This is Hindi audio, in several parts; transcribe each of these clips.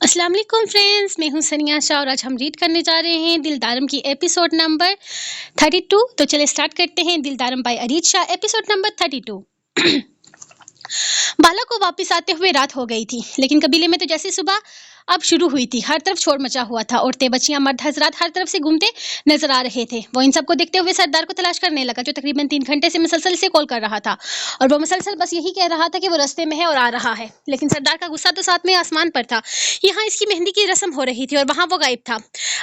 अस्सलाम वालेकुम फ्रेंड्स, मैं हूं सनिया शाह और आज हम रीड करने जा रहे हैं दिलदारम की एपिसोड नंबर 32। तो चलिए स्टार्ट करते हैं। Dildaram by Areej Shah, episode number 32। Bala को वापस आते हुए रात हो गई थी, लेकिन कबीले में तो जैसे सुबह अब शुरू हुई थी। हर तरफ शोर मचा हुआ था। औरतें, बच्चियां, मर्द हजरात हर तरफ से घूमते नजर आ रहे थे। वो इन सबको देखते हुए सरदार को तलाश करने लगा, जो तकरीबन 3 घंटे से मुसलसल से कॉल कर रहा था। और वो मुसलसल बस यही कह रहा था कि वो रास्ते में है और आ रहा है। लेकिन सरदार का गुस्सा तो साथ में आसमान पर था। यहाँ इसकी मेहंदी की रस्म हो रही थी और वहाँ वो गायब था।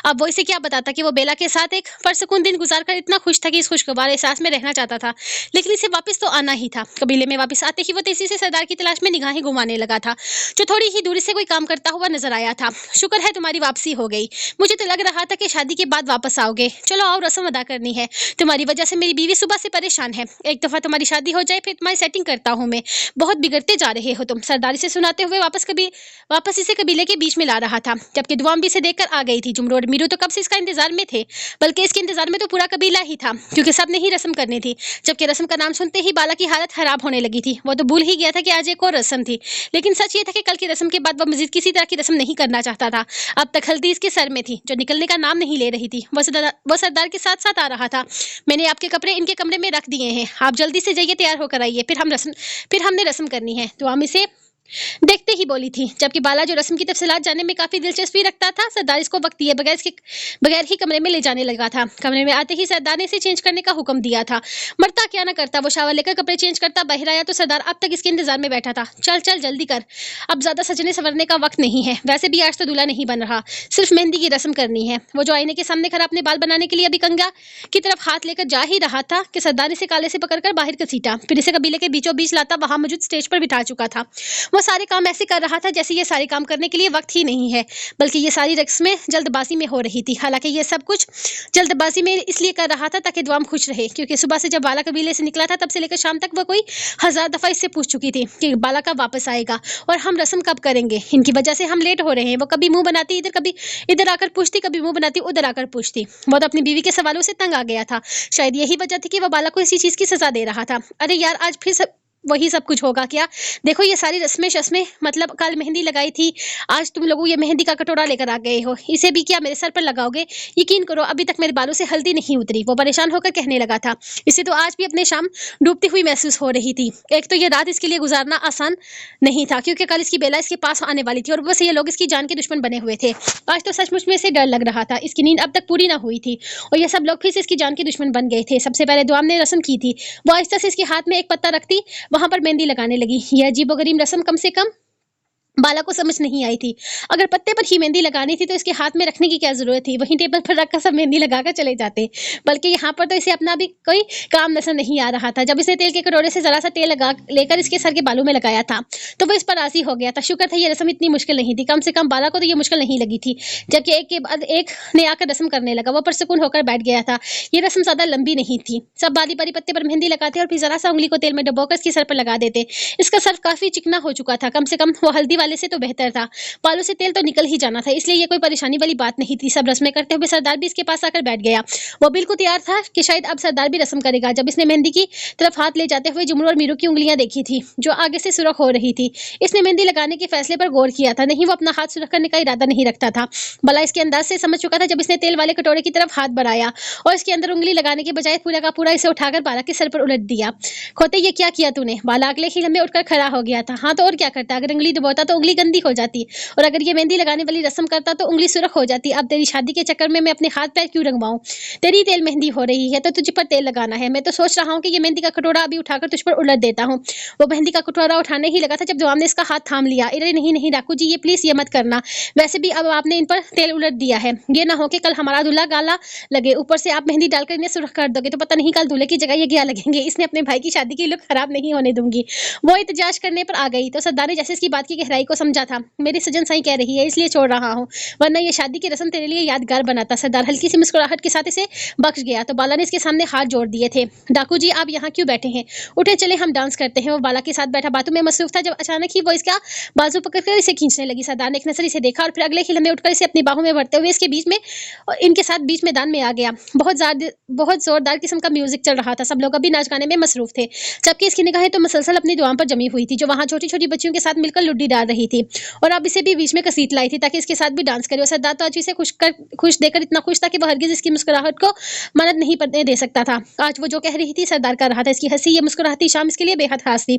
अब वो इसे क्या बताता कि वो बेला के साथ एक परसकून दिन गुजारकर इतना खुश था कि इस खुशगवार एहसास में रहना चाहता था। लेकिन इसे वापस तो आना ही था। कबीले में वापस आते ही वो तेजी से सरदार की तलाश में निगाहें घुमाने लगा था, जो थोड़ी ही दूरी से कोई काम करता हुआ नजर आया था। शुक्र है तुम्हारी वापसी हो गई। मुझे तो लग रहा था कि शादी के बाद वापस आओगे। चलो आओ, रस्म अदा करनी है। तुम्हारी वजह से मेरी बीवी सुबह से परेशान है। एक दफा तुम्हारी शादी हो जाए, फिर तुम्हारी सेटिंग करता हूँ मैं। बहुत बिगड़ते जा रहे हो तुम। सरदारी से सुनाते हुए वापस इसे कबीले के बीच में ला रहा था, जबकि दुआम भी इसे देखकर आ गई थी। जुमरू और मीरू तो कब से इसका इंतजार में थे, बल्कि इसके इंतजार में तो पूरा कबीला ही था, क्योंकि सबने ही रस्म करनी थी। जबकि रस्म का नाम सुनते ही बाला की हालत खराब होने लगी थी। वो तो भूल ही गया था कि आज एक और रस्म थी। लेकिन सच ये था कि कल की रस्म के बाद वो मजीद किसी तरह की रस्म नहीं करना चाहता था। अब तक हल्दी इसके सर में थी, जो निकलने का नाम नहीं ले रही थी। वो सरदार के साथ साथ आ रहा था। मैंने आपके कपड़े इनके कमरे में रख दिए हैं, आप जल्दी से जाइए, तैयार होकर आइए, फिर हमने रस्म करनी है। तो हम इसे देखते ही बोली थी। जबकि बाला, जो रस्म की तफसीलात जानने में काफी दिलचस्पी रखता था, सरदार इसको वक्त दिए बगैर ही कमरे में ले जाने लगा था। कमरे में आते ही सरदार ने इसे चेंज करने का हुक्म दिया था। मरता क्या ना करता, वो शावर लेकर कपड़े चेंज करता बाहर आया तो सरदार अब तक इसके इंतजार में बैठा था। चल चल जल्दी कर, अब ज्यादा सजने संवरने का वक्त नहीं है। वैसे भी आज तो दूल्हा नहीं बन रहा, सिर्फ मेहंदी की रस्म करनी है। वो जो आईने के सामने खड़ा अपने बाल बनाने के लिए अभी कंगा की तरफ हाथ लेकर जा ही रहा था कि सरदार इसे काले से पकड़कर बाहर घसीटा, फिर इसे कबीले के बीचों बीच लाता वहां मौजूद स्टेज पर बिठा चुका था। वो सारे काम ऐसे कर रहा था जैसे ये सारे काम करने के लिए वक्त ही नहीं है, बल्कि ये सारी रस्में जल्दबाजी में हो रही थी। हालांकि ये सब कुछ जल्दबाजी में इसलिए कर रहा था ताकि दुआम खुश रहे, क्योंकि सुबह से जब बाला कबीले से निकला था तब से लेकर शाम तक वो कोई 1000 दफा इससे पूछ चुकी थी कि बाला कब वापस आएगा और हम रस्म कब करेंगे। इनकी वजह से हम लेट हो रहे हैं। वो कभी मुंह बनाती इधर, कभी इधर आकर पूछती, कभी मुंह बनाती उधर आकर पूछती। वो तो अपनी बीवी के सवालों से तंग आ गया था। शायद यही वजह थी कि वो बाला को इसी चीज की सजा दे रहा था। अरे यार, आज फिर वही सब कुछ होगा क्या? देखो ये सारी रस्में शस्में, मतलब कल मेहंदी लगाई थी, आज तुम लोग ये मेहंदी का कटोरा लेकर आ गए हो, इसे भी क्या मेरे सर पर लगाओगे? यकीन करो अभी तक मेरे बालों से हल्दी नहीं उतरी। वो परेशान होकर कहने लगा था। इसे तो आज भी अपने शाम डूबती हुई महसूस हो रही थी। एक तो ये रात इसके लिए गुजारना आसान नहीं था, क्योंकि कल इसकी बेला इसके पास आने वाली थी और बस ये लोग इसकी जान के दुश्मन बने हुए थे। आज तो सचमुच में इसे डर लग रहा था। इसकी नींद अब तक पूरी ना हुई थी और ये सब लोग फिर से इसकी जान के दुश्मन बन गए थे। सबसे पहले दुआम ने रस्म की थी। वो आहिस्ता से इसके हाथ में एक पत्ता रखती वहां पर मेहंदी लगाने लगी। यह अजीबोगरीब रस्म कम से कम बाला को समझ नहीं आई थी। अगर पत्ते पर ही मेहंदी लगानी थी तो इसके हाथ में रखने की क्या जरूरत थी? वहीं टेबल पर रखकर सब मेहंदी लगाकर चले जाते। बल्कि यहाँ पर तो इसे अपना भी कोई काम नजर नहीं आ रहा था। जब इसने तेल के कटोरे से जरा सा तेल लगा लेकर इसके सर के बालों में लगाया था तो वो इस पर राजी हो गया था। शुक्र था ये रस्म इतनी मुश्किल नहीं थी। कम से कम बाला को तो ये मुश्किल नहीं लगी थी। जबकि एक के बाद एक ने आकर रस्म करने लगा। वो परसकून होकर बैठ गया था। ये रस्म ज्यादा लंबी नहीं थी। सब बारी बारी पत्ते पर मेहंदी लगाते और फिर जरा सा उंगली को तेल में डुबोकर इसके सर पर लगा देते। इसका सर काफी चिकना हो चुका था। कम से कम वो हल्दी वाले से तो बेहतर था। बालों से तेल तो निकल ही जाना था, इसलिए ये कोई परेशानी वाली बात नहीं थी। सब रस्में करते हुए सरदार भी इसके पास आकर बैठ गया। वो बिल्कुल तैयार था कि शायद अब सरदार भी रस्म करेगा। जब इसने मेहंदी की तरफ हाथ ले जाते हुए जुमरू और मीरू की उंगलियां देखी थी, जो आगे से सुरख हो रही थी, इसने मेहंदी लगाने के फैसले पर गौर किया था। नहीं, वो अपना हाथ सुरख करने का इरादा नहीं रखता था। भला इसके अंदाज से समझ चुका था जब इसने तेल वाले कटोरे की तरफ हाथ बढ़ाया और इसके अंदर उंगली लगाने के बजाय पूरा का पूरा इसे उठाकर बाला के सर पर उलट दिया। खोते, ये क्या किया तूने? बाला अगले ही लम्हे उठकर खड़ा हो गया था। हाँ तो और क्या करता? अगर उंगली डुबोता तो उंगली गंदी हो जाती, और अगर ये मेहंदी लगाने वाली रस्म करता तो उंगली सुरख हो जाती। अब तेरी शादी के चक्कर में मैं अपने हाथ पैर क्यों रंगवाऊं? तेरी तेल मेहंदी हो रही है तो तुझ पर तेल लगाना है। मैं तो सोच रहा हूँ कि ये मेहंदी का कटोरा अभी उठाकर तुझ पर उलट देता हूँ। वो मेहंदी का कटोरा उठाने ही लगा था जब दुआम ने इसका हाथ थाम लिया। अरे नहीं नहीं डाकू जी, ये प्लीज ये मत करना। वैसे भी अब आपने इन पर तेल उलट दिया है, ये ना हो कि कल हमारा दूल्हा गाला लगे, ऊपर से आप मेहंदी डालकर इन्हें सुरख कर दोगे तो पता नहीं कल दूल्हे की जगह ये क्या लगेंगे। इसने अपने भाई की शादी की लुक खराब नहीं होने दूंगी। वो इतजाज करने पर आ गई तो सरदार ने जैसे इसकी बात की गहराई को समझा था। मेरी सजन सही कह रही है, इसलिए छोड़ रहा हूँ, वरना ये शादी की रस्म तेरे लिए यादगार बनाता। सरदार हल्की सी मुस्कुराहट के साथ इसे बख्श गया तो बाला ने इसके सामने हाथ जोड़ दिए थे। डाकू जी, आप यहाँ क्यों बैठे हैं? उठे चले, हम डांस करते हैं। वो बाला के साथ बैठा बातों में मसरूफ था जब अचानक ही वो इसका बाजू पकड़कर इसे खींचने लगी। सरदार ने एक नजर इसे देखा और फिर अगले ही लम्हे उठकर इसे अपनी बाहों में भरते हुए इसके बीच में और इनके साथ बीच मैदान में आ गया। बहुत जोरदार किस्म का म्यूजिक चल रहा था। सब लोग अभी नाच गाने में मसरूफ थे, जबकि इसकी निगाहें तो मुसलसल अपनी दुआओं पर जमी हुई थी, जो वहां छोटी छोटी बच्चियों के साथ मिलकर लुड्डी डाल रही थी और अब इसे भी बीच में घसीट लाई थी ताकि इसके साथ भी डांस करे। और सरदार तो आज इसे खुश देखकर इतना खुश था कि वो हरगिज इसकी मुस्कुराहट को मदद नहीं पड़ने दे सकता था। आज वो जो कह रही थी सरदार कर रहा था। इसकी हंसी, ये मुस्कुराहटी शाम इसके लिए बेहद खास थी।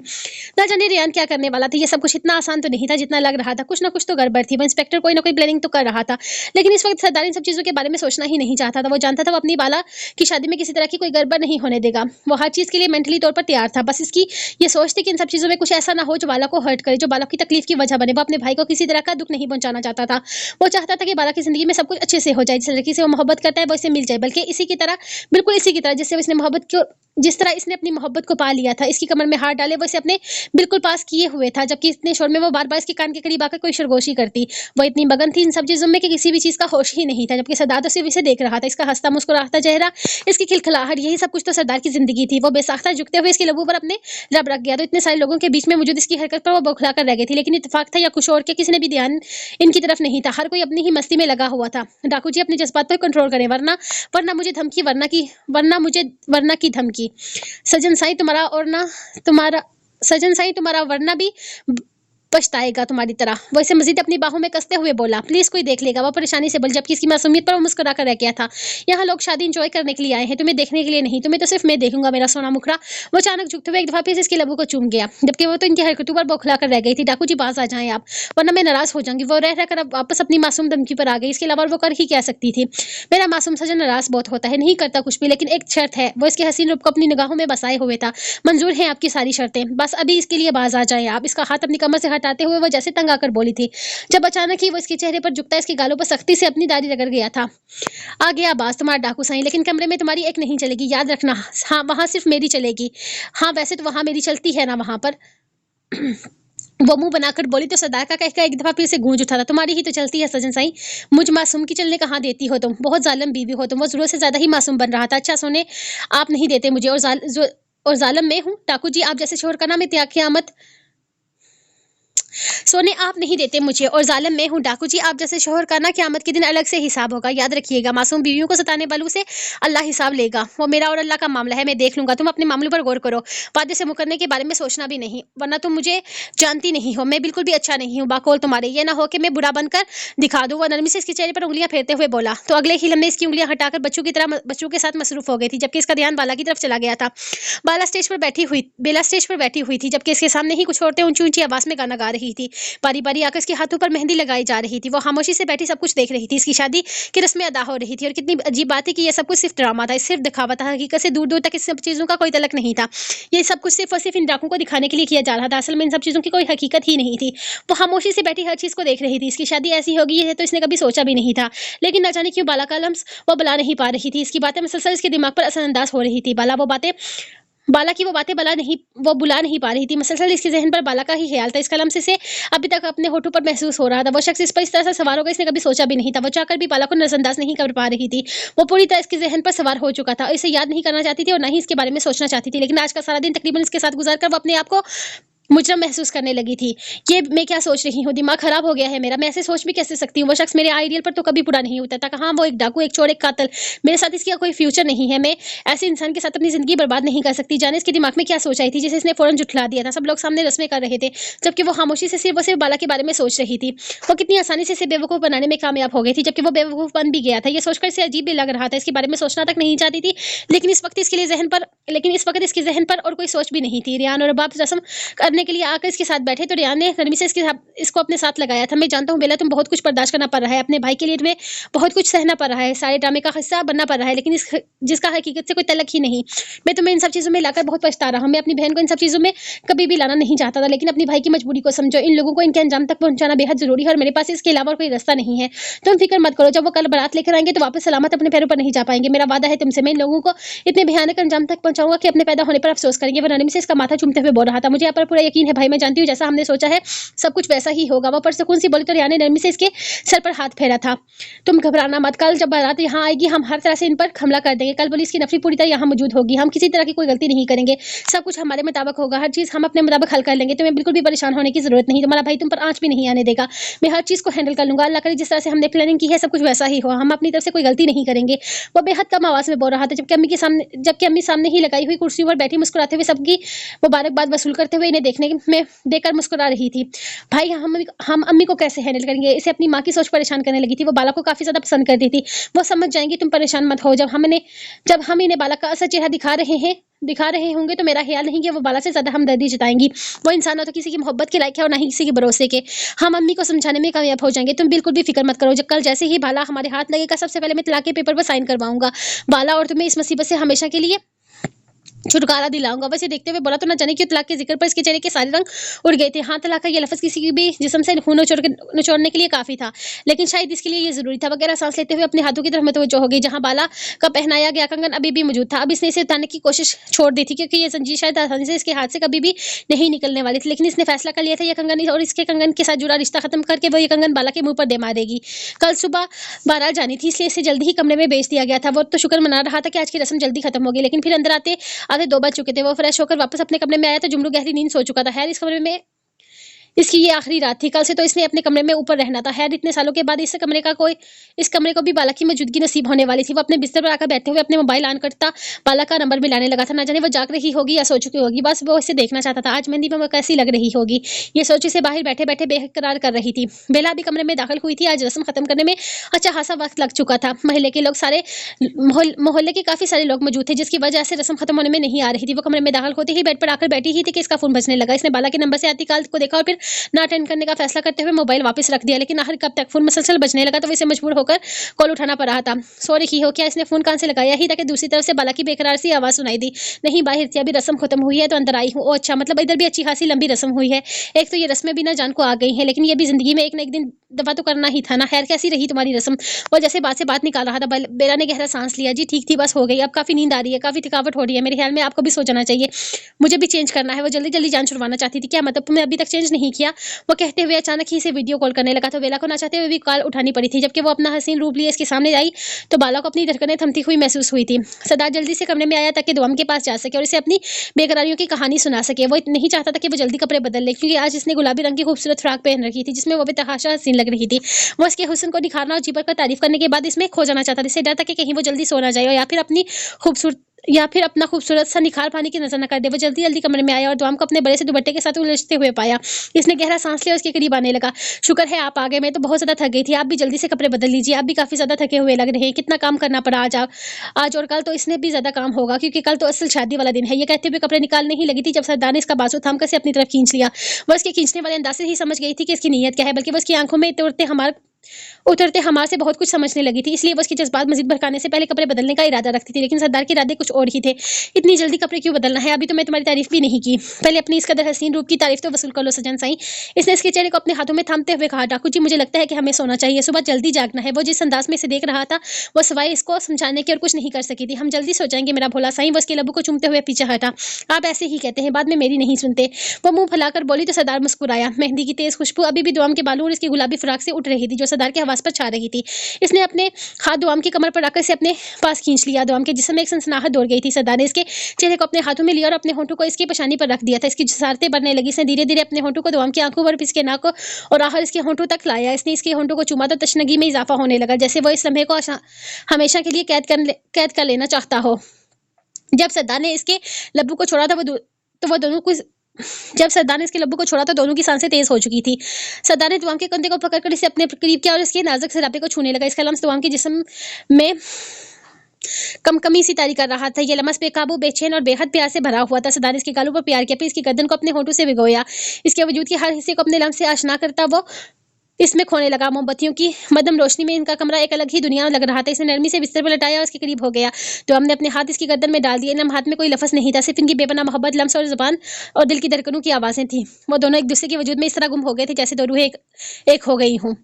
ना जाने रेयान क्या करने वाला था। ये सब कुछ इतना आसान तो नहीं था जितना लग रहा था। कुछ ना कुछ तो गड़बड़ थी। वो इंस्पेक्टर कोई ना कोई प्लानिंग तो कर रहा था, लेकिन इस वक्त सरदार इन सब चीजों के बारे में सोचना ही नहीं चाहता था। वो जानता था वो अपनी बाला की शादी में किसी तरह की कोई गड़बड़ नहीं होने देगा। वो हर चीज के लिए मेंटली तौर पर तैयार था। बस इसकी ये सोच थी कि इन सब चीजों में कुछ ऐसा ना हो जो बाला को हर्ट करे, जो बाला की तकलीफ की वजह बने। वो अपने भाई को किसी तरह का दुख नहीं पहुंचाना चाहता था। वो चाहता था कि बाला की जिंदगी में सब कुछ अच्छे से हो जाए। जिस लड़की से वो मोहब्बत करता है वो इसे मिल जाए, बल्कि इसी की तरह, बिल्कुल इसी की तरह जिस तरह इसने अपनी मोहब्बत को पा लिया था। इसकी कमर में हाथ डाले वो इसे अपने बिल्कुल पास किए हुए था, जबकि इतने शोर में वो बार बार इसके कान के करीब आकर कोई सरगोशी करती। वो इतनी मगन थी इन सब चीजों में कि किसी भी चीज का होश ही नहीं था, जबकि सरदार तो सिर्फ इसे देख रहा था। इसका हंसता मुस्कुराता चेहरा, इसकी खिलखिलाहट, यही सब कुछ तो सरदार की जिंदगी थी। वो बेसाख्ता झुकते हुए इसके लबों पर अपने रब रख गया। तो इतने सारे लोगों के बीच में मौजूद इसकी हरकत पर वो बौखला कर रह गई थी। लेकिन इत्तेफाक था या कुछ और के, किसी ने भी ध्यान इनकी तरफ नहीं था। हर कोई अपनी ही मस्ती में लगा हुआ था। डाकू जी अपने जज्बात पर कंट्रोल करें, वरना वरना मुझे धमकी, वरना की धमकी। सजन साई तुम्हारा और ना तुम्हारा सजन साई तुम्हारा वरना भी पछताएगा तुम्हारी तरह। वो इसे मजीद अपनी बाहों में कसते हुए बोला, प्लीज कोई देख लेगा। वो परेशानी से बोल, जबकि इसकी मासूमियत पर वो मुस्कुरा कर रह गया था। यहाँ लोग शादी एंजॉय करने के लिए आए हैं, तुम्हें देखने के लिए नहीं। तुम्हें तो सिर्फ मैं देखूंगा, मेरा सोना मुखड़ा। वो अचानक झुकते हुए एक दफा फिर से इसके लबों को चूम गया, जबकि वो तो इनकी हरकतों पर बौखला कर रह गई थी। डाकू जी बाज आ जाएं आप, वरना मैं नाराज हो जाऊंगी। वो रह कर अब वापस अपनी मासूम धमकी पर आ गई। इसके अलावा वो कर ही क्या सकती थी। मेरा मासूम सजन नाराज बहुत होता है, नहीं करता कुछ भी, लेकिन एक शर्त है। वो इसके हसीन रूप को अपनी निगाहों में बसाए हुए था। मंजूर है आपकी सारी शर्तें, बस अभी इसके लिए बाज आ जाए आप। इसका हाथ अपनी कमर से हटाते हुए वो जैसे तंग आकर बोली थी, जब अचानक ही वो इसके चेहरे पर झुकता, इसके गालों पर सख्ती से अपनी दाढ़ी रगड़ गया था। आ गया बाज तुम्हारा डाकू साईं, लेकिन कमरे में तुम्हारी एक नहीं चलेगी, याद रखना। हाँ, वहां सिर्फ मेरी चलेगी। हाँ, वैसे तो वहां मेरी चलती है ना वहां पर। वो मुंह बनाकर बोली तो सरदार का कहकर एक दफा फिर से गूंज उठा था, तुम्हारी ही तो चलती है सजन साईं, मुझ मासूम की चलने कहाँ देती हो तुम। बहुत जालिम बीवी हो तुम। वो जरूरत से ज्यादा ही मासूम बन रहा था। अच्छा सोने आप नहीं देते मुझे, और जालिम मैं हूँ। डाकू जी आप जैसे शोहर का नाम क़यामत सोने आप नहीं देते मुझे, और जालिम मैं हूँ। डाकू जी आप जैसे शोहर का ना क़यामत के दिन अलग से हिसाब होगा, याद रखिएगा। मासूम बीवियों को सताने वालों से अल्लाह हिसाब लेगा। वो मेरा और अल्लाह का मामला है, मैं देख लूंगा। तुम अपने मामलों पर गौर करो, वादे से मुकरने के बारे में सोचना भी नहीं, वरना तुम मुझे जानती नहीं हो। मैं बिल्कुल भी अच्छा नहीं हूँ बाकौल तुम्हारे। ये ना हो कि मैं बुरा बनकर दिखा दूँ। वह नरमी से इसके चेहरे पर उंगलियां फेरते हुए बोला, तो अगले ही लम्हे इसकी उंगलियां हटाकर बच्चों के साथ मसरूफ हो गई थी, जबकि इसका ध्यान बाला की तरफ चला गया था। बेला स्टेज पर बैठी हुई थी, जबकि इसके सामने ही कुछ औरतें ऊंची ऊंची आवाज में गाना गा रही थी। बारी बारी आकर इसके हाथों पर मेहंदी लगाई जा रही थी। वो खामोशी से बैठी सब कुछ देख रही थी। इसकी शादी की रस्में अदा हो रही थी, और कितनी अजीब बात है कि ये सब कुछ सिर्फ ड्रामा था, सिर्फ दिखावा था। हकीकत से दूर दूर तक इस सब चीजों का कोई तलक नहीं था। ये सब कुछ सिर्फ और सिर्फ इन डाकुओं को दिखाने के लिए किया जा रहा था। असल में इन सब चीजों की कोई हकीकत ही नहीं थी। वो खामोशी से बैठी हर चीज को देख रही थी। इसकी शादी ऐसी होगी है तो इसने कभी सोचा भी नहीं था, लेकिन न जाने क्यों बाला का लम्स वो बुला नहीं पा रही थी। इसकी बातें मुसलसल इसके दिमाग पर असरअंदाज हो रही थी। बाला की वो बातें वो बुला नहीं पा रही थी। मुसलसल इसके जहन पर बाला का ही ख्याल था। इसका लम्स इसे अभी तक अपने होठों पर महसूस हो रहा था। वो शख्स इस पर इस तरह से सवार होगा इसने कभी सोचा भी नहीं था। वो चाहकर भी बाला को नजरअंदाज नहीं कर पा रही थी। वो पूरी तरह इसके जहन पर सवार हो चुका था। इसे याद नहीं करना चाहती थी और ना ही इसके बारे में सोचना चाहती थी। लेकिन आज का सारा दिन तकरीबन इसके साथ गुजार कर वो अपने आप को मुजरम महसूस करने लगी थी। ये मैं क्या सोच रही हूँ, दिमाग खराब हो गया है मेरा, मैं ऐसे सोच भी कैसे सकती हूँ। वो शख्स मेरे आइडियल पर तो कभी पूरा नहीं होता था। कहाँ वो एक डाकू, एक चोर, एक कातिल। मेरे साथ इसका कोई फ्यूचर नहीं है। मैं ऐसे इंसान के साथ अपनी जिंदगी बर्बाद नहीं कर सकती। जाने इसके दिमाग में क्या सोच आई थी जिसे इसने फौरन जुठला दिया था। सब लोग सामने रस्में कर रहे थे, जबकि वो खामोशी से सिर्फ बाला के बारे में सोच रही थी। वो कितनी आसानी से इसे बेवकूफ बनाने में कामयाब हो गई थी, जबकि वो बेवकूफ बन भी गया था। ये सोचकर इसे अजीब भी लग रहा था। इसके बारे में सोचना तक नहीं चाहती थी, लेकिन इस वक्त इसके जहन पर और कोई सोच भी नहीं थी। रियान और बाप रस्म करने के लिए आकर इसके साथ बैठे तो रियान ने नरमी से इसको अपने साथ लगाया था। मैं जानता हूँ बेला, तुम बहुत कुछ बर्दाश्त करना पड़ रहा है, अपने भाई के लिए तुम्हें बहुत कुछ सहना पड़ रहा है, सारे ड्रामे का हिस्सा बनना पड़ रहा है, लेकिन जिसका हकीकत से कोई तलक ही नहीं। मैं तुम्हें इन सब चीजों में लाकर बहुत पछता रहा हूँ। मैं अपनी बहन को इन सब चीजों में कभी भी लाना नहीं चाहता था, लेकिन अपनी भाई की मजबूरी को समझो। इन लोगों को इनके अंजाम तक पहुंचाना बेहद जरूरी है और मेरे पास इसके अलावा कोई रास्ता नहीं है। तुम फिक्र मत करो, जब वो कल बारात लेकर आएंगे तो वापस सलामत अपने पैरों पर नहीं जा पाएंगे। मेरा वादा है तुमसे, मैं इन लोगों को इतने भयानक अंजाम तक पहुंचाऊंगा कि अपने पैदा होने पर अफसोस करेंगे। वो नरमी से इसका माथा चूमते हुए बोल रहा था, मुझे यहाँ पर पूरा यकीन है भाई, मैं जानती हूँ जैसा हमने सोचा है सब कुछ वैसा ही होगा। वो परसकून सी बोली तो रियान ने नरमी से इसके सर पर हाथ फेरा था। तुम घबराना मत, कल जब बारात यहाँ आएगी हम हर तरह से इन पर हमला कर देंगे। कल बोली इसकी नफरी पूरी तरह यहाँ मौजूद होगी। हम किसी तरह की कोई गलती नहीं करेंगे, सब कुछ हमारे मुताबिक होगा, हर चीज हम अपने मुताबिक हल कर लेंगे। तुम्हें बिल्कुल भी परेशान होने की जरूरत नहीं, तुम्हारा भाई तुम पर आंच भी नहीं आने देगा। मैं हर चीज को हैंडल कर लूंगा। अल्लाह करे जिस तरह से हमने प्लानिंग की है सब कुछ वैसा ही हो, हम अपनी तरफ से कोई गलती नहीं करेंगे। वो बेहद कम आवाज में बोल रहा था, जबकि अम्मी सामने ही लगाई हुई कुर्सियों पर बैठी मुस्कुराते हुए सबकी मुबारकबाद वसूल करते हुए इन्हें देखने देखने में देखकर मुस्कुरा रही थी। भाई हम अम्मी को कैसे हैंडल करेंगे? इसे अपनी माँ की सोच परेशान करने लगी थी। वो बाला को काफ़ी ज़्यादा पसंद करती थी। वो समझ जाएँगी, तुम परेशान मत हो। जब हम इन्हें बाला का असल चेहरा दिखा रहे होंगे तो मेरा ख़्याल नहीं कि वो बाला से ज़्यादा हमदर्दी जताएँगी। वो इंसान ना तो किसी की मोहब्बत के लायक है और ना ही किसी के भरोसे के। हम अम्मी को समझाने में कामयाब हो जाएँगे। तुम बिल्कुल भी फ़िक्र मत करो। कल जैसे ही बाला हमारे हाथ लगेगा, सबसे पहले मैं तलाक के पेपर पर साइन करवाऊँगा। बाला और तुम्हें इस मुसीबत से हमेशा के लिए छुटकारा दिलाऊंगा। वैसे देखते हुए बोला तो न जाने क्यों तलाक के जिक्र पर इसके चेहरे के सारे रंग उड़ गए थे। हाँ, तलाक का ये लफ्ज़ किसी भी जिस्म से खून निचोड़ने के लिए काफ़ी था, लेकिन शायद इसके लिए ये ज़रूरी था। वगैरह सांस लेते हुए अपने हाथों की तरफ मुतवज्जो हो गई, जहाँ बाला का पहनाया गया कंगन अभी भी मौजूद था। अब इसने इसे उतारने की कोशिश छोड़ दी थी, क्योंकि ये जंजीर शायद आसानी से इसके हाथ से कभी भी नहीं निकलने वाली थी। लेकिन इसने फैसला कर लिया था, यह कंगन और इसके कंगन के साथ जुड़ा रिश्ता खत्म करके वो ये कंगन बाला के मुंह पर दे मारेगी। कल सुबह बारात जानी थी, इसलिए इसे जल्दी ही कमरे में भेज दिया गया था। वो तो शुक्र मना रहा था कि आज की रस्म जल्दी खत्म होगी, लेकिन फिर अंदर आते आधे 2 बज चुके थे। वो फ्रेश होकर वापस अपने कमरे में आया तो जुमरू गहरी नींद सो चुका था। खैर, इस कमरे में इसकी ये आखिरी रात थी। कल से तो इसने अपने कमरे में ऊपर रहना था। खैर, इतने सालों के बाद इस कमरे को भी बाला की मौजूदगी नसीब होने वाली थी। वो अपने बिस्तर पर आकर बैठे हुए अपने मोबाइल ऑन करता बाला का नंबर मिलाने लगा था। ना जाने वो जाग रही होगी या सो चुकी होगी, बस वो इसे देखना चाहता था। आज मेहंदी में वो कैसी लग रही होगी, ये सोच इसे बाहर बैठे बैठे बेकरार कर रही थी। बेला अभी कमरे में दाखिल हुई थी। आज रस्म खत्म करने में अच्छा खासा वक्त लग चुका था। मोहल्ले के लोग सारे मोहल्ले के काफी सारे लोग मौजूद थे, जिसकी वजह से रस्म खत्म होने में नहीं आ रही थी। वो कमरे में दाखिल होते ही बेड पर आकर बैठी ही थी कि इसका फोन बजने लगा। इसने बाला के नंबर से आती कॉल को देखा और फिर ना अटेंड करने का फैसला करते हुए मोबाइल वापस रख दिया। लेकिन आखिर कब तक फोन मुसलसल बजने लगा तो वो इसे मजबूर होकर कॉल उठाना पड़ रहा था। सो रही हो क्या? इसने फोन कान से लगाया ही ताकि दूसरी तरफ से बाला की बेकरार सी आवाज सुनाई दी। नहीं, बाहर थी, अभी रस्म खत्म हुई है तो अंदर आई हूँ। ओ अच्छा, मतलब इधर भी अच्छी खासी लंबी रस्म हुई है। एक तो ये रस्में भी ना जान को आ गई हैं, लेकिन ये भी जिंदगी में एक ना एक दिन दफा तो करना ही था ना। खैर, कैसी रही तुम्हारी रस्म? वो जैसे बात से बात निकाल रहा था। बेला ने गहरा सांस लिया। जी ठीक थी, बस हो गई। अब काफी नींद आ रही है, काफी थकावट हो रही है। मेरे ख्याल में आपको भी सो जाना चाहिए। मुझे भी चेंज करना है। वो जल्दी जल्दी जान छुड़वाना चाहती थी। क्या मतलब तुमने अभी तक चेंज नहीं किया? वो कहते हुए अचानक ही इसे वीडियो कॉल करने लगा। तो बेला को ना चाहते हुए भी कॉल उठानी पड़ी थी। जबकि वो अपना हसीन रूप लिए इसके सामने आई तो बाला को अपनी धड़कनें थमती हुई महसूस हुई थी। सरदार जल्दी से कमरे में आया ताकि दुआम के पास जा सके और इसे अपनी बेकरारियों की कहानी सुना सके। वो नहीं चाहता था कि वो जल्दी कपड़े बदल ले, क्योंकि आज इसने गुलाबी रंग की खूबसूरत फ्रॉक पहन रखी थी, जिसमें वो बेतहाशा हसीन लग रही थी। वो इसके हुस्न को निखारना और जी भर कर तारीफ करने के बाद इसमें खो जाना चाहता था। इससे डर था कि कहीं वो जल्दी सो ना जाए या फिर अपना खूबसूरत सा निखार पाने की नजर न कर दे। वो जल्दी जल्दी कमरे में आया और दुआम को अपने बड़े से दुपट्टे के साथ उलझते हुए पाया। इसने गहरा सांस लिया और उसके करीब आने लगा। शुक्र है आप आ गए, मैं तो बहुत ज्यादा थक गई थी। आप भी जल्दी से कपड़े बदल लीजिए, आप भी काफी ज्यादा थके हुए लग रहे हैं। कितना काम करना पड़ा आज और कल तो इसने भी ज्यादा काम होगा, क्योंकि कल तो असल शादी वाला दिन है। ये कहते हुए कपड़े निकालने ही लगी थी जब सरदार ने इसका बाजू थाम कर से अपनी तरफ खींच लिया। वह इसके खींचने वाले अंदाज से ही समझ गई थी कि इसकी नीयत क्या है, बल्कि वो इसकी आंखों में उतरते हमार से बहुत कुछ समझने लगी थी। इसलिए वो उसके जज्बात मजीद भड़काने से पहले कपड़े बदलने का इरादा रखती थी। लेकिन सरदार के इरादे कुछ और ही थे। इतनी जल्दी कपड़े क्यों बदलना है? अभी तो मैं तुम्हारी तारीफ भी नहीं की। पहले अपनी इस कदर हसीन रूप की तारीफ तो वसूल कर लो सजन साईं। इसने इसके चेहरे को अपने हाथों में थामते हुए कहा। डाकू जी, मुझे लगता है कि हमें सोना चाहिए, सुबह जल्दी जागना है। वो जिस अंदाज में इसे देख रहा था, वो सवाई इसको समझाने की और कुछ नहीं कर सकी थी। हम जल्दी सो जाएंगे मेरा भोला साईं। वो उसके लबों को चूमते हुए पीछे हटा। आप ऐसे ही कहते हैं, बाद में मेरी नहीं सुनते। वो मुंह फैलाकर बोली तो सरदार मुस्कुराया। मेहंदी की तेज खुशबू अभी भी दुआम के बालों और इसकी गुलाबी फ्राक से उठ रही थी, जो सरदार के हवास पर छा रही थी। इसने अपने हाथ दुआम की कमर पर रखकर इसे अपने पास खींच लिया। दुआम के जिस्म में एक सनसनाहट दौड़ गई थी। सरदार ने इसके चेहरे को अपने हाथों में लिया और अपने होंठों को इसकी पेशानी पर रख दिया था। इसकी जसारतें बढ़ने लगी। इसने धीरे धीरे अपने होंठों को दुआम की आंखों पर, इसके नाक को और आखिर इसके होंठों तक लाया। इसने इसके होंठों को चूमा तो तशनगी में इजाफा होने लगा, जैसे वो इस लम्हे को हमेशा के लिए कैद कर लेना चाहता हो। जब सरदार ने इसके लब्बू को छोड़ा था जब सरदार ने इसके लब्बू को छोड़ा तो दोनों की सांसें तेज हो चुकी थी। सरदार ने दुआम के कंधे को पकड़कर इसे अपने करीब किया और इसके नाजुक से राबे को छूने लगा। इसका लम्स दुआम के जिस्म में कमी सी तारी कर रहा था। ये लम्स बेकाबू, बेचैन और बेहद प्यार से भरा हुआ था। सरदार ने इसके गालों पर प्यार किया, फिर इसकी गर्दन को अपने होंठों से भिगोया। इसके वजूद के हर हिस्से को अपने लम्स से आशना करता वो इसमें खोने लगा। मोमबत्तियों की मदम रोशनी में इनका कमरा एक अलग ही दुनिया लग रहा था। इसने नरमी से बिस्तर पर लटाया और इसके करीब हो गया तो हमने अपने हाथ इसकी गर्दन में डाल दिए। इन हाथ में कोई लफ्ज़ नहीं था, सिर्फ इनकी बेपनाह मोहब्बत, लम्स और जुबान और दिल की धड़कनों की आवाज़ें थी। वो दोनों एक दूसरे के वजूद में इस तरह गुम हो गए थे जैसे दो रूहें एक हो गई हूँ।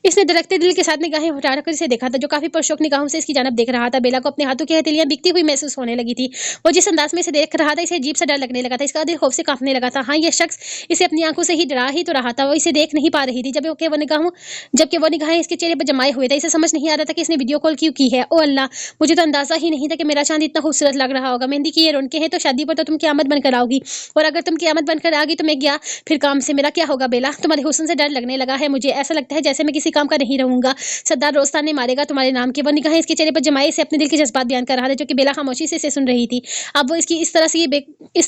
इसने धड़कते दिल के साथ निगाहें उठाकर इसे देखा था, जो काफी परशोक निगाहों से इसकी जानब देख रहा था। बेला को अपने हाथों की हथेलियां बिकती हुई महसूस होने लगी थी। वो जिस अंदाज में इसे देख रहा था, इसे अजीब सा डर लगने लगा था। इसका दिल खौफ से कांपने लगा था। हाँ, यह शख्स इसे अपनी आंखों से ही डरा ही तो रहा था। वो इसे देख नहीं पा रही थी। जब वो निगाहों, जबकि वो निगाहें इसके चेहरे पर जमाए हुए थे। इसे समझ नहीं आ रहा था कि इसने वीडियो कॉल क्यों की है। ओ अल्लाह, मुझे तो अंदाजा ही नहीं था कि मेरा चांद इतना खूबसूरत लग रहा होगा। मेहंदी की ये रौनकें हैं तो शादी पर तो तुम क़यामत बनकर आओगी, और अगर तुम क़यामत बनकर आ गई तो मैं गया फिर काम से, मेरा क्या होगा बेला? तुम्हारे हुस्न से डर लगने लगा है मुझे, ऐसा लगता है जैसे मैं किसी काम का नहीं रहूंगा। सरदार रोस्तान ने मारेगा तुम्हारे नाम की। वो निगाहें इसके चेहरे पर जमाए से अपने दिल के जज्बात बयान कर रहा था, जो कि बेला खामोशी से इसे सुन रही थी। अब वो इसकी इस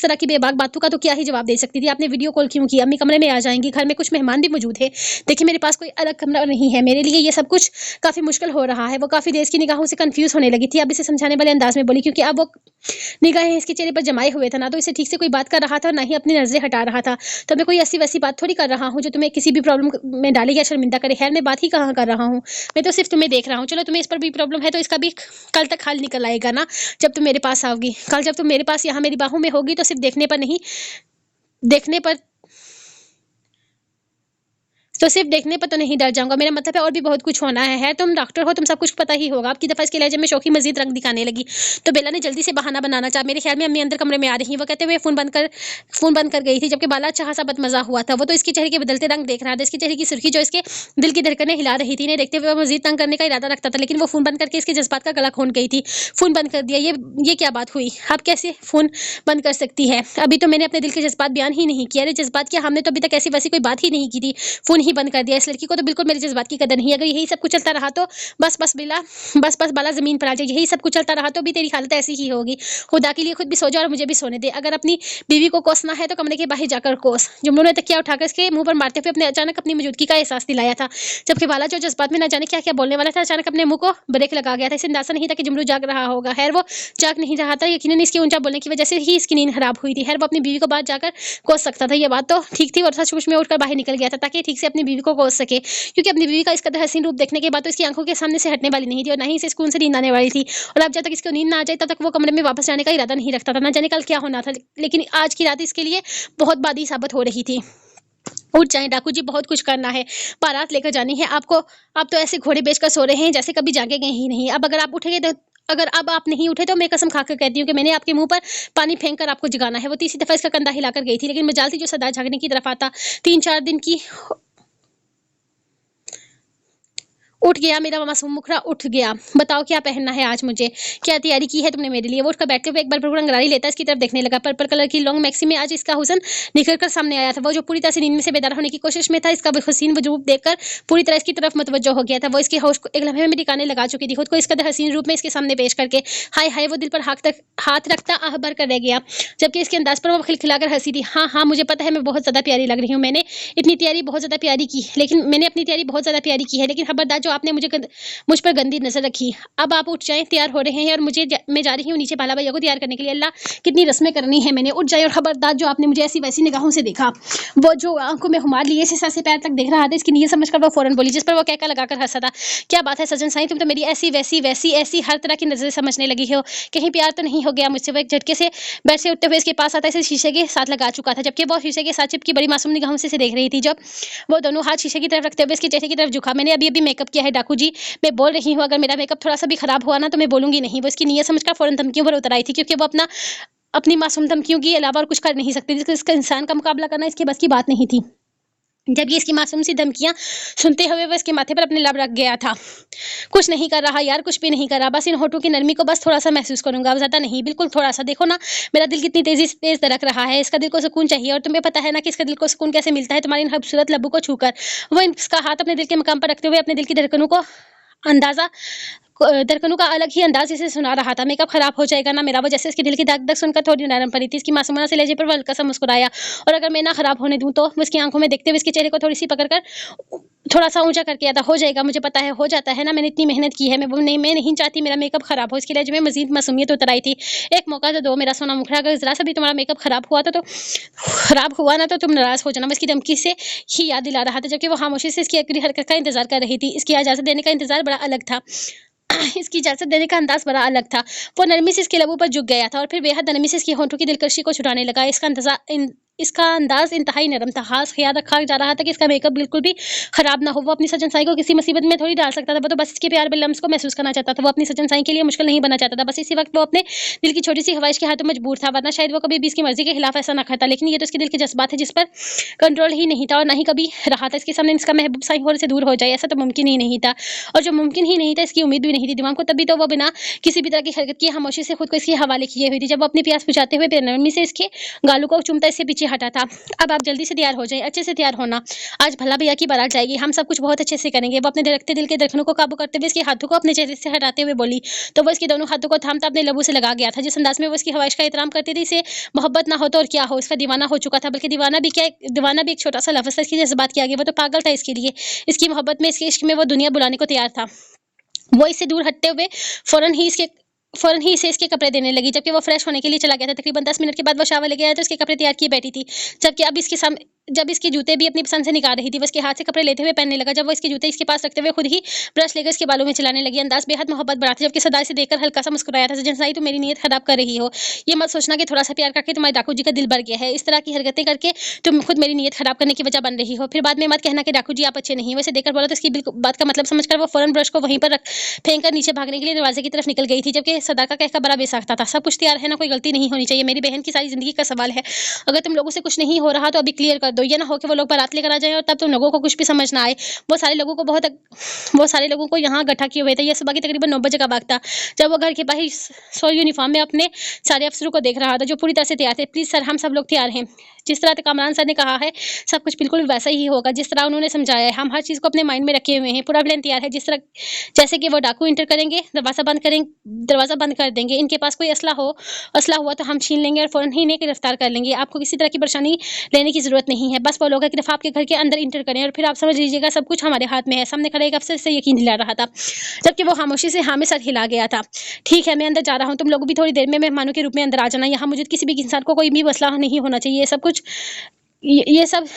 तरह की बेबाक बातों का तो क्या ही जवाब दे सकती थी। आपने वीडियो कॉल क्यों किया? अम्मी कमरे में आ जाएंगी, घर में कुछ मेहमान भी मौजूद है। देखिए मेरे पास कोई अलग कमरा नहीं है, मेरे लिए ये सब कुछ काफी मुश्किल हो रहा है। वो काफी देर इसकी निगाहों से कंफ्यूज होने लगी थी। अब इसे समझाने वाले अंदाज में बोली, क्योंकि अब वो निगाहें इसके चेहरे पर जमाए हुए था, ना तो इसे ठीक से कोई बात कर रहा था और ना ही अपनी नजरें हटा रहा था। तो मैं कोई ऐसी वैसी बात थोड़ी कर रहा हूँ जो तुम्हें किसी भी प्रॉब्लम में डाले या शर्मिंदा करे। खैर मैं बात ही कहाँ कर रहा हूँ, मैं तो सिर्फ तुम्हें देख रहा हूँ। चलो तुम्हें इस पर भी प्रॉब्लम है तो इसका भी कल तक हल निकल आएगा ना, जब तुम मेरे पास आओगी। कल जब तुम मेरे पास यहाँ मेरी बाहों में होगी तो सिर्फ देखने पर नहीं, देखने पर सिर्फ देखने पर तो नहीं डर जाऊंगा, मेरा मतलब है और भी बहुत कुछ होना है। तुम डॉक्टर हो, तुम सब कुछ पता ही होगा। आपकी दफा इसके लहजे में शौकी मजीद रंग दिखाने लगी तो बेला ने जल्दी से बहाना बनाना चाहा। मेरे ख्याल में अम्मी अंदर कमरे में आ रही, वो कहते हुए फोन बंद कर गई थी, जबकि बाला अच्छा खासा बदमजा हुआ था। वो तो इसके चेहरे के बदलते रंग देख रहा था, इसके चेहरे की सुर्खी जो इसके दिल की धड़कनें हिला रही थी। इन्हें देखते हुए वो मजीद तंग करने का इरादा रखता था, लेकिन वो फोन बंद करके इसके जज्बात का गला खोल गई थी। फोन बंद कर दिया, ये क्या बात हुई? आप कैसे फोन बंद कर सकती है? अभी तो मैंने अपने दिल के जज्बात बयान ही नहीं किया। अरे जज्बात क्या, हमने तो अभी तक ऐसी वैसी कोई बात ही नहीं की थी, फोन ही बंद कर दिया। इस लड़की को तो बिल्कुल मेरे जज्बात की कदर नहीं है। अगर यही सब कुछ चलता रहा तो बस बिला, बस बाला जमीन पर आ जाए। यही सब कुछ चलता रहा तो भी तेरी हालत ऐसी ही होगी। खुदा के लिए खुद भी सो जा और मुझे भी सोने दे। अगर अपनी बीवी को कोसना है तो कमरे के बाहर जाकर कोस। जुमलों ने तकिया उठाकर इसके मुंह पर मारते हुए अपने अचानक अपनी मौजूदगी का एहसास दिलाया था, जबकि बाला जो जज्बात में न जाने क्या क्या बोलने वाला था, अचानक अपने मुंह को ब्रेक लगा गया था। इसे अंदाजा नहीं था कि जुमलू जाग रहा होगा। खैर वो जाग नहीं रहा था, यकीनन इसके ऊंचा बोलने की वजह से ही इसकी नींद खराब हुई थी। खैर वो अपनी बीवी को बाहर जाकर कोस सकता था, ये बात तो ठीक थी, और सच में उठकर बाहर निकल गया था ताकि ठीक से अपनी बीवी को कोस सके, क्योंकि अपनी बीवी का इस कदर हसीन रूप देखने के बाद तो इसकी आंखों के सामने से हटने वाली नहीं थी और ना ही इसे सुकून से नींद आने वाली थी। और अब जब तक इसको नींद ना आ जाए तब तक वो कमरे में वापस जाने का इरादा नहीं रखता था। ना जाने कल क्या होना था, लेकिन आज की रात इसके लिए बहुत बादी साबित हो रही थी। उठ जाएं डाकू जी, बहुत कुछ करना है, बारात लेकर जानी है आपको। आप तो ऐसे घोड़े बेचकर सो रहे हैं जैसे कभी जागे गए ही नहीं। अब अगर आप उठेंगे तो, अगर अब आप नहीं उठे तो मैं कसम खाकर कहती हूँ कि मैंने आपके मुंह पर पानी फेंक कर आपको जगाना है। वो तीसरी दफा इसका कंधा हिलाकर गई थी, लेकिन मजाल थी जो सरदार झांकने की तरफ आता। 3-4 दिन की उठ गया, मेरा मासूम मुखड़ा उठ गया। बताओ क्या पहनना है आज मुझे, क्या तैयारी की है तुमने मेरे लिए? वो उठकर बैठते हुए एक बार बिल्कुल अंगड़ाई लेता इसकी तरफ देखने लगा। पर्पल कलर की लॉन्ग मैक्सी में आज इसका हुस्न निखर कर सामने आया था। वो जो पूरी तरह से नींद में से बेदार होने की कोशिश में था, इसका हसीन वजूद देखकर पूरी तरह इसकी तरफ मुतवज्जो हो गया था। वो इसके होश को एक लम्हे में ठिकाने लगा चुकी थी, खुद को इस कदर हसीन रूप में इसके सामने पेश करके। हाय हाय, वो दिल पर हाथ रखता आह भर कर रह गया, जबकि इसके अंदाज पर वो खिलखिलाकर हंसी थी। हाँ, मुझे पता है मैं बहुत ज्यादा प्यारी लग रही हूँ, मैंने अपनी तैयारी बहुत ज्यादा प्यारी की है, लेकिन खबरदार जो आपने मुझ पर गंदी नजर रखी। अब आप उठ जाएं, तैयार हो रहे हैं और मैं जा रही हूँ नीचे बाला भैया को तैयार करने के लिए। अल्लाह, कितनी रस्में करनी है मैंने। उठ जाए, और खबरदार जो आपने मुझे ऐसी वैसी निगाहों से देखा, वो जो आंखों में खुमार लिए से सर से पैर तक देख रहा था, इसकी नीयत समझकर वो फौरन बोली, जिस पर वो कहकर लगाकर हंसा था। क्या बात है सजन साईं, तुम तो मेरी ऐसी वैसी ऐसी हर तरह की नजरें समझने लगी हो, कहीं प्यार तो नहीं हो गया मुझसे? वो एक झटके से बेड से उठते हुए इसके पास आता इसे शीशे के साथ लगा चुका था, जबकि वो शीशे के साथ चिपकी बड़ी मासूम निगाहों से देख रही थी। जब वो दोनों हाथ शीशे की तरफ रखते हुए इसके चेहरे की तरफ झुका, मैंने अभी मेकअप किया है डाकू जी, मैं बोल रही हूँ, अगर मेरा मेकअप थोड़ा सा भी खराब हुआ ना तो मैं बोलूंगी नहीं। वो इसकी नीयत समझकर फौरन धमकियों पर उतर आई थी, क्योंकि वो अपनी मासूम धमकियों के अलावा और कुछ कर नहीं सकती। इसका इंसान का मुकाबला करना इसके बस की बात नहीं थी। जब ये इसकी मासूम सी धमकियां सुनते हुए वो इसके माथे पर अपने लब रख गया था। कुछ नहीं कर रहा यार, कुछ भी नहीं कर रहा, बस इन होठों की नरमी को बस थोड़ा सा महसूस करूंगा, ज्यादा नहीं, बिल्कुल थोड़ा सा। देखो ना मेरा दिल कितनी तेज धड़क रहा है। इसका दिल को सुकून चाहिए, और तुम्हें पता है ना कि इसका दिल को सुकून कैसे मिलता है? तुम्हारी इन खूबसूरत लब्बों को छूकर। वो इसका हाथ अपने दिल के मकाम पर रखते हुए अपने दिल की धड़कनों को धड़कनों का अलग ही अंदाज इसे सुना रहा था। मेकअप खराब हो जाएगा ना मेरा? वो जैसे इसकी दिल की धक धक सुनकर थोड़ी नरम पड़ी थी। इसकी मासूमाना से लहजे पर वो हल्का सा मुस्कुराया, और अगर मैं ना खराब होने दूं तो? वो इसकी आंखों में देखते हुए इसके चेहरे को थोड़ी सी पकड़कर थोड़ा सा ऊंचा करके आता। हो जाएगा, मुझे पता है हो जाता है ना, मैंने इतनी मेहनत की है, मैं नहीं चाहती मेरा मेकअप खराब हो। इसके लहजे में मजीद मासूमियत उतर आई थी। एक मौका तो दो मेरा सोना मुखड़ा, अगर जरा सा भी तुम्हारा मेकअप खराब हुआ ना तो तुम नाराज हो जाना। वो इसकी धमकी से ही याद दिला रहा था, जबकि वो खामोशी से इसकी अगली हरकत का इंतजार कर रही थी। इसकी इजाजत देने का इंतजार बड़ा अलग था। इसकी इजाजत देने का अंदाज बड़ा अलग था। वो नरमी से इसके लबों पर झुक गया था और फिर बेहद नरमी से इसकी होंठों की दिलकशी को छुड़ाने लगा। इसका इसका अंदाज इंतहाई नरम था। खास ख्याल रखा जा रहा था कि इसका मेकअप बिल्कुल भी खराब ना हो। वो अपनी सजन साई को किसी मुसीबत में थोड़ी डाल सकता था, वो तो बस इसके प्यार लम्स को महसूस करना चाहता था। वो अपनी सजन साई के लिए मुश्किल नहीं बनना चाहता था। बस इसी वक्त वो अपने दिल की छोटी सी ख्वाहिश के हाथों मजबूर था, वरना शायद वो कभी भी इसकी मर्जी के खिलाफ ऐसा ना करता। लेकिन ये तो इसके दिल के जज्बात है जिस पर कंट्रोल ही नहीं था और ना ही कभी रहा था। इसके सामने इसका महबूब साई होने से दूर हो जाए, ऐसा तो मुमकिन ही नहीं था। और जो मुमकिन ही नहीं था, इसकी उम्मीद भी नहीं थी दिमाग को। तभी तो वो बिना किसी भी तरह की हरकत किए खामोशी से खुद को इसके हवाले किए हुई थी। जब वो अपनी प्यास बुझाते हुए बेनरमी से इसके गालों को चूमता इससे पीछे हटा था। अब आप जल्दी से तैयार हो जाएं, अच्छे से तैयार होना, आज भला भैया की बारात जाएगी, हम सब कुछ बहुत अच्छे से करेंगे। वो अपने धड़कते दिल के धड़कनों को काबू करते हुए इसके हाथों को अपने चेहरे से हटाते हुए बोली, तो वो इसके दोनों हाथों को थामता अपने लबों से लगा गया था। जिस अंदाज में वो इसकी ख्वाहिश का एहतराम करती थी, इसे मोहब्बत ना हो तो और क्या हो, इसका दीवाना हो चुका था। बल्कि दीवाना भी एक छोटा सा लफ्ज़ था इसके जज्बात के आगे। वो तो पागल था इसके लिए, इसकी मोहब्बत में, इसके इश्क में वो दुनिया बुलाने को तैयार था। वो इससे दूर हटते हुए फौरन ही इसे इसके कपड़े देने लगी, जबकि वो फ्रेश होने के लिए चला गया था। तकरीबन 10 मिनट के बाद वो शावर लेके आया तो उसके कपड़े तैयार किए बैठी थी। जबकि जब इसके जूते भी अपनी पसंद से निकाल रही थी, वो इसके हाथ से कपड़े लेते हुए पहनने लगा। जब वो इसके जूते इसके पास रखते हुए खुद ही ब्रश लेकर इसके बालों में चलाने लगी, अंदाज बेहद मोहब्बत भरा था। जबकि सदा इसे देखकर हल्का सा मुस्कुराया था। सजन साई, तुम मेरी नीयत खराब कर रही हो। ये मत सोचना कि थोड़ा सा प्यार करके तुम्हारे डाकू जी का दिल भर गया है। इस तरह की हरकतें करके तुम खुद मेरी नीयत खराब करने की वजह बन रही हो। फिर बाद में मत कहना कि डाकू जी आप अच्छे नहीं। वैसे देखकर बोला तो इसकी बात का मतलब समझकर वो फौरन ब्रश को वहीं पर फेंक कर नीचे भागने के लिए दरवाजे की तरफ निकल गई थी। जबकि सरदार का कहना बड़ा बेसाख्ता था, सब कुछ तैयार है ना, कोई गलती नहीं होनी चाहिए। मेरी बहन की सारी जिंदगी का सवाल है। अगर तुम लोगों से कुछ नहीं हो रहा तो अभी क्लियर कर दो। ये ना हो कि वो लोग बारात लेकर आ जाएं और तब तुम लोगों को कुछ भी समझ ना आए। वो सारे लोगों को यहाँ इकट्ठा किए हुए थे। ये सुबह की तकरीबन 9 बजे का वक्त था, जब वो घर के बाहर सोल यूनिफॉर्म में अपने सारे अफसरों को देख रहा था, जो पूरी तरह से तैयार थे। प्लीज सर, हम सब लोग तैयार हैं। जिस तरह कामरान सर ने कहा है, सब कुछ बिल्कुल वैसा ही होगा जिस तरह उन्होंने समझाया है। हम हर चीज़ को अपने माइंड में रखे हुए हैं। पूरा प्लान तैयार है, जैसे कि वो डाकू इंटर करेंगे, दरवाज़ा बंद कर देंगे। इनके पास कोई असला हुआ तो हम छीन लेंगे और फ़ौरन ही इन्हें गिरफ्तार कर लेंगे। आपको किसी तरह की परेशानी लेने की ज़रूरत नहीं है। बस वो लोग एक दफ़ा आपके घर के अंदर इंटर करें और फिर आप समझ लीजिएगा सब कुछ हमारे हाथ में है। सामने खड़ा एक अफसर से यकीन दिला रहा था, जबकि वो खामोशी से हाँ में सर हिला गया था। ठीक है, मैं अंदर जा रहा हूँ, तुम लोग भी थोड़ी देर में मेहमानों के रूप में अंदर आ जाना। यहाँ मुझे किसी भी इंसान को कोई भी मसला नहीं होना चाहिए। ये सब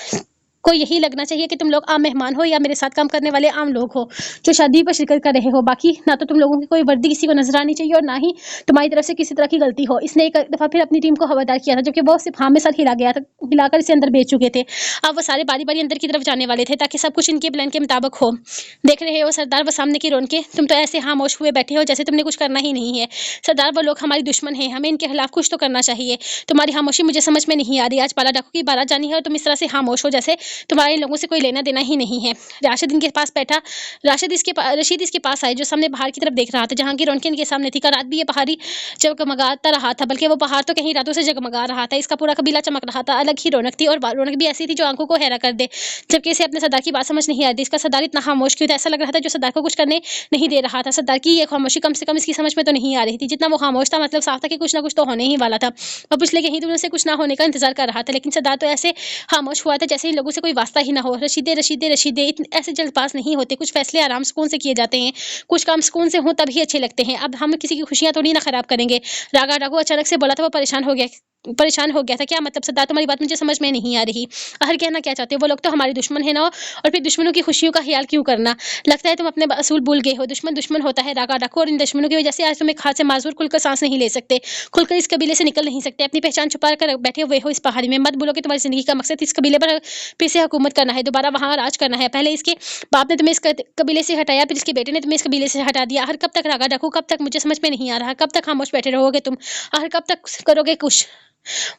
को यही लगना चाहिए कि तुम लोग आम मेहमान हो या मेरे साथ काम करने वाले आम लोग हो जो शादी पर शिरकत कर रहे हो। बाकी ना तो तुम लोगों की कोई वर्दी किसी को नजर आनी चाहिए और ना ही तुम्हारी तरफ से किसी तरह की गलती हो। इसने एक दफा फिर अपनी टीम को खबरदार किया था, जबकि वो सिर्फ हाँ में सर हिला गया था, हिलाकर इसे अंदर भेज चुके थे। अब वो सारे बारी बारी अंदर की तरफ जाने वाले थे ताकि सब कुछ इनके प्लान के मुताबिक हो। देख रहे हो सरदार, वो सामने की रौनकें, तुम तो ऐसे खामोश हुए बैठे हो जैसे तुमने कुछ करना ही नहीं है। सरदार, वो लोग हमारी दुश्मन है, हमें इनके खिलाफ कुछ तो करना चाहिए। तुम्हारी खामोशी मुझे समझ में नहीं आ रही। आज बाला डाकू की बारात जानी है और तुम इस तरह से खामोश हो जैसे तुम्हारे इन लोगों से कोई लेना देना ही नहीं है। रशीद इसके पास आए, जो सामने पहाड़ की तरफ देख रहा था जहां की रौनकें इनके सामने थी। रात भी ये पहाड़ी जगमगाता रहा था, बल्कि वो पहाड़ तो कहीं रातों से जगमगा रहा था। इसका पूरा कबीला चमक रहा था, अलग ही रौनक थी और रौनक भी ऐसी थी जो आंखों को हैरा कर दे। जबकि इसे अपने सरदार की बात समझ नहीं आ रही। इसका सरदार इतना खामोश क्यों था? ऐसा लग रहा था जो सरदार को कुछ करने नहीं दे रहा था। सरदार की ये खामोशी कम से कम इसकी समझ में तो नहीं आ रही थी। जितना वो खामोश था, मतलब साफ था कि कुछ ना कुछ तो होने ही वाला था। वो पिछले कहीं दिनों से कुछ ना होने का इंतजार कर रहा था, लेकिन सरदार तो ऐसे खामोश हुआ था जैसे इन लोगों से कोई वास्ता ही ना हो। रशीदे रशीदे रशीदे ऐसे जल्दबाज नहीं होते। कुछ फैसले आराम सुकून से किए जाते हैं, कुछ काम सुकून से हों तभी अच्छे लगते हैं। अब हम किसी की खुशियां थोड़ी ना खराब करेंगे। रागा डाकू अचानक से बोला था। वो परेशान हो गया था। क्या मतलब सरदार, तुम्हारी बात मुझे समझ में नहीं आ रही। आखिर कहना क्या चाहते हो? वो लोग तो हमारे दुश्मन है ना, और फिर दुश्मनों की खुशियों का ख्याल क्यों करना? लगता है तुम अपने असूल भूल गए हो। दुश्मन दुश्मन होता है रागा डाकू, और इन दुश्मनों की वजह से आज तुम एक हाथ से माजूर खुलकर सांस नहीं ले सकते, खुलकर इस कबीले से निकल नहीं सकते। अपनी पहचान छुपा कर बैठे हुए हो इस पहाड़ी में। मत बोलो कि तुम्हारी जिंदगी का मकसद इस कबीले पर फिर से हुकूमत करना है, दोबारा वहां राज करना है। पहले इसके बाप ने तुम्हें इस कबीले से हटाया, फिर इसके बेटे ने तुम्हें इस कबीले से हटा दिया। आखिर कब तक रागा डाकू, कब तक? मुझे समझ में नहीं आ रहा। कब तक खामोश बैठे रहोगे तुम? आखिर कब तक करोगे कुछ?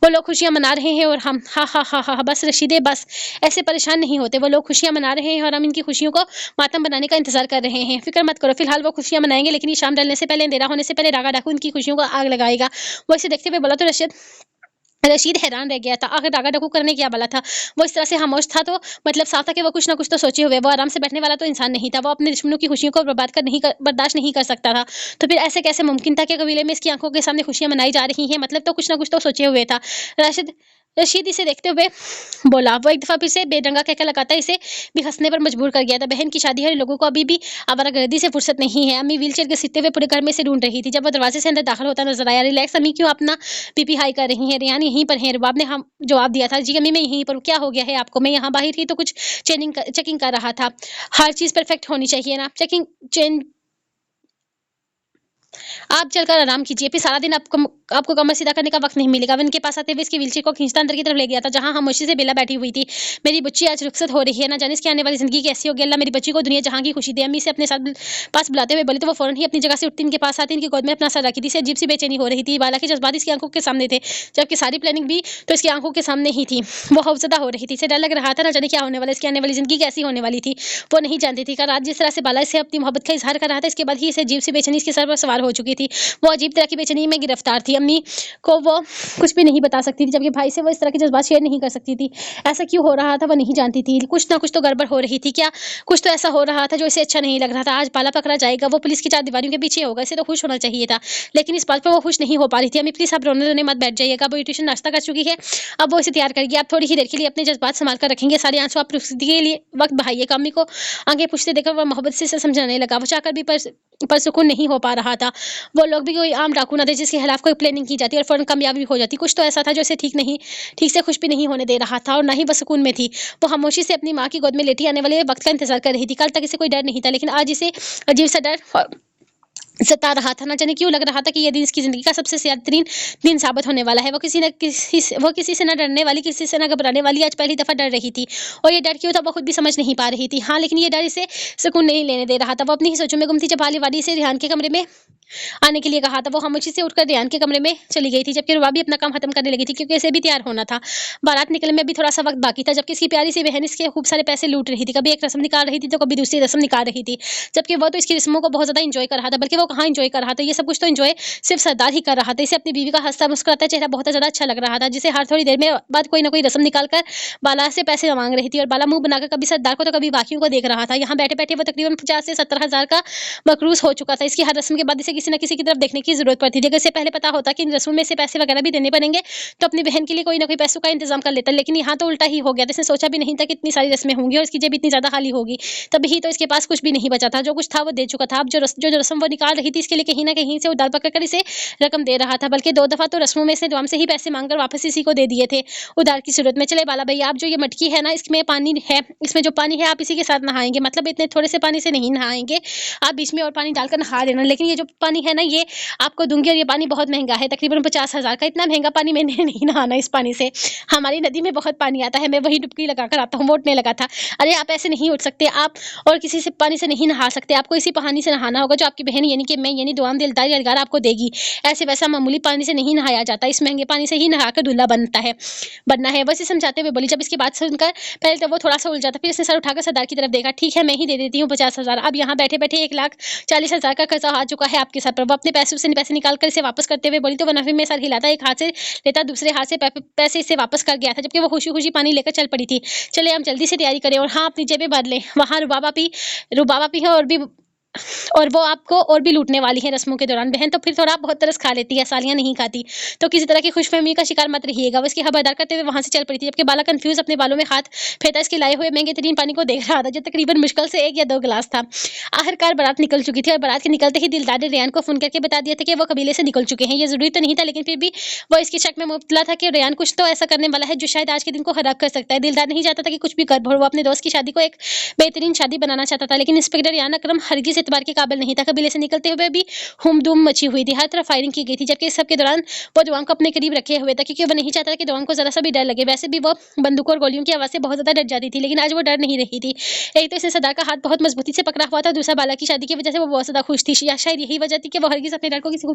वो लोग खुशियां मना रहे हैं और हम हा हा हा हा, बस रशीदे बस, ऐसे परेशान नहीं होते। वो लोग खुशियां मना रहे हैं और हम इनकी खुशियों को मातम बनाने का इंतजार कर रहे हैं। फिक्र मत करो, फिलहाल वो खुशियां मनाएंगे, लेकिन ये शाम ढलने से पहले, अंधेरा होने से पहले रागा डाकू इनकी खुशियों को आग लगाएगा। वो इसे देखते हुए बोला तो रशीद हैरान रह गया था। आखिर रागा डाकू करने क्या वाला था? वो इस तरह से खामोश था तो मतलब साफ था कि वो कुछ ना कुछ तो सोचे हुए। वो आराम से बैठने वाला तो इंसान नहीं था। वो अपने दुश्मनों की खुशियों को बर्दाश्त नहीं कर सकता था। तो फिर ऐसे कैसे मुमकिन था कि कबीले में इसकी आंखों के सामने खुशियां मनाई जा रही हैं? मतलब तो कुछ ना कुछ तो सोचे हुए था। रशीद इसे देखते हुए बोला। वो एक दफा फिर से बेढंगा कहकर लगाता इसे भी हंसने पर मजबूर कर गया था। बहन की शादी है, लोगों को अभी भी आवारागर्दी से फुर्सत नहीं है। अम्मी व्हीलचेयर घसीटते हुए पूरे घर में से ढूंढ रही थी। जब वो दरवाजे से अंदर दाखिल होता नजर आया। रिलैक्स अम्मी, क्यों अपना बीपी हाई कर रही हैं? रेहान यहीं पर है। रुबाब ने हम जवाब दिया था। जी अम्मी, मैं यहीं पर। क्या हो गया है आपको? मैं यहाँ बाहर ही तो कुछ चेकिंग कर रहा था। हर चीज परफेक्ट होनी चाहिए ना। चेकिंग आप चलकर आराम कीजिए, फिर सारा दिन आपको कमर सीधा करने का वक़्त नहीं मिलेगा। वो इनके पास आते हुए इसकी व्हीलचेयर को खींचता अंदर की तरफ ले गया था, जहाँ खामोशी से बेला बैठी हुई थी। मेरी बच्ची आज रुखसत हो रही है, ना जाने इसकी आने वाली ज़िंदगी कैसी होगी। अल्लाह मेरी बच्ची को दुनिया जहाँ की खुशी दे। अम्मी इसे अपने साथ पास बुलाते हुए बोली तो वो फ़ौरन ही अपनी जगह से उठती इनके पास आती, इनकी गोद में अपना सर रखी थी। इसे अजीब-सी बेचैनी हो रही थी। बाला के जज़्बात इसकी आँखों के सामने थे, जबकि सारी प्लानिंग भी तो इसकी आँखों के सामने ही थी। वो खौफ़ज़दा हो रही थी, इसे डर लग रहा था, ना जाने क्या होने वाला है, इसकी आने वाली ज़िंदगी कैसी होने वाली थी। वो नहीं जानती थी। कल रात जिस तरह से बाला इसे अपनी मोहब्बत का इज़हार कर रहा था, इसके बाद ही इसे अजीब-सी बेचैनी इसके सर पर सवार हो चुकी थी। वो अजीब तरह की बेचैनी में गिरफ्तार थी। अम्मी को वो कुछ भी नहीं बता सकती थी, जबकि भाई से वो इस तरह के जज़्बात शेयर नहीं कर सकती थी। ऐसा क्यों हो रहा था वो नहीं जानती थी। कुछ ना कुछ तो गड़बड़ हो रही थी। क्या कुछ तो ऐसा हो रहा था जो इसे अच्छा नहीं लग रहा था। आज बाला पकड़ा जाएगा, वो पुलिस की चार दीवारों के पीछे होगा, इसे तो खुश होना चाहिए था। लेकिन इस बात पे वो खुश नहीं हो पा रही थी। अम्मी प्लीज़ आप रोने-धोने मत बैठ जाइएगा। वो ट्यूशन नाश्ता कर चुकी है, अब वो इसे तैयार करेगी। आप थोड़ी ही देर के लिए अपने जज़्बात सँभाल कर रखेंगे। सारे आँसू आप के लिए वक़्त बहाइएगा। अम्मी को आगे पूछते देखकर वो मोहब्बत से इसे समझाने लगा। वो चाहकर भी पुरसुकून नहीं हो पा रहा था। वो लोग भी कोई आम डाकू ना थे जिसके खिलाफ कोई प्लानिंग की जाती और फ़ौरन कामयाब भी हो जाती। कुछ तो ऐसा था जो इसे ठीक से खुश भी नहीं होने दे रहा था और ना ही वो सुकून में थी। वो खामोशी से अपनी माँ की गोद में लेटी आने वाले वक़्त का इंतज़ार कर रही थी। कल तक इसे कोई डर नहीं था, लेकिन आज इसे अजीब-सा डर सता रहा था। ना जाने क्यों लग रहा था कि ये दिन इसकी ज़िंदगी का सबसे यादगार दिन साबित होने वाला है। वो किसी से ना डरने वाली, किसी से ना घबराने वाली आज पहली दफ़ा डर रही थी। और ये डर क्यों था वो खुद भी समझ नहीं पा रही थी। हाँ, लेकिन ये डर इसे सुकून नहीं लेने दे रहा था। वो अपनी ही सोचों में गुम थी जब आलिया वाली से रेहान के कमरे में आने के लिए कहा था। वो खामोशी से उठकर रेहान के कमरे में चली गई थी, जबकि रुबा भी अपना काम खत्म करने लगी थी, क्योंकि इसे भी तैयार होना था। बारात निकलने में अभी थोड़ा-सा वक़्त बाकी था, जबकि इसकी प्यारी सी बहन इसके खूब सारे पैसे लूट रही थी। कभी एक रस्म निकाल रही थी, तो कभी दूसरी रस्म निकाल रही थी। जबकि वो तो इसकी रस्मों को बहुत ज़्यादा एन्जॉय कर रहा था, बल्कि वो कहाँ एन्जॉय कर रहा था, ये सब कुछ तो एन्जॉय सिर्फ़ सरदार ही कर रहा था। इसे अपनी बीवी का हँसता मुस्कुराता चेहरा बहुत ज़्यादा अच्छा लग रहा था, जिसे हर थोड़ी देर में बाद कोई न कोई रस्म निकाल कर बाला से पैसे माँग रही थी और बाला मुँह बनाकर कभी सरदार को तो कभी बाकियों को देख रहा था। यहाँ बैठे-बैठे वो तकरीबन 50 से 70 हज़ार का मकरूज़ हो चुका था। इसकी हर रस्म के बाद इसे किसी न किसी की तरफ देखने की ज़रूरत पड़ती थी। अगर इसे पहले पता होता कि इन रस्मों में से पैसे वगैरह भी देने पड़ेंगे, तो अपनी बहन के लिए कोई न कोई पैसों का इंतज़ाम कर लेता। लेकिन यहाँ तो उल्टा ही हो गया था। इसने सोचा भी नहीं था कि इतनी सारी रस्में होंगी और इसकी जेब इतनी ज़्यादा खाली होगी। तभी तो इसके पास कुछ भी नहीं बचा था। जो कुछ था वो दे चुका था। अब जो रस्म वो निकाल रही थी, इसके लिए कहीं न कहीं से उधार पकड़ कर इसे रकम दे रहा था। बल्कि 2 दफ़ा तो रस्मों में इसने दुआम से ही पैसे माँग कर वापस इसी को दे दिए थे, उधार की सूरत में। चले बाला भैया, आप जो ये मटकी है ना, इसमें पानी है, इसमें जो पानी है आप इसी के साथ नहाएँगे। मतलब इतने थोड़े से पानी से नहीं नहाएँगे, आप बीच में और पानी डालकर नहा लेना। लेकिन ये जो पानी है ना, ये आपको दूँगी और ये पानी बहुत महँगा है, तकरीबन 50,000 का। इतना महँगा पानी मैंने नहीं नहाना इस पानी से। हमारी नदी में बहुत पानी आता है, मैं वहीं डुबकी लगाकर आता हूँ, वो उठने लगा था। अरे आप ऐसे नहीं उठ सकते, आप और किसी से पानी से नहीं नहा सकते, आपको इसी पानी से नहाना होगा जो आपकी बहन यानी कि मैं यानी दुआम दिलदार यादगार आपको देगी। ऐसे वैसा मामूली पानी से नहीं नहाया जाता, इस महँगे पानी से ही नहाकर दूल्हा बनना है। वो इसे समझाते हुए बोली। जब इसकी बात सुनकर पहले तो वो थोड़ा-सा उलझा था, फिर इसने सर उठाकर सरदार की तरफ देखा। ठीक है, मैं ही दे देती हूँ 50,000। अब यहाँ बैठे-बैठे 1,40,000 का कर्ज़ा आ चुका है आपके सर पर। वो अपने पैसों से पैसे निकाल कर इसे वापस करते हुए बोली, तो वो नफ़े में सर हिलाता, एक हाथ से लेता, दूसरे हाथ से पैसे इसे वापस कर गया था, जबकि वो खुशी-खुशी पानी लेकर चल पड़ी थी। चलिए हम जल्दी से तैयारी करें और हाँ, अपनी जेबें भर लें। वहाँ रुबाबा भी है और वो आपको और भी लूटने वाली है रस्मों के दौरान। बहन तो फिर थोड़ा बहुत तरस खा लेती है, सालियाँ नहीं खाती। तो किसी तरह की खुशफ़हमी का शिकार मत रहिएगा। वो इसकी खबरदार करते हुए वहाँ से चल पड़ी थी, जबकि बाला कन्फ्यूज़ अपने बालों में हाथ फेंता इसके लाए हुए महँगे तरीन पानी को देख रहा था, जो तकरीबन मुश्किल से 1 या 2 गिलास था। आखिरकार बारात निकल चुकी थी और बारात के निकलते ही दिलदार ने रेयान को फ़ोन करके बता दिया था कि वो कबीले से निकल चुके हैं। ये ज़रूरी तो नहीं था, लेकिन फिर भी वो इसके शक में मुब्तला था कि रेयान कुछ तो ऐसा करने वाला है जो शायद आज के दिन को ख़राब कर सकता है। दिलदार नहीं चाहता था कि कुछ भी गड़बड़ हो। वो अपने दोस्त की शादी को एक बेहतरीन शादी बनाना चाहता था, लेकिन इंस्पेक्टर रेयान अकरम हरगिज़ एतबार के काबिल नहीं था। कबीले से निकलते हुए भी हुम-दुम मची हुई थी। हर तरफ फायरिंग की गई थी, जबकि इस सब के दौरान वो जवान को अपने करीब रखे हुए था, क्योंकि वो नहीं चाहता कि जवान को ज़रा-सा भी डर लगे। वैसे भी वो बंदूकों और गोलियों की आवाज़ से बहुत ज़्यादा डर जाती थी, लेकिन आज वो डर नहीं रही थी। एक तो इसने सरदार का हाथ बहुत मज़बूती से पकड़ा हुआ था, दूसरा बाला की शादी की वजह से वो बहुत ज़्यादा खुश थी। या शायद यही वजह थी कि वो हरगिज़ अपने डर को किसी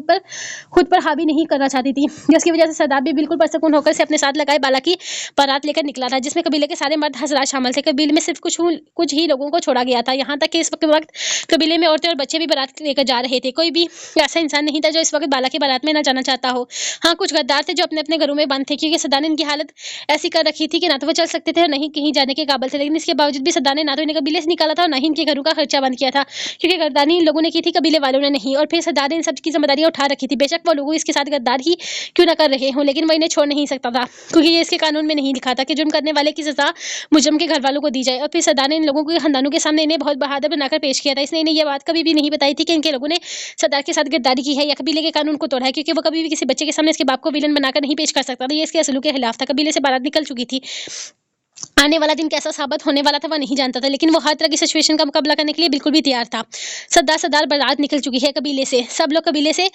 खुद पर हावी नहीं करना चाहती थी, जिसकी वजह से सरदार भी बिल्कुल पुरसुकून होकर से अपने साथ लगाए बाला की बारात लेकर निकला था, जिसमें कबीले के सारे मर्द हज़रात शामिल थे। कबीले में सिर्फ कुछ ही लोगों को छोड़ा गया था। यहाँ तक कि इस वक़्त कबीले में औरतें और बच्चे भी बारात लेकर जा रहे थे। कोई भी ऐसा इंसान नहीं था जो इस वक़्त बाला की बारात में ना जाना चाहता हो। हाँ, कुछ गद्दार थे जो अपने-अपने घरों में बंद थे, क्योंकि सरदार ने इनकी हालत ऐसी कर रखी थी कि ना तो वो चल सकते थे और ना ही कहीं जाने के काबिल थे। लेकिन इसके बावजूद भी सरदार ने ना तो इन्हें कबीले से निकाला था और ना ही इनके घरों का खर्चा बंद किया था, क्योंकि गद्दारी इन लोगों ने की थी, कबीले वालों ने नहीं। और फिर सरदार ने इन सब की ज़िम्मेदारियाँ उठा रखी थी। बेशक वो लोग इसके साथ गद्दार ही क्यों ना कर रहे हों, लेकिन वो इन्हें छोड़ नहीं सकता था, क्योंकि ये इसके कानून में नहीं लिखा था कि जुर्म करने वाले की सज़ा मुजरिम के घरवालों को दी जाए। और फिर सरदार ने इन लोगों के खानदानों के सामने इन्हें बहुत बहादुर बनाकर पेश किया था। इसने इन्हें ये बात कभी भी नहीं बताई थी कि इनके लोगों ने सरदार के साथ गद्दारी की है या कबीले के कानून को तोड़ा है, क्योंकि वो कभी भी किसी बच्चे के सामने इसके बाप को विलन बनाकर नहीं पेश कर सकता था। ये इसके असलूक के खिलाफ था। कबीले से बारात निकल चुकी थी। आने वाला दिन कैसा साबित होने वाला था वो नहीं जानता था, लेकिन वो हर तरह की सिचुएशन का मुकाबला करने के लिए बिल्कुल भी तैयार था। सरदार बारात निकल चुकी है कबीले से, सब लोग कबीले से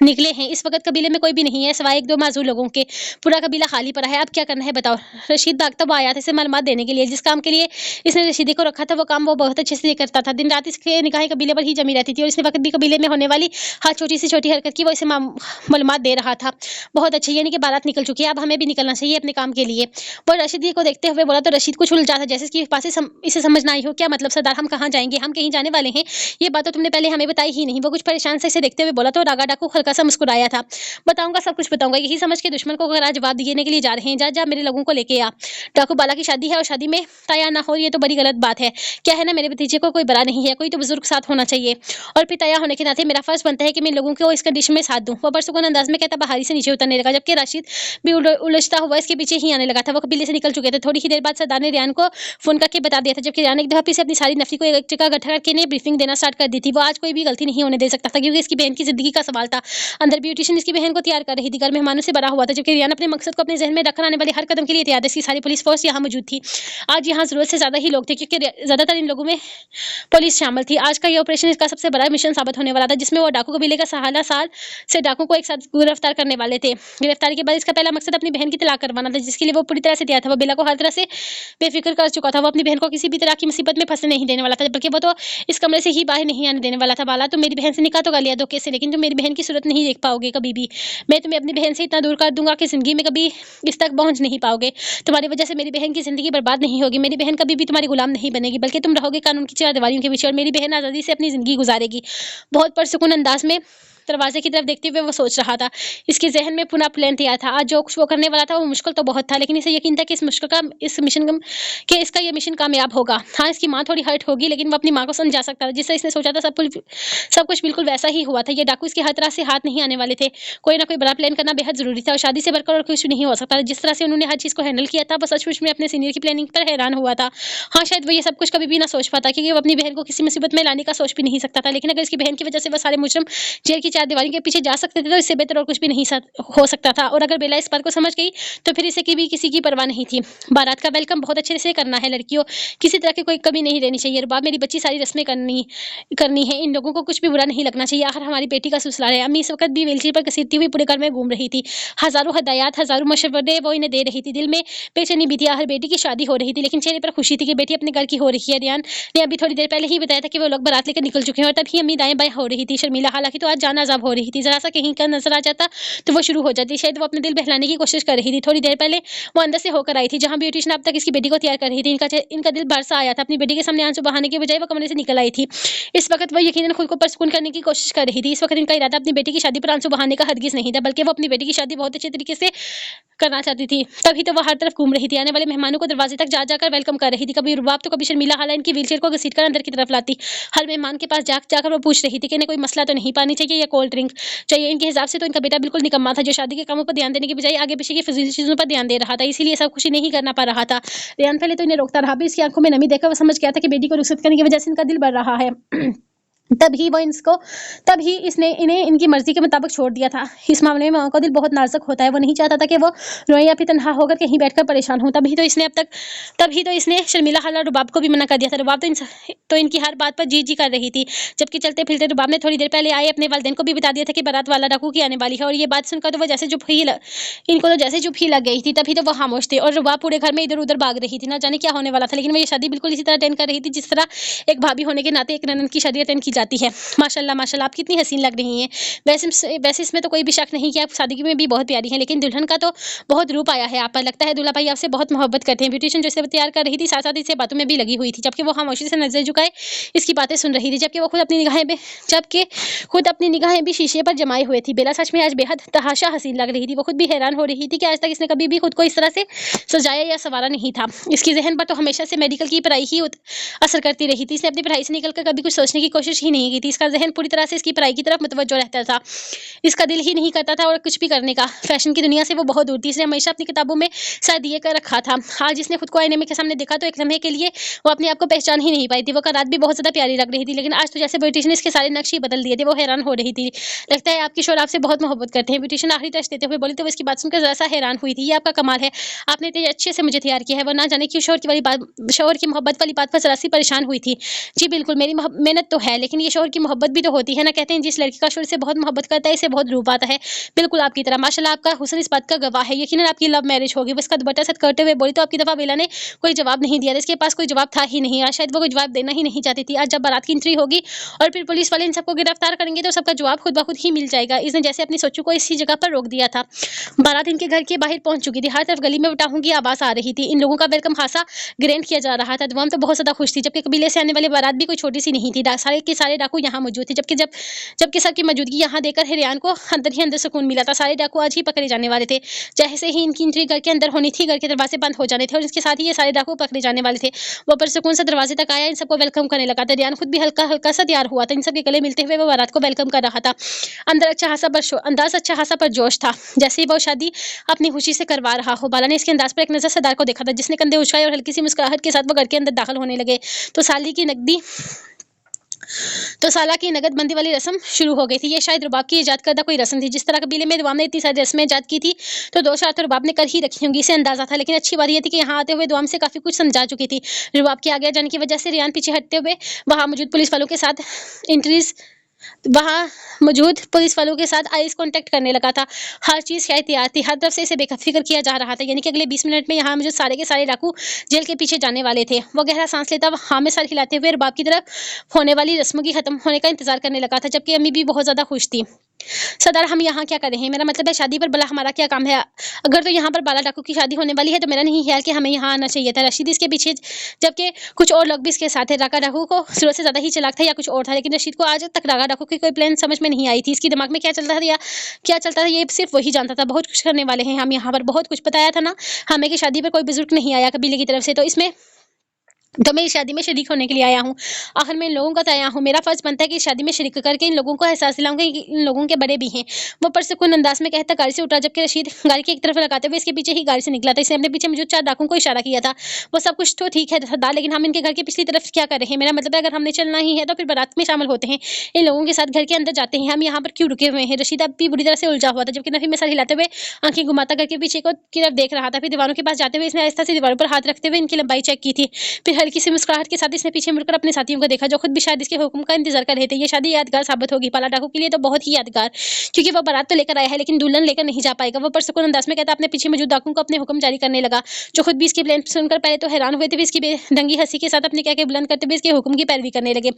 निकले हैं। इस वक़्त कबीले में कोई भी नहीं है सिवाय 1-2 माज़ूर लोगों के। पूरा कबीला खाली पड़ा है, अब क्या करना है बताओ? रशीद भागता हुआ आया था इसे मालूमात देने के लिए। जिस काम के लिए इसने रशीदी को रखा था वो काम वो बहुत अच्छे से करता था। दिन-रात इसकी निगाहें कबीले पर ही जमी रहती थी और इस वक़्त भी कबीले में होने वाली हर छोटी से छोटी हरकत की वो इसे मालूमात दे रहा था। बहुत अच्छे, यानी कि बारात निकल चुकी है, अब हमें भी निकलना चाहिए अपने काम के लिए। वो रशीदी को देखते हुए बोला तो रशीद कुछ उलझा था, जैसे इसके पास इसे समझ ना आई हो। क्या मतलब सरदार, हम कहाँ जाएँगे? हम कहीं जाने वाले हैं? ये बात तो तुमने पहले हमें बताई ही नहीं। वो कुछ परेशान से इसे देखते हुए बोला तो रागा डाकू हल्का सा मुस्कुराया था। बताऊंगा, सब कुछ बताऊंगा, यही समझ के दुश्मन को अगर आज जवाब देने के लिए जा रहे हैं। जा जा मेरे लोगों को लेके आ। डाकू बाला की शादी है और शादी में तैयार ना हो ये तो बड़ी गलत बात है। क्या है ना, मेरे भतीजे को कोई बड़ा नहीं है, कोई तो बुजुर्ग साथ होना चाहिए। और फिर तैयार होने के नाते मेरा फर्ज बनता है कि मैं लोगों को इस कंडीशन में साथ दूं। वो बरसुकून अंदाज में कहता बाहरी से नीचे उतरने लगा, जबकि राशिद भी उलझता हुआ इसके पीछे ही आने लगा था। वो कबीले से निकल चुके थे। थोड़ी ही देर बाद सरदार ने रियान को फोन करके बता दिया था, जबकि रियान एक दफा से अपनी सारी नफरी को एक जगह इकट्ठा करके ने ब्रीफिंग देना स्टार्ट कर दी थी। वो आज कोई भी गलती नहीं होने दे सकता था, क्योंकि इसकी बहन की जिंदगी का सवाल था। अंदर ब्यूटिशियन इसकी बहन को तैयार कर रही थी, घर मेहमानों से भरा हुआ था, जबकि रियान अपने मकसद को अपने जहन में रखकर आने वाले हर कदम के लिए तैयार थी। इसकी सारी पुलिस फोर्स यहाँ मौजूद थी। आज यहाँ जरूरत से ज्यादा ही लोग थे, क्योंकि ज्यादातर इन लोगों में पुलिस शामिल थी। आज का ये ऑपरेशन इसका सबसे बड़ा मिशन साबित होने वाला था, जिसमें वो डाकू कबीले का सहारा साल से डाकू को एक साथ गिरफ्तार करने वाले थे। गिरफ्तारी के बाद इसका पहला मकसद अपनी बहन की तलाक करवाना था, जिसके लिए वो पूरी तरह से तैयार था। वो बेला को हर तरह से बेफिक्र कर चुका था। वो अपनी बहन को किसी भी तरह की मुसीबत में फंसने नहीं देने वाला था, बल्कि वो तो इस कमरे से ही बाहर नहीं आने देने वाला था। बाला, तो मेरी बहन से निकाह तो कर लिया धोखे से, लेकिन तुम मेरी बहन की सूरत नहीं देख पाओगे कभी भी। मैं तुम्हें अपनी बहन से इतना दूर कर दूंगा कि जिंदगी में कभी इस तक पहुंच नहीं पाओगे। तुम्हारी वजह से मेरी बहन की जिंदगी बर्बाद नहीं होगी। मेरी बहन कभी भी तुम्हारी गुलाम नहीं बनेगी, बल्कि तुम रहोगे कानून की चार दीवारियों के पीछे, और मेरी बहन आज़ादी से अपनी जिंदगी गुजारेगी। बहुत पुरसुकून अंदाज में दरवाजे की तरफ देखते हुए वो सोच रहा था। इसके जहन में पुनः प्लान तैयार था। आज जो कुछ वो करने वाला था वो मुश्किल तो बहुत था, लेकिन इसे यकीन था कि इसका ये मिशन कामयाब होगा। हाँ, इसकी माँ थोड़ी हर्ट होगी, लेकिन वो अपनी माँ को समझा सकता था। जिससे इसने सोचा था सब कुछ बिल्कुल वैसा ही हुआ था। ये डाकू इसके हर तरह से हाथ नहीं आने वाले थे। कोई ना कोई बड़ा प्लान करना बेहद जरूरी था, और शादी से बढ़कर और कुछ नहीं हो सकता। जिस तरह से उन्होंने हर चीज को हैंडल किया था, वो सचमुच में अपने सीनियर की प्लानिंग पर हैरान हुआ था। हाँ, शायद वो ये सब कुछ कभी भी ना सोच पाता, क्योंकि वो अपनी बहन को किसी मुसीबत में लाने का सोच भी नहीं सकता था। लेकिन अगर इसकी बहन की वजह से वो सारे मुजरिम जेल की चार दीवारी के पीछे जा सकते थे, तो इससे बेहतर और कुछ भी नहीं हो सकता था। और अगर बेला इस बात को समझ गई तो फिर इसे की भी किसी की परवाह नहीं थी। बारात का वेलकम बहुत अच्छे से करना है लड़कियों, किसी तरह की कोई कमी नहीं रहनी चाहिए। रुबाब, मेरी बच्ची सारी रस्में करनी करनी है। इन लोगों को कुछ भी बुरा नहीं लगना चाहिए, आखिर हमारी बेटी का ससुराल है। अम्मी इस वक्त भी व्हीलचेयर पर घसीटती हुई पूरे घर में घूम रही थी। हजारों हदायत, हजारों मशवरे वो इन्हें दे रही थी। दिल में बेचैनी भी थी, आखिर बेटी की शादी हो रही थी, लेकिन चेहरे पर खुशी थी कि बेटी अपने घर की हो रही है। रियान ने अभी थोड़ी देर पहले ही बताया था कि वो लोग बारात लेकर निकल चुके हैं, और तभी अम्मी दाएं बाएं हो रही थी। शर्मिला हालांकि तो आज जान अजाब हो रही थी। जरा सा कहीं का नजर आ जाता तो वो शुरू हो जाती। शायद वो अपने दिल बहलाने की कोशिश कर रही थी। थोड़ी देर पहले वो अंदर से होकर आई थी, जहां ब्यूटिशियन अब तक इसकी बेटी को तैयार कर रही थी। इनका दिल भर सा आया था। अपनी बेटी के सामने आंसू बहाने के बजाय वो कमरे से निकल आई थी। इस वक्त वो यकीनन खुद को परसुकून करने की कोशिश कर रही थी। इस वक्त इनका इरादा अपनी बेटी की शादी पर आंसू बहाने का हरगिज नहीं था, बल्कि वो अपनी बेटी की शादी बहुत अच्छे तरीके से करना चाहती थी। तभी तो वो हर तरफ घूम रही थी, आने वाले मेहमानों को दरवाजे तक जा जाकर वेलकम कर रही थी। कभी रुबाब तो कभी शर्मिला हाला इनकी व्हीलचेयर को घसीटकर अंदर की तरफ लाती। हर मेहमान के पास जाकर वो पूछ रही थी कि इन्हें कोई मसला तो नहीं, पानी चाहिए या कोल्ड ड्रिंक चाहिए। इनके हिसाब से तो इनका बेटा बिल्कुल निकम्मा था, जो शादी के कामों पर ध्यान देने के बजाय आगे पीछे की फिजूल चीजों पर ध्यान दे रहा था। इसीलिए सब कुछ नहीं करना पा रहा था। रेहान पहले तो इन्हें रोकता रहा, भी इसकी आंखों में नमी देखकर वो समझ गया था कि बेटी को रुखसत करने की वजह से इनका दिल बढ़ रहा है। तब ही इसने इन्हें इनकी मर्जी के मुताबिक छोड़ दिया था। इस मामले में माँ का दिल बहुत नाजुक होता है। वो नहीं चाहता था कि वो रोए या फिर तन्हा होकर कहीं बैठकर परेशान हो। तभी तो इसने शर्मिला हाला रुबाब को भी मना कर दिया था। रुबाब तो इनकी हर बात पर जी कर रही थी। जबकि चलते फिरते रुबाब ने थोड़ी देर पहले आए अपने वालिदैन को भी बता दिया था कि बारात वाला डाकू की आने वाली है। और ये बात सुनकर तो वो इनको तो जैसे चुप ही लग गई थी। तभी तो वो खामोश थे, और रुबाब पूरे घर में इधर उधर भाग रही थी, ना जाने क्या होने वाला था। लेकिन वो ये शादी बिल्कुल इसी तरह अटेंड कर रही थी, जिस तरह एक भाभी होने के नाते एक ननद की शादी अटेंड की जाती है। माशाल्लाह माशाल्लाह, आप कितनी हसीन लग रही हैं। वैसे इसमें तो कोई भी शक नहीं कि आप शादी में भी बहुत प्यारी हैं, लेकिन दुल्हन का तो बहुत रूप आया है आप पर। लगता है दूल्हा भाई आपसे बहुत मोहब्बत करते हैं। ब्यूटिशियन जो इसे तैयार कर रही थी, साथ साथ इसे बातों में भी लगी हुई थी, जबकि वो खामोशी से नजर झुकाए इसकी बातें सुन रही थी। जबकि खुद अपनी निगाहें भी शीशे पर जमाए हुए थी। बेला सच में आज बेहद तहाशा हसीन लग रही थी। वो खुद भी हैरान हो रही थी कि आज तक इसने कभी भी खुद को इस तरह से सजाया या संवारा नहीं था। इसकी जहन पर तो हमेशा से मेडिकल की पढ़ाई ही असर करती रही थी। इसने अपनी पढ़ाई से निकलकर कभी कुछ सोचने की कोशिश ही नहीं की थी। इसका जहन पूरी तरह से इसकी पढ़ाई की तरफ मुतवज्जो रहता था। इसका दिल ही नहीं करता था और कुछ भी करने का। फैशन की दुनिया से वो बहुत दूर थी। इसने हमेशा अपनी किताबों में सर दिए कर रखा था। आज इसने खुद को आईने में के सामने देखा तो एक लम्हे के लिए वो अपने आप को पहचान ही नहीं पाई थी। वो का रात भी बहुत ज़्यादा प्यारी लग रही थी, लेकिन आज तो जैसे ब्यूटिशियन इसके सारे नक्श ही बदल दिए थे, वो हैरान हो रही थी। लगता है आपके शौहर आपसे बहुत मोहब्बत करते हैं। ब्यूटिशियन आखिरी टच देते हुए बोली तो वो इसकी बात सुनकर ज़रा-सा हैरान हुई थी। ये आपका कमाल है, आपने इतने अच्छे से मुझे तैयार किया है, वो ना जाने क्यों शौहर की मोहब्बत वाली बात पर ज़रा-सी परेशान हुई थी। जी बिल्कुल, मेरी मेहनत तो है, लेकिन ये शौहर की मोहब्बत भी तो होती है ना, कहते हैं जिस लड़की का शौहर से बहुत मोहब्बत करता है, इसे बहुत रूप आता है। बिल्कुल आपकी तरह माशाल्लाह आपका हुस्न इस बात का गवाह है। यकीनन आपकी लव मैरिज होगी। वो इसका दुपट्टा सर करते हुए बोली तो आपकी दफ़ा बेला ने कोई जवाब नहीं दिया था। इसके पास कोई जवाब था ही नहीं। आज शायद वो कोई जवाब देना ही नहीं चाहती थी। आज जब बारात की एंट्री होगी और फिर पुलिस वाले इन सबको गिरफ्तार करेंगे तो सबका जवाब खुद ब खुद ही मिल जाएगा। इसने जैसे अपनी सोचू को इसी जगह पर रोक दिया था। बारात इनके घर के बाहर पहुंच चुकी थी। हर तरफ गली में पटाखों की आवाज़ आ रही थी। इन लोगों का वेलकम खासा ग्रैंड किया जा रहा था। दवाम तो बहुत ज़्यादा खुश थी, जबकि कबीले से आने वाली बारात भी कोई छोटी सी नहीं थी। सारे के सारे डाकू यहाँ मौजूद थे, जबकि सबकी मौजूदगी यहाँ देखकर हिरयान को अंदर ही अंदर सुकून मिला था। सारे डाकू आज ही पकड़े जाने वाले थे। जैसे ही इनकी एंट्री घर के अंदर होनी थी, घर के दरवाजे बंद हो जाने थे और इसके साथ ही ये सारे डाकू पकड़े जाने वाले थे। वो पुरसुकून से दरवाजे तक आया, इन सबको वेलकम करने लगा था। हिरयान खुद भी हल्का हल्का सा तैयार हुआ था। इन सबके गले मिलते हुए वो बारात को वेलकम कर रहा था। अंदाज अच्छा खासा पर जोश था, जैसे ही वो शादी अपनी खुशी से करवा रहा हो। बाला ने इसके अंदाज पर एक नजर सरदार को देखा था, जिसने कंधे उछाए और हल्की सी मुस्कुराहट के साथ वो घर के अंदर दाखिल होने लगे। तो साला की नगद बंदी वाली रस्म शुरू हो गई थी। ये शायद रुबाब की इजाद करदा कोई रस्म थी। जिस तरह कबीले में रुबाब ने इतनी सारी रस्में इजाद की थी, तो दो चार तो रुबाब ने कर ही रखी होंगी, इसे अंदाजा था। लेकिन अच्छी बात यह थी कि यहाँ आते हुए दुआम से काफी कुछ समझा चुकी थी। रुबाब के आगे जाने की वजह से रियान पीछे हटते हुए वहां मौजूद पुलिस वालों के साथ आईज कांटेक्ट करने लगा था। हर चीज शायद तैयार थी, हर तरफ से इसे बेखफिक्र किया जा रहा था। यानी कि अगले 20 मिनट में यहाँ मौजूद सारे के सारे डाकू जेल के पीछे जाने वाले थे। वो गहरा सांस लेता हुआ हाँ में सर हिलाते हुए रुबाब की तरफ होने वाली रस्मों की खत्म होने का इंतजार करने लगा था, जबकि अम्मी भी बहुत ज्यादा खुश थी। सरदार, हम यहाँ क्या कर रहे हैं? मेरा मतलब है शादी पर, भला हमारा क्या काम है? अगर तो यहाँ पर बाला डाकू की शादी होने वाली है तो मेरा नहीं ख्याल कि हमें यहाँ आना चाहिए था। रशीद इसके पीछे, जबकि कुछ और लोग भी इसके साथ है। राका डाकू को जरूरत से ज्यादा ही चालाक था या कुछ और था, लेकिन रशीद को आज तक राका डाकू की कोई प्लान समझ में नहीं आई थी। इसके दिमाग में क्या चलता था या क्या चलता था ये सिर्फ वही जानता था। बहुत कुछ करने वाले हैं हम यहाँ पर, बहुत कुछ बताया था ना हमें कि शादी पर कोई बुजुर्ग नहीं आया कबीले की तरफ से, तो मैं इस शादी में शरीक होने के लिए आया हूँ। आखिर मैं इन लोगों का तो आया हूँ, मेरा फर्ज बनता है कि इस शादी में शरीक करके इन लोगों को एहसास दिलाऊंगा कि इन लोगों के बड़े भी हैं। वो पुरसुकून अंदाज में कहता गाड़ी से उतरा, जबकि रशीद गाड़ी की एक तरफ लगाते हुए इसके पीछे ही गाड़ी से निकला था। इसने अपने पीछे मौजूद 4 डाकुओं को इशारा किया था। वो सब कुछ तो ठीक है सरदार, लेकिन हम इनके घर की पिछली तरफ क्या कर रहे हैं? मेरा मतलब है अगर हमने चलना ही है तो फिर बारात में शामिल होते हैं, इन लोगों के साथ घर के अंदर जाते हैं। हम यहाँ पर क्यों रुके हुए हैं? रशीद अब भी बुरी तरह से उलझा हुआ था, जबकि नफी में सर हिलाते हुए आंखें घुमाता घर के पीछे की तरफ देख रहा था। फिर दीवारों के पास जाते हुए इसने आहिस्ता से दीवारों पर हाथ रखते हुए इनकी लंबाई चेक की थी। फिर हल्की सी मुस्कुराहट के साथ इसने पीछे मुड़कर अपने साथियों को देखा, जो खुद भी शायद इसके हुक्म का इंतजार कर रहे थे। ये शादी यादगार साबित होगी बाला डाकू के लिए, तो बहुत ही यादगार, क्योंकि वो बारात तो लेकर आया है लेकिन दुल्हन लेकर नहीं जा पाएगा। वो पुरसुकून अंदाज में कहता अपने पीछे मौजूद डाकुओं को अपने हुक्म जारी करने लगा, जो खुद भी इसके प्लान सुनकर पहले तो हैरान हुए थे, फिर इसकी बेढंगी हंसी के साथ अपने कहके बुलंद करते हुए इसके हुक्म की पैरवी करने लगे।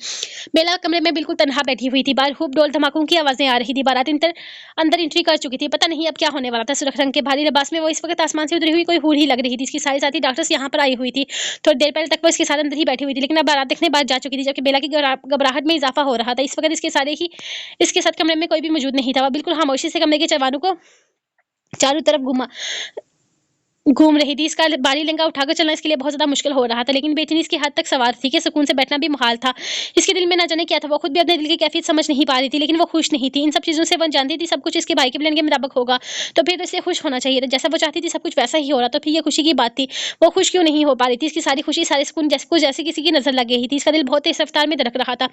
बेला कमरे में बिल्कुल तनहा बैठी हुई थी। बाहर खूब ढोल धमाकों की आवाजें आ रही थी। बारात अंदर एंट्री कर चुकी थी। पता नहीं अब क्या होने वाला था। सुर्ख रंग के भारी लिबास में वो इस वक्त आसमान से उतरी हुई कोई हूर ही लग रही थी। इसकी सारी साथी डॉक्टर्स यहाँ पर आई हुई थी। थोड़ी देर पहले तक वो इसके साथ अंदर ही बैठी हुई थी, लेकिन अब बारात देखने बाद जा चुकी थी, जबकि बेला की घबराहट में इजाफा हो रहा था। इस वक्त इसके साथ कमरे में कोई भी मौजूद नहीं था। वो बिल्कुल खामोशी से कमरे के चरवानों को चारों तरफ घूम रही थी। इसका बारी लंगा उठाकर चलना इसके लिए बहुत ज्यादा मुश्किल हो रहा था, लेकिन बेचैनी इसकी हद तक सवार थी कि सुकून से बैठना भी मुहाल था। इसके दिल में ना जाने क्या था। वो खुद भी अपने दिल की कैफियत समझ नहीं पा रही थी, लेकिन वो खुश नहीं थी। इन सब चीजों से वो जानती थी सब कुछ इसके भाई के प्लान के मुताबिक होगा, तो फिर इसे खुश होना चाहिए था। जैसा वो चाहती थी सब कुछ वैसा ही हो रहा, तो फिर ये खुशी की बात थी। वो खुश क्यों नहीं हो पा रही थी? इसकी सारी खुशी, सारे सुकून जैसे किसी की नजर लग गई थी। इसका दिल बहुत तेज रफ्तार में धड़क रहा था।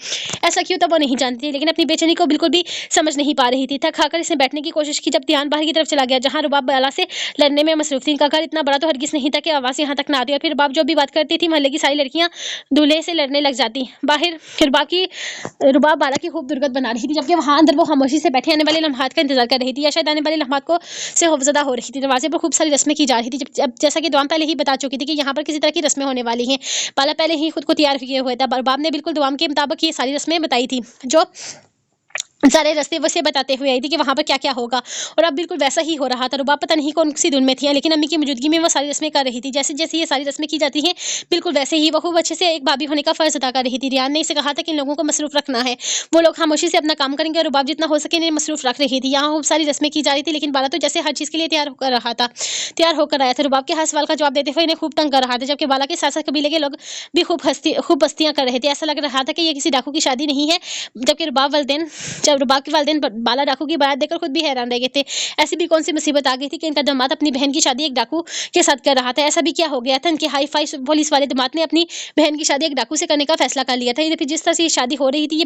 ऐसा क्यों था वो नहीं जानती थी, लेकिन अपनी बेचैनी को बिल्कुल भी समझ नहीं पा रही थी। थक खाकर इसने बैठने की कोशिश की, जब ध्यान बाहर की तरफ चला गया, जहाँ रुबाब बाला से लड़ने में मसरूफ थी। इनका घर इतना बड़ा तो हरगिज नहीं था कि आवाज यहाँ तक ना आती। और फिर रुबाब जो भी बात करती थी, मोहल्ले की सारी लड़कियां दूल्हे से लड़ने लग जाती। बाहर रुबाब बाला की खूब दुर्गत बना रही थी, जबकि वहां अंदर वो खामोशी से बैठे आने वाले लम्हात का इंतजार कर रही थी, या शायद आने वाले लम्हात को से खौफजदा हो रही थी। दरवाजे पर खूब सारी रस्में की जा रही थी, जैसा कि दुआम पहले ही बता चुकी थी कि यहाँ पर किसी तरह की रस्में होने वाली हैं। बाला पहले ही खुद को तैयार किए हुए था। रुबाब ने बिल्कुल दुआम के मुताबिक ये सारी रस्में बताई थी, जो सारे रास्ते वैसे बताते हुए आई थी कि वहां पर क्या क्या होगा, और अब बिल्कुल वैसा ही हो रहा था। रुबाब पता नहीं कौन सी धुन में थी, लेकिन अम्मी की मौजूदगी में वो सारी रस्में कर रही थी। जैसे जैसे ये सारी रस्में की जाती हैं, बिल्कुल वैसे ही वो खूब अच्छे से एक भाभी होने का फर्ज अदा कर रही थी। रियान ने इसे कहा था कि इन लोगों को मसरूफ रखना है, वो लोग खामोशी से अपना काम करेंगे, और रुबाब जितना हो सके इन्हें मसरूफ रख रही थी। यहाँ खूब सारी रस्में की जा रही थी, लेकिन बाला तो जैसे हर चीज के लिए तैयार होकर आया था। रुबाब के हर सवाल का जवाब देते हुए इन्हें खूब तंग कर रहा था, जबकि बाला के साथ साथ कबीले के लोग भी खूब बस्तियां कर रहे थे। ऐसा लग रहा था कि ये किसी डाकू की शादी नहीं है, जबकि रुबाब वालिदैन जब रुबाब के वालिदैन बाला डाकू की बारात देखकर खुद भी हैरान रह गए थे। ऐसी भी कौन सी मुसीबत आ गई थी कि इनका दामाद अपनी बहन की शादी एक डाकू के साथ कर रहा था। ऐसा भी क्या हो गया था इनके हाई फाई पुलिस वाले दामाद ने अपनी बहन की शादी एक डाकू से करने का फैसला कर लिया था। ये फिर जिस तरह से ये शादी हो रही थी, ये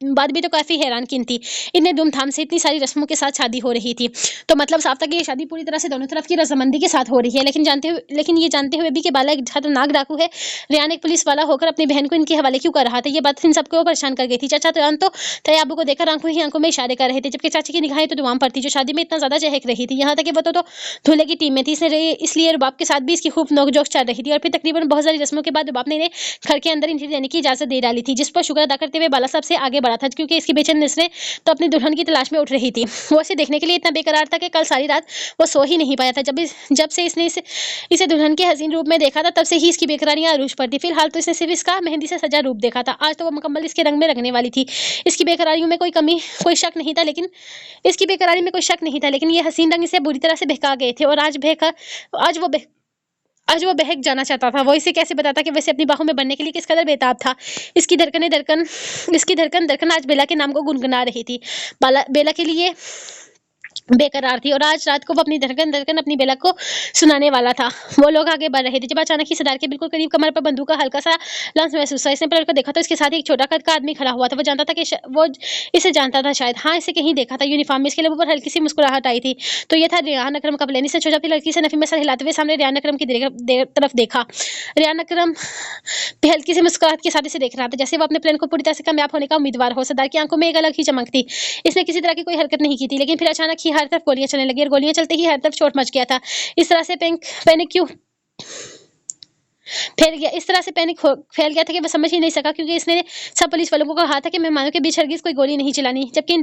बात भी तो काफी हैरानकीन थी। इतने धूमधाम से इतनी सारी रस्मों के साथ शादी हो रही थी, तो मतलब साफ था कि ये शादी पूरी तरह से दोनों तरफ की रजामंदी के साथ हो रही है। लेकिन ये जानते हुए भी कि बाला एक खतरनाक डाकू है, रेहान एक पुलिस वाला होकर अपनी बहन को इनके हवाले क्यों कर रहा था, ये बात इन सबको परेशान कर गई थी। चाचा रेहान तो तैयाबू को देखकर आंखों ही आंखों में इशारे कर रहे थे, जबकि चाची की निगाहें तो दुआम पर थी, जो शादी में इतना ज्यादा चहक रही थी। यहाँ तक कि वो तो दूल्हे की टीम में थी, इसलिए रुबाब के साथ भी इसकी खूब नोकझोंक चल रही थी। और फिर तकरीबन बहुत सारी रस्मों के बाद रुबाब ने इन्हें घर के अंदर एंट्री देने की इजाजत दे डाली थी, जिस पर शुक्र अदा करते हुए बाला सबसे आगे बढ़ा था, क्योंकि इसकी बेचैन नजरें तो अपनी दुल्हन की तलाश में उठ रही थी। वो इसे देखने के लिए इतना बेकरार था कि कल सारी रात वो सो ही नहीं पाया था। जब से इसने इसे दुल्हन के हसीन रूप में देखा था, तब से ही इसकी बेकरारियां अरूज पर थी। फिलहाल तो इसने सिर्फ इसका मेहंदी से सजा रूप देखा था, आज तो वो मुकम्मल इसके रंग में रंगने वाली थी। इसकी बेकरारियों में कोई शक नहीं था, लेकिन ये हसीन रंग इसे बुरी तरह से बहका गए थे। और आज वो बहक जाना चाहता था। वो इसे कैसे बताता कि वैसे अपनी बाहों में बनने के लिए किस कदर बेताब था। इसकी धड़कन आज बेला के नाम को गुनगुना रही थी। बेला के लिए बेकरार थी, और आज रात को वो अपनी धड़कन अपनी बेला को सुनाने वाला था। वो लोग आगे बढ़ रहे थे, जब अचानक ही सरदार के बिल्कुल करीब कमर पर बंदूक का हल्का सा लम्स महसूस हुआ। इसने पलट कर देखा तो इसके साथ एक छोटा कद का आदमी खड़ा हुआ था। वो इसे जानता था शायद, हाँ इसे कहीं देखा था यूनिफॉर्म में। इसके लबों पर हल्की सी मुस्कुराहट आई थी, तो ये था रेहान अकरम का प्लेन। इसने छोटी लड़की से नफी में सर हिलाते हुए सामने रेहान अकरम की तरफ देखा। रेहान अकरम भी हल्की सी मुस्कुराहट के साथ इसे देख रहा था, जैसे वो अपने प्लान को पूरी तरह से कामयाब होने का उम्मीदवार हो। सरदार की आंखों में एक अलग ही चमक थी। इसने किसी तरह की कोई हरकत नहीं की थी, लेकिन फिर अचानक ही हर तरफ गोलियां चलने लगी, और गोलियां चलते ही हर तरफ चोट मच गया था। इस तरह से पैनिक क्यों फैल गया था कि वह समझ ही नहीं सका, क्योंकि इसने सब पुलिस वालों को कहा था कि मेहमानों के बीच हरगिज कोई गोली नहीं चलानी, जबकि इन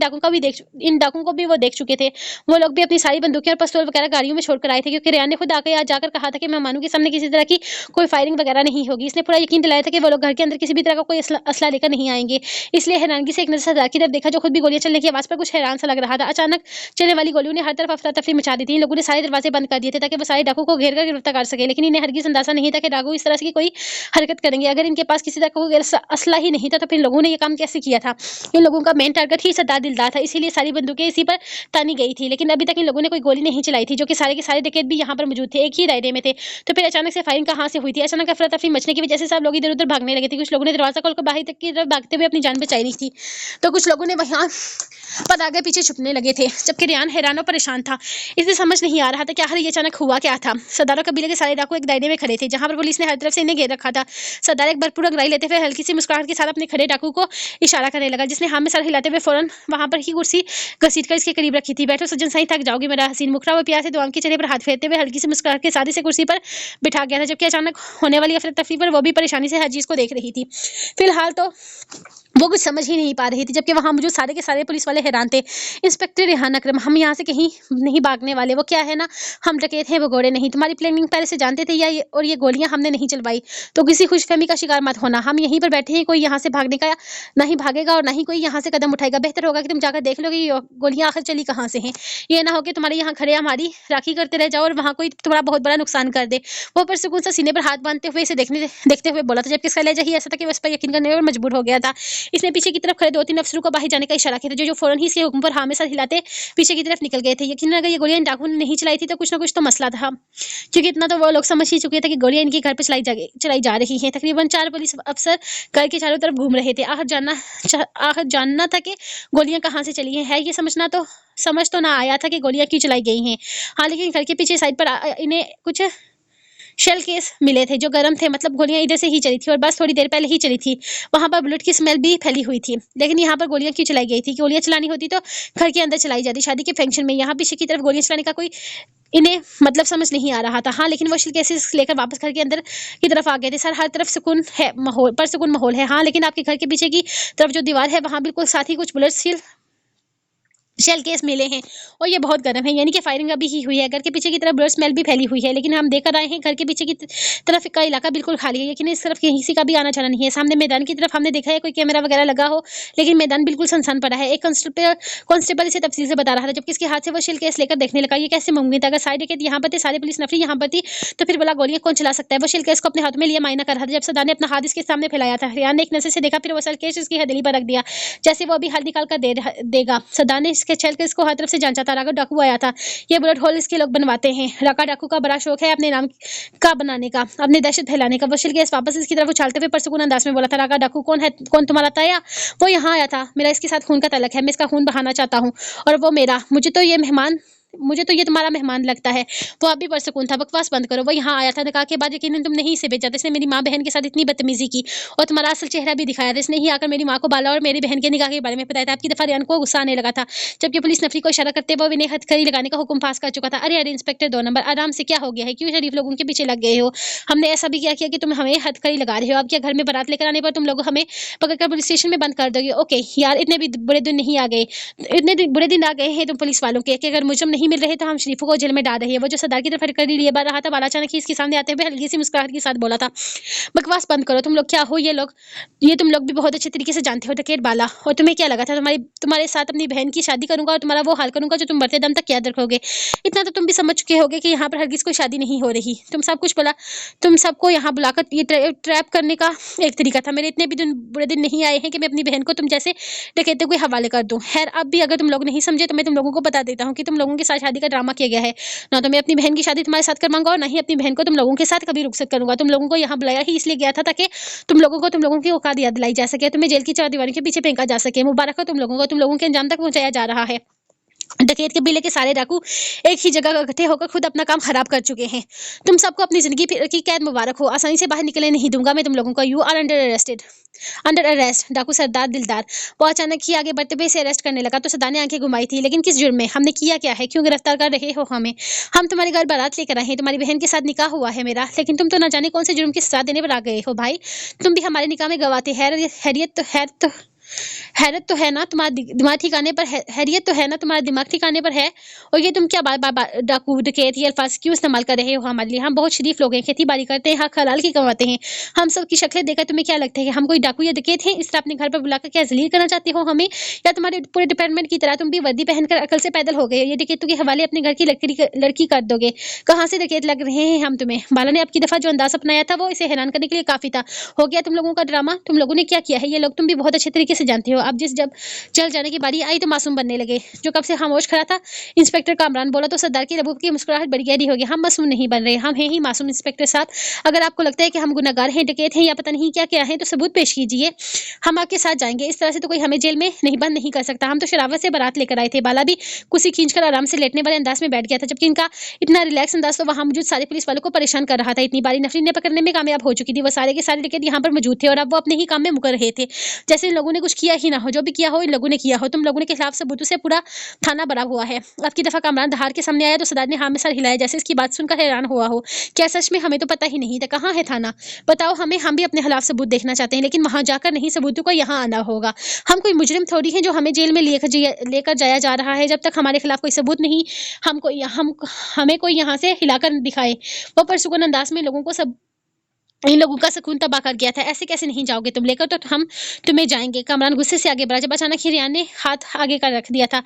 डाकुओं को भी वो देख चुके थे। वो लोग भी अपनी सारी बंदूकें और पिस्तौल वगैरह गाड़ियों में छोड़कर आए थे, क्योंकि रेहान ने खुद आकर आज जाकर कहा था कि मेहमानों के सामने किसी तरह की कोई फायरिंग वगैरह नहीं होगी। इसने पूरा यकीन दिलाया था कि वो लोग घर के अंदर किसी भी तरह का कोई असला लेकर नहीं आएंगे। इसलिए हैरानगी से एक नजर सरदार की तरफ देखा, जो खुद भी गोलियां चलने की आवाज पर कुछ हैरान सा लग रहा था। अचानक चलने वाली गोलियों ने हर तरफ अफरा तफरी मचा दी थी। इन लोगों ने सारे दरवाजे बंद कर दिए थे, ताकि वो सारे डाकू को घेर कर गिरफ्तार कर सके, लेकिन इन्हें हरगिज अंदाजा नहीं था कि डाकू इस तरह की कोई हरकत करेंगे। अगर इनके पास किसी तरह का कोई असला ही नहीं था, तो फिर लोगों ने ये काम कैसे किया था। इन लोगों का मेन टारगेट ही सरदार दिलदार था, इसीलिए सारी बंदूकें इसी पर तानी गई थी। लेकिन अभी तक इन लोगों ने कोई गोली नहीं चलाई थी, जो कि सारे के सारे डकैत भी यहाँ पर मौजूद थे, एक ही दायरे में थे। तो फिर अचानक से फायरिंग कहाँ से हुई थी। अचानक अफरा तफरी मचने की वजह से सब लोग इधर उधर भागने लगे थे। कुछ लोगों ने दरवाजा खोलकर बाहर तक की तरफ भागते हुए अपनी जान बचाई रही थी, तो कुछ लोगों ने वहाँ पर आगे पीछे छुपने लगे थे, जबकि रेहान हैरान और परेशान था। इसे समझ नहीं आ रहा था कि आखिर ये अचानक हुआ क्या था। सरदार और कबीले के सारे डाकू एक दायरे में खड़े थे, जहाँ पर पुलिस ने हर तरफ से इन्हें घेर रखा था। सरदार एक भरपूर अगराई लेते हुए हल्की सी मुस्कुराहट के साथ अपने खड़े डाकू को इशारा करने लगा, जिसने हाथ में सर हिलाते हुए फौरन वहां पर ही कुर्सी घसीट कर इसके करीब रखी थी। बैठो सज्जन साईं, थक जाओगे मेरा हसीन मुखड़ा। वो प्यार से दुआम के चेहरे पर हाथ फेरते हुए हल्की सी मुस्कुराहट के साथ इसे कुर्सी पर बिठा गया था, जबकि अचानक होने वाली अफरा तफरी पर वो भी परेशानी से हर चीज को देख रही थी। फिलहाल तो वो कुछ समझ ही नहीं पा रही थी, जबकि वहां मौजूद सारे के सारे पुलिस वाले हैरान थे। इंस्पेक्टर रेहान अकरम, हम यहाँ से कहीं नहीं भागने वाले। वो क्या है ना, हम डकैत हैं, वो घोड़े नहीं। तुम्हारी प्लानिंग पहले से जानते थे, और ये गोलियां हमने नहीं चलवाई, तो किसी खुशफहमी का शिकार मत होना। हम यहीं पर बैठे हैं, कोई यहाँ से भागने का नहीं भागेगा, और ना ही कोई यहाँ से कदम उठाएगा। बेहतर होगा कि तुम जाकर देख लो कि ये गोलियां आखिर चली कहाँ से हैं। ये ना हो कि तुम्हारे यहाँ खड़े हमारी राखी करते रह जाओ और वहाँ कोई तुम्हारा बहुत बड़ा नुकसान कर दे। वो पुरसुकून सा सीने पर हाथ बांधते हुए इसे देखते हुए बोला था, जबकि इसका लहजा ही ऐसा था कि उस पर यकीन करने पर मजबूर हो गया था। इसने पीछे की तरफ खड़े 2-3 अफसरों को बाहर जाने का इशारा किया था, जो फौरन ही इसके हुक्म पर हाँ में सर हिलाते पीछे की तरफ निकल गए थे। यकीनन अगर ये गोलियां इन डाकुओं ने नहीं चलाई थी, तो कुछ ना कुछ तो मसला था, क्योंकि इतना तो वो लोग समझ ही चुके थे कि गोलियां इनके घर पर चलाई जा रही हैं। तकरीबन 4 पुलिस अफसर घर के चारों तरफ घूम रहे थे। आखिर जानना था कि गोलियां कहाँ से चली हैं। ये समझ तो ना आया था कि गोलियां क्यों चलाई गई हैं। हाँ, लेकिन घर के पीछे साइड पर इन्हें कुछ शेल केस मिले थे, जो गर्म थे, मतलब गोलियां इधर से ही चली थी, और बस थोड़ी देर पहले ही चली थी। वहां पर बुलेट की स्मेल भी फैली हुई थी। लेकिन यहाँ पर गोलियां क्यों चलाई गई थी। गोलियां चलानी होती तो घर के अंदर चलाई जाती, शादी के फंक्शन में। यहाँ पीछे की तरफ गोलियां चलाने का कोई इन्हें मतलब समझ नहीं आ रहा था। हाँ, लेकिन वो शेल केसेस लेकर वापस घर के अंदर की तरफ आ गए थे। सर, हर तरफ सुकून माहौल है। हाँ, लेकिन आपके घर के पीछे की तरफ जो दीवार है, वहां बिल्कुल साथ ही कुछ बुलेट शेल केस मिले हैं और ये बहुत गर्म है, यानी कि फायरिंग अभी ही हुई है। घर के पीछे की तरफ ब्लड स्मेल भी फैली हुई है, लेकिन हम देख कर आए हैं घर के पीछे की तरफ का इलाका बिल्कुल खाली है, लेकिन इस तरफ किसी का भी आना जाना नहीं है। सामने मैदान की तरफ हमने देखा है कोई कैमरा वगैरह लगा हो, लेकिन मैदान बिल्कुल सुनसान पड़ा है। एक कांस्टेबल इसे तफसील से बता रहा था, जबकि इसके हाथ से वो शेल केस लेकर देखने लगा। ये कैसे मुमकिन था? अगर सारे डकैत यहाँ पर थे, सारे पुलिस नफरी यहाँ पर थी, तो फिर बोला गोलियां कौन चला सकता है? वो शेल केस को अपने हाथ में लिया मायना कर रहा था, जब सदा ने अपना हाथ इसके सामने फैलाया था। रियान ने एक नजर से देखा, फिर वो शेल केस इसकी हथेली पर रख दिया, जैसे वो अभी हल निकाल कर देगा। सदा ने इसके शेल केस को हर तरफ से जांचा था। राघव डाकू आया था, ये बुलेट होल इसके लोग बनवाते हैं। राका डाकू का बड़ा शौक है अपने नाम का बनाने का, अपनी दहशत फैलाने का। वो शेल केस वापस इसकी तरफ उछालते हुए परसुकून अंदाज में बोला था, राका डाकू कौन है? कौन तुम्हारा ताया? वो यहाँ आया था, मेरा इसके साथ खून का तलक है, मैं इसका खून बहाना चाहता हूँ और वो मेरा। मुझे तो ये तुम्हारा मेहमान लगता है। वो अब भी परसुकून था, बकवास बंद करो। वो यहाँ आया था, निकाह के बाद यकीनन तुमने ही इसे भेजा था। इसने मेरी माँ बहन के साथ इतनी बदतमीजी की और तुम्हारा असल चेहरा भी दिखाया था। इसने ही आकर मेरी माँ को बाला और मेरी बहन के निकाह के बारे में बताया था। आपकी दफा रियान को गुस्सा आने लगा था, जबकि पुलिस नफरी को इशारा करते वो इन्हें हथकड़ी लगाने का हुक्म पास कर चुका था। अरे इंस्पेक्टर 2 नंबर, आराम से, क्या हो गया है? क्यों शरीफ लोगों के पीछे लग गए हो? हमने ऐसा भी क्या किया कि तुम हमें हथकड़ी लगा रहे हो? अब क्या घर में बारात लेकर आने पर तुम लोग हमें पकड़कर पुलिस स्टेशन में बंद कर दोगे? ओके यार, इतने भी बुरे दिन नहीं आ गए, बुरे दिन आ गए हैं तुम पुलिस वालों के, कि अगर मुजरिम नहीं मिल रहे तो हम शरीफों को जेल में डाल रहे हैं। वो जो सरदार की तरफ हथकड़ी लिए बढ़ रहा था, बाला अचानक ही इसके सामने आते हुए हल्की सी मुस्कुराहट के साथ बोला था, बकवास बंद करो। तुम लोग क्या हो? ये तुम लोग भी बहुत अच्छे तरीके से जानते हो डकैत बाला। और तुम्हें क्या लगा था तुम्हारे साथ अपनी बहन की शादी करूंगा और तुम्हारा वो हाल करूंगा जो तुम मरते दम तक याद रखोगे? इतना तो तुम भी समझ चुके होगे कि यहाँ पर हरगिज कोई शादी नहीं हो रही। तुम सब कुछ बोला, तुम सबको यहाँ बुलाकर ये ट्रैप करने का एक तरीका था। मेरे इतने भी बुरे दिन नहीं आए हैं कि मैं अपनी बहन को तुम जैसे डकैतों के हवाले कर दूं। खैर, अब भी अगर तुम लोग नहीं समझे तो मैं तुम लोगों को बता देता हूँ कि तुम लोगों के साथ शादी का ड्रामा किया गया है। ना तो मैं अपनी बहन की शादी तुम्हारे साथ करवाऊंगा और ना ही अपनी बहन को तुम लोगों के साथ कभी रुखसत करूंगा। तुम लोगों को यहाँ बुलाया ही इसलिए गया था ताकि तुम लोगों की औकात याद दिलाई जा सके, तुम्हें जेल की चारदीवारी के पीछे फेंका जा सके। मुबारक हो तुम लोगों के अंजाम तक पहुंचाया जा रहा है। डकैत कबीले के सारे डाकू एक ही जगह इकट्ठे होकर खुद अपना काम खराब कर चुके हैं। तुम सबको अपनी जिंदगी की कैद मुबारक हो। आसानी से बाहर निकलने नहीं दूंगा मैं तुम लोगों को। You are under arrest. डाकू सरदार दिलदार वो अचानक ही आगे बढ़ते हुए इसे अरेस्ट करने लगा, तो सरदार ने आंखें घुमाई थी। लेकिन किस जुर्म में? हमने किया क्या है? क्यों गिरफ्तार कर रहे हो हमें? हम तुम्हारे घर बारात लेकर आए हैं, तुम्हारी बहन के साथ निकाह हुआ है मेरा, लेकिन तुम तो ना जाने कौन से जुर्म की सजा देने पर आ गए हो भाई। तुम भी हमारे निकाह में गवाह थे। हैरत तो है ना तुम्हारा दिमाग ठिकाने पर है? हैरियत तो है ना तुम्हारा दिमाग ठिकाने पर है? और ये तुम क्या बार बार डाकू डकैत ये अल्फाज क्यों इस्तेमाल कर रहे हो हमारे लिए? हम बहुत शरीफ लोग हैं, खेती बाड़ी करते हैं, हक हलाल की कमाते हैं। हम सब की शक्लें देखकर तुम्हें क्या लगता है कि हम कोई डाकू या डकैत हैं? इस तरह अपने घर पर बुलाकर क्या जलील करना चाहते हो हमें? या तुम्हारे पूरे डिपार्टमेंट की तरह तुम भी वर्दी पहनकर अकल से पैदल हो गए? ये डकैतों के हवाले अपने घर की लड़की कर दोगे? कहाँ से डकैत लग रहे हैं हम तुम्हें? बाला ने आपकी दफा जो अंदाज अपनाया था वो इसे हैरान करने के लिए काफी था। हो गया तुम लोगों का ड्रामा। तुम लोगों ने क्या किया है ये लोग तुम भी बहुत अच्छे तरीके से जानते हो। अब जब चल जाने की बारी आई तो मासूम बनने लगे। जो कब से खामोश खड़ा था इंस्पेक्टर कामरान बोला तो सरदार की रबूब की मुस्कुराहट बड़ी गहरी हो गई। हम मासूम नहीं बन रहे, हम हैं ही मासूम इंस्पेक्टर साहब। अगर आपको लगता है कि हम गुनहगार हैं, डकैत हैं या पता नहीं क्या क्या है, तो सबूत पेश कीजिए, हम आपके साथ जाएंगे। इस तरह से तो कोई हमें जेल में नहीं बंद नहीं कर सकता। हम तो शरावत से बारात लेकर आए थे। बाला भी कुर्सी खींचकर आराम से लेटने वाले अंदाज में बैठ गया था, जबकि इनका इतना रिलैक्स अंदाज तो वहां मौजूद सारे पुलिस वालों को परेशान कर रहा था। इतनी बारी नफरी ने पकड़ने में कामयाब हो चुकी थी। वो सारे के सारे डकैत यहाँ पर मौजूद थे और अब वो अपने ही काम में मुकर रहे थे, जैसे इन लोगों ने कुछ किया ही ना हो। जो भी किया हो इन लोगों ने किया हो। तुम लोगों के खिलाफ सबूतों से पूरा थाना भरा हुआ है। अब की दफा कामरान दहाड़ के सामने आया तो सरदार ने हाँ में सर हिलाया, जैसे इसकी बात सुनकर हैरान हुआ हो। क्या सच में? हमें तो पता ही नहीं था। कहाँ है थाना? बताओ हमें, हम भी अपने खिलाफ सबूत देखना चाहते हैं, लेकिन वहां जाकर नहीं, सबूतों को यहाँ आना होगा। हम कोई मुजरिम थोड़ी हैं जो हमें जेल में लेकर जाया जा रहा है। जब तक हमारे खिलाफ कोई सबूत नहीं हमें कोई यहाँ से हिलाकर दिखाए। वो परसुकून अंदाज में लोगों को सब इन लोगों का सुकून तबाह कर गया था। ऐसे कैसे नहीं जाओगे तुम? लेकर तो हम तुम्हें जाएंगे। कामरान गुस्से से आगे बढ़ा, जब अचानक ही रियान ने हाथ आगे कर रख दिया था।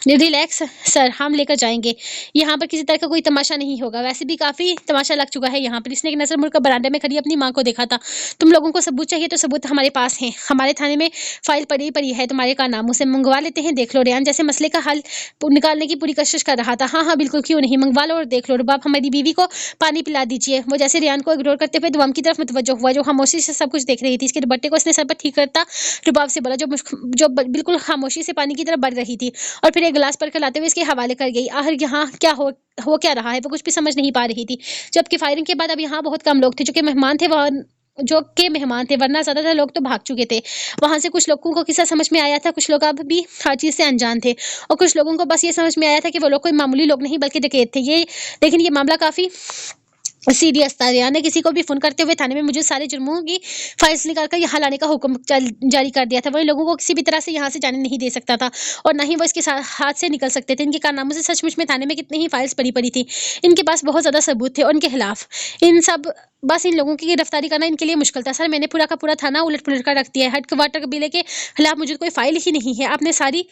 रिलैक्स सर, हम लेकर जाएंगे। यहाँ पर किसी तरह का कोई तमाशा नहीं होगा। वैसे भी काफी तमाशा लग चुका है यहाँ पर। इसने एक नजर मुड़कर बरामदे में खड़ी अपनी माँ को देखा था। तुम लोगों को सबूत चाहिए तो सबूत हमारे पास हैं। हमारे थाने में फाइल पड़ी है तुम्हारे कारनामों से, मंगवा लेते हैं, देख लो। रियान जैसे मसले का हल निकालने की पूरी कोशिश कर रहा था। हाँ हाँ बिल्कुल, क्यों नहीं, मंगवा लो और देख लो। रुबाब, हमारी बीवी को पानी पिला दीजिए। वो जैसे रियान को इग्नोर करते हुए दुआम की तरफ मुतवज्जो हुआ, जो खामोशी से सब कुछ देख रही थी। इसके दुपट्टे को इसने सर पर ठीक करता रुबाब से बोला, जो बिल्कुल खामोशी से पानी की तरफ बढ़ रही थी, और फिर एक गिलास पर लाते हुए इसके हवाले कर गई। आखिर यहाँ क्या हो क्या रहा है वो कुछ भी समझ नहीं पा रही थी। जबकि फायरिंग के बाद अब यहाँ बहुत कम लोग थे जो कि मेहमान थे, वरना ज्यादातर लोग तो भाग चुके थे वहां से। कुछ लोगों को किस्सा समझ में आया था, कुछ लोग अब भी हर चीज से अनजान थे, और कुछ लोगों को बस ये समझ में आया था कि वो लोग कोई मामूली लोग नहीं बल्कि डकैत थे। लेकिन ये मामला काफी सीरियस था। रिया ने किसी को भी फ़ोन करते हुए थाने में मौजूद सारे जुर्मों की फाइल्स निकाल कर यहाँ लाने का हुक्म जारी कर दिया था। वहीं लोगों को किसी भी तरह से यहाँ से जाने नहीं दे सकता था और ना ही वो इसके हाथ से निकल सकते थे। इनके कारनामों से सचमुच में थाने में कितनी ही फाइल्स पड़ी पड़ी थी। इनके पास बहुत ज़्यादा सबूत थे और इनके खिलाफ इन सब बस इन लोगों की गिरफ्तारी करना इनके लिए मुश्किल था। सर, मैंने पूरा का पूरा थाना उलट पुलट कर रख दिया है। हेडक्वार्टर कबीले के खिलाफ मौजूद कोई फाइल ही नहीं है। आपने सारी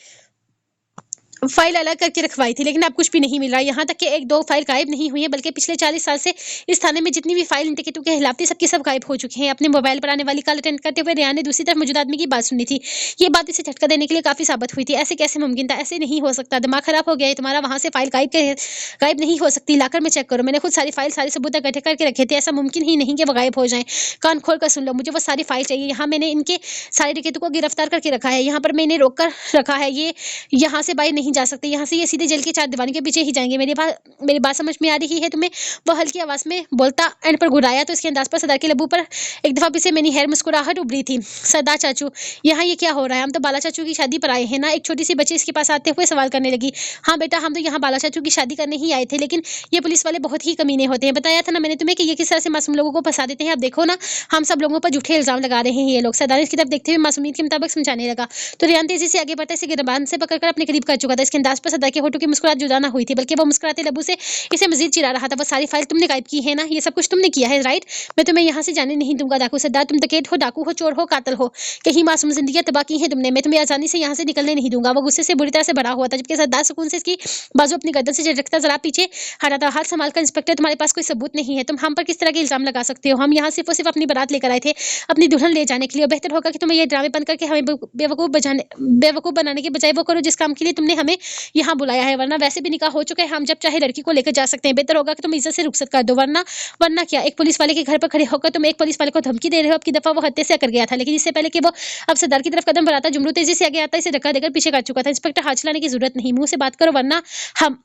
फाइल अलग करके रखवाई थी, लेकिन अब कुछ भी नहीं मिल रहा। यहाँ तक कि 1-2 फाइल गायब नहीं हुई है, बल्कि पिछले 40 साल से इस थाने में जितनी भी फाइल इन टिकटों के खिलाफ थी, सबकी सब गायब हो चुकी हैं। अपने मोबाइल पर आने वाली कॉल अटेंड करते हुए रिया ने दूसरी तरफ मौजूद आदमी की बात सुनी थी। ये बात इसे झटका देने के लिए काफ़ी साबित हुई थी। ऐसे कैसे मुमकिन था? ऐसे नहीं हो सकता, दिमाग खराब हो गया है तुम्हारा। वहाँ से फाइल गायब नहीं हो सकती। लाकर में चेक करो, मैंने खुद सारी फाइल, सारे सबूत इकट्ठे करके रखे थे। ऐसा मुमकिन ही नहीं कि वो गायब हो जाएँ। कान खोल कर सुन लो, मुझे वो सारी फाइल चाहिए। यहाँ मैंने इनके सारे टिकटों को गिरफ्तार करके रखा है। यहाँ पर मैंने रोक कर रखा है। ये यहाँ से बाहर नहीं जा सकते। यहाँ से ये सीधे जेल की चार दीवारों के पीछे ही जाएंगे। मेरी बात समझ में आ रही है तुम्हें? वो हल्की आवाज में बोलता एंड पर घुराया तो इसके अंदाज पर सरदार के लबू पर एक दफा फिर से मैंने हेयर मुस्कुराहट उभरी थी। सरदार चाचू, यहाँ ये क्या हो रहा है? हम तो बाला चाचू की शादी पर आए हैं ना। एक छोटी सी बच्ची इसके पास आते हुए सवाल करने लगी। हाँ बेटा, हम तो यहाँ बाला चाचू की शादी करने ही आए थे, लेकिन ये पुलिस वाले बहुत ही कमीने होते हैं। बताया था ना मैंने तुम्हें कि ये किस तरह से मासूम लोगों को फंसा देते हैं। अब देखो ना, हम सब लोगों पर झूठे इल्जाम लगा रहे हैं ये लोग। सरदार इसकी तरफ देखते हुए मासूमियत के मुताबिक समझाने लगा। तो रियान तेजी से आगे बढ़ता इसे गिरबान से पकड़कर अपने करीब कर चुका था। इसके अंदाज पर सरदार के होठों की मुस्कुराहट जुदा ना हुई थी, बल्कि वो मुस्कुराते लबू से इसे मजीद चिढ़ा रहा था। वो सारी फाइल तुमने गायब की है ना? ये सब कुछ तुमने किया है, राइट? मैं तुम्हें यहाँ से जाने नहीं दूंगा। डाकू सरदार, तुम डकैत हो, डाकू हो, चोर हो, कातिल हो। कहीं मासूम जिंदगी तबाह की है तुमने। मैं तुम्हें आसानी से यहाँ से निकलने नहीं दूंगा। वो गुस्से से बुरी तरह से भरा हुआ था, जबकि सरदार सुकून से इसकी बाजू अपनी गर्दन से झटकता जरा पीछे हटा था। हाथ संभाल कर, इंस्पेक्टर, तुम्हारे पास कोई सबूत नहीं है। तुम हम पर किस तरह के इल्जाम लगा सकते हो? हम यहाँ सिर्फ और सिर्फ अपनी बारात लेकर आए थे, अपनी दुल्हन ले जाने के लिए। बेहतर होगा कि तुम्हें ये ड्रामे बंद करके हमें बेवकूफ बनाने के बजाय वो करो जिस काम के लिए तुमने हमें यहाँ बुलाया है। वरना वैसे भी निकाह हो चुका है, हम जब चाहे लड़की को लेकर जा सकते हैं। बेहतर होगा कि तुम इज्जत से रुखसत कर दो, वरना वरना क्या? एक पुलिस वाले के घर पर खड़े होकर तुम एक पुलिस वाले को धमकी दे रहे हो। अब की दफा वो हत्या से कर गया था, लेकिन इससे पहले कि वो अब सरदार की तरफ कदम बढ़ाता, जुमरू तेजी से आगे आता, इसे धक्का देकर पीछे कर चुका था। इंस्पेक्टर, हाथ चलाने की जरूरत नहीं, मुंह से बात करो, वरना हम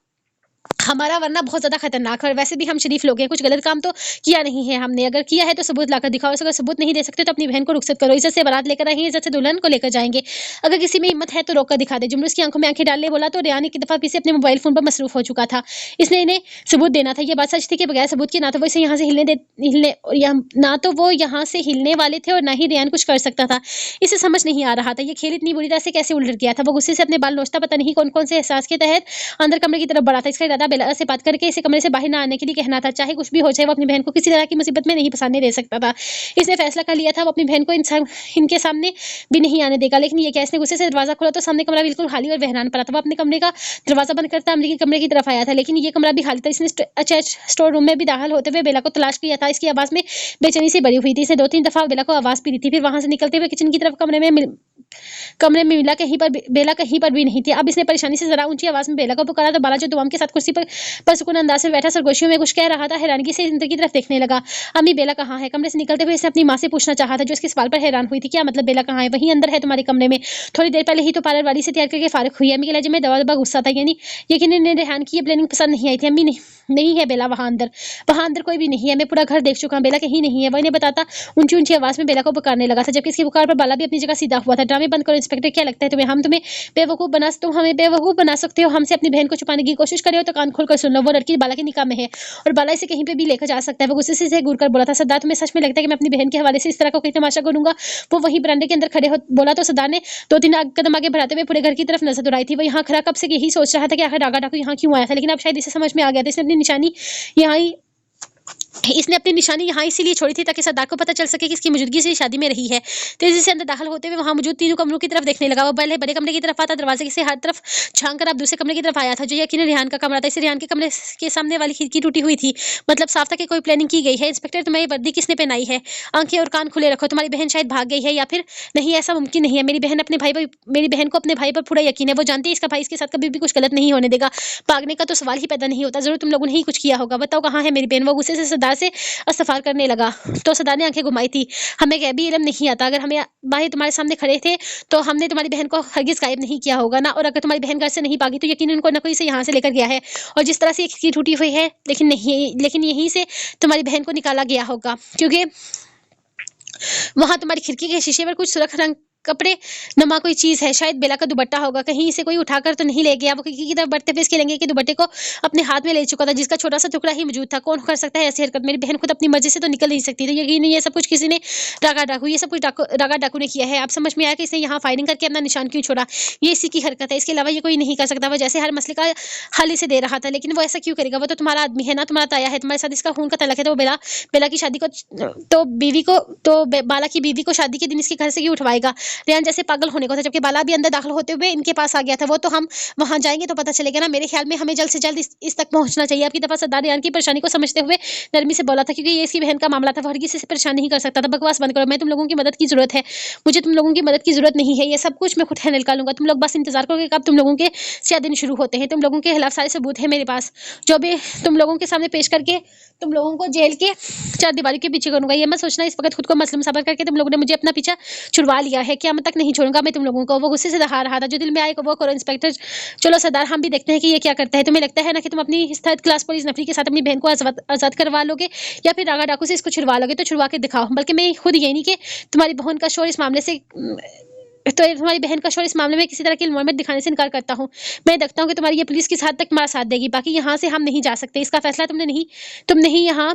हमारा वरना बहुत ज़्यादा खतरनाक है। और वैसे भी हम शरीफ लोग हैं, कुछ गलत काम तो किया नहीं है हमने। अगर किया है तो सबूत लाकर दिखाओ। अगर सबूत नहीं दे सकते तो अपनी बहन को रुखसत करो। इज्जत से बारात लेकर आएंगे, इज्जत से दुल्हन को लेकर जाएंगे। अगर किसी में हिम्मत है तो रोक कर दिखा दे। जुमरूस की आंखों में आंखें डाल ले बोला तो रियान की दफा पीछे अपने मोबाइल फोन पर मसरूफ हो चुका था। इसने इन्हें सबूत देना था। ये बात सच थी कि बगैर सबूत के ना तो वो इसे यहाँ से ना तो वो यहाँ से हिलने वाले थे और ना ही रियान कुछ कर सकता था। इसे समझ नहीं आ रहा था ये खेल इतनी बुरी तरह से कैसे उलट गया था। वो गुस्से से अपने बाल नोचता, पता नहीं कौन कौन से एहसास के तहत अंदर कमरे की तरफ बढ़ा था। इसका इरादा बेला से बात करके इसे कमरे से बाहर ना आने के लिए कहना था। चाहे कुछ भी हो जाए, वो अपनी बहन को किसी तरह की मुसीबत में नहीं फंसाने दे सकता था। इसने फैसला कर लिया था, वो अपनी बहन को इनके सामने भी नहीं आने देगा। लेकिन ये क्या? इसने गुस्से से दरवाजा खोला तो सामने कमरा बिल्कुल खाली और बहरान पड़ा था। वो अपने कमरे का दरवाजा बंद करता अमरीकी कमरे की तरफ आया था, लेकिन ये कमरा भी खाली था। इसने अटैच स्टोर रूम में भी दाखिल होते हुए बेला को तलाश किया था। इसकी आवाज में बेचैनी से भरी हुई थी। इसने 2-3 दफा बेला को आवाज भी दी थी। फिर वहां से निकलते हुए किचन की तरफ कमरे में बेला कहीं पर भी नहीं थी। अब इसने परेशानी से जरा ऊंची आवाज में बेला को पुकारा तो बाला जो दुआम के साथ कुर्सी पर सुकून अंदाज से बैठा सरगोशियों में कुछ कह रहा था। हैरानगी से इंद्र की तरफ देखने लगा। अम्मी, बेला कहाँ है? कमरे से निकलते हुए इसने अपनी माँ से पूछना चाहा था, जो इसके सवाल पर हैरान हुई थी। क्या मतलब बेला कहाँ है? वहीं अंदर है तुम्हारे कमरे में। थोड़ी देर पहले ही तो पार्लर वाली से तैयार करके फारिग हुई है। अम्मी के लहजे में दवा दबा गुस्सा था। यानी यकीनन रेहान की ये प्लानिंग पसंद नहीं आई थी। अम्मी, नहीं है बेला वहां अंदर कोई भी नहीं है। मैं पूरा घर देख चुका हूँ, बेला कहीं नहीं है। वही ने बताता ऊंची ऊंची आवाज में बेला को पुकारने लगा था, जबकि इसकी पुकार पर बाला भी अपनी जगह सीधा हुआ था। ड्रामे बंद करो इंस्पेक्टर, क्या लगता है तुम्हें तुम हमें बेवकूफ बना सकते हो? हमसे अपनी बहन को छुपाने की कोशिश करे हो तो कान खोल कर सुन लो। वो लड़की बाला के निकाह में है और बाला इसे कहीं पे भी लेकर जा सकता है। वो गुस्से से घूर कर बोला था। सरदार, तुम्हें सच में लगता है कि मैं अपनी बहन के हवाले से इस तरह का कोई तमाशा करूंगा? वो वहीं बरामदे के अंदर खड़े हो बोला तो सरदार ने 2-3 कदम आगे बढ़ाते हुए पूरे घर की तरफ नजर दौड़ाई थी। वो यहाँ खड़ा कब से यही सोच रहा था कि आखिर डाका डाकू यहाँ क्यों आया था, लेकिन अब शायद इसे समझ में आ गया था। यहाँ ही इसने अपनी निशानी यहाँ इसीलिए छोड़ी थी ताकि सरदार को पता चल सके कि इसकी मौजूदगी से शादी में रही है। तेजी से अंदर दाखिल होते हुए वहां मौजूद तीनों कमरों की तरफ देखने लगा। वो पहले बड़े कमरे की तरफ आता, दरवाजे से हर तरफ झांक कर अब दूसरे कमरे की तरफ आया था, जो यकीनन रेहान का कमरा था। इस रेहान के कमरे के सामने वाली खिड़की टूटी हुई थी। मतलब साफ था कि कोई प्लानिंग की गई है। इंस्पेक्टर, तुम्हारी वर्दी किसने पहनाई है? आंखें और कान खुले रखो। तुम्हारी बहन शायद भाग गई है, या फिर नहीं, ऐसा मुमकिन नहीं है। मेरी बहन को अपने भाई पर पूरा यकीन है। वो जानती है इसका भाई इसके साथ कभी भी कुछ गलत नहीं होने देगा। भागने का तो सवाल ही पैदा नहीं होता। जरूर तुम लोगों ने ही कुछ किया होगा। बताओ कहाँ है मेरी बहन? वो गुस्से से सरदार से इस्तफार करने लगा तो सरदार ने आंखें घुमाई थी। हमें कह भी इल्म नहीं आता। अगर हमें भाई तुम्हारे सामने खड़े थे तो हमने तुम्हारी बहन को हरगिज गायब नहीं किया होगा ना। और अगर तुम्हारी बहन घर से नहीं भागी तो यकीनन कोई ना कोई से यहाँ से लेकर गया है। और जिस तरह से ये खिड़की टूटी हुई है, लेकिन यहीं से तुम्हारी बहन को निकाला गया होगा, क्योंकि वहां तुम्हारी खिड़की के शीशे पर कुछ सुर्ख रंग कपड़े नमा कोई चीज़ है, शायद बेला का दुपट्टा होगा, कहीं इसे कोई उठाकर तो नहीं ले गया। वो खिड़की की तरफ बढ़ते हुए इसके लेंगे कि दुपट्टे को अपने हाथ में ले चुका था, जिसका छोटा-सा टुकड़ा ही मौजूद था। कौन कर सकता है ऐसी हरकत? मेरी बहन खुद अपनी मर्ज़ी से तो निकल नहीं सकती थी। यकीनन ये सब कुछ किसी ने ये सब कुछ डाका डाकू ने किया है। अब समझ में आया कि इसने यहाँ फायरिंग करके अपना निशान क्यों छोड़ा। ये इसी की हरकत है, इसके अलावा ये कोई नहीं कर सकता। वो जैसे हर मसले का हल इसे दे रहा था, लेकिन वो ऐसा क्यों करेगा? वो तो तुम्हारा आदमी है ना, तुम्हारा ताया है, तुम्हारे साथ इसका खून का तल्लक है। तो वो बेला बेला की शादी को तो बीवी को बाला की बीवी को शादी के दिन इसके घर से क्यों उठवाएगा? रेहान जैसे पागल होने को था, जबकि बाला भी अंदर दाखिल होते हुए इनके पास आ गया था। वो तो हम वहां जाएंगे तो पता चलेगा ना। मेरे ख्याल में हमें जल्द से जल्द इस तक पहुंचना चाहिए। आपकी दफा सरदार रेहान की परेशानी को समझते हुए नरमी से बोला था, क्योंकि ये इसकी बहन का मामला था। वो हर किसी से परेशान नहीं कर सकता था। बकवास बंद करो, मैं तुम लोगों की मदद की जरूरत है, मुझे तुम लोगों की मदद की जरूरत नहीं है। ये सब कुछ मैं खुद हैंडल कर लूंगा। तुम लोग बस इंतजार करो कि कब तुम लोगों के से दिन शुरू होते हैं। तुम लोगों के खिलाफ सारे सबूत है मेरे पास, जो भी तुम लोगों के सामने पेश करके तुम लोगों को जेल के चार दीवारी के पीछे करूंगा। ये मत सोचना इस वक्त खुद को मसलम साबित करके तुम लोगों ने मुझे अपना पीछा छुड़वा लिया है। क्या तक नहीं छोड़ूंगा मैं तुम लोगों को। वो गुस्से से दहा रहा था, जो दिल में आए वो करो इंस्पेक्टर। चलो सरदार, हम भी देखते हैं कि ये क्या करता है। तुम्हें लगता है ना कि तुम अपनी इस थर्ड क्लास पुलिस नफरी के साथ अपनी बहन को आजाद करवा लोगे, या फिर रागा डाकू से इसको छुड़वा लोगे? तो छुड़वा के दिखाओ। बल्कि मैं खुद ये नहीं कि तुम्हारी बहन का शोर इस मामले से तो तुम्हारी बहन का शोर इस मामले में किसी तरह की इन्वॉल्वमेंट दिखाने से इनकार करता हूँ। मैं देखता हूँ कि तुम्हारी ये पुलिस किस हद तक तुम्हारा साथ देगी। बाकी यहाँ से हम नहीं जा सकते, इसका फैसला तुम नहीं यहाँ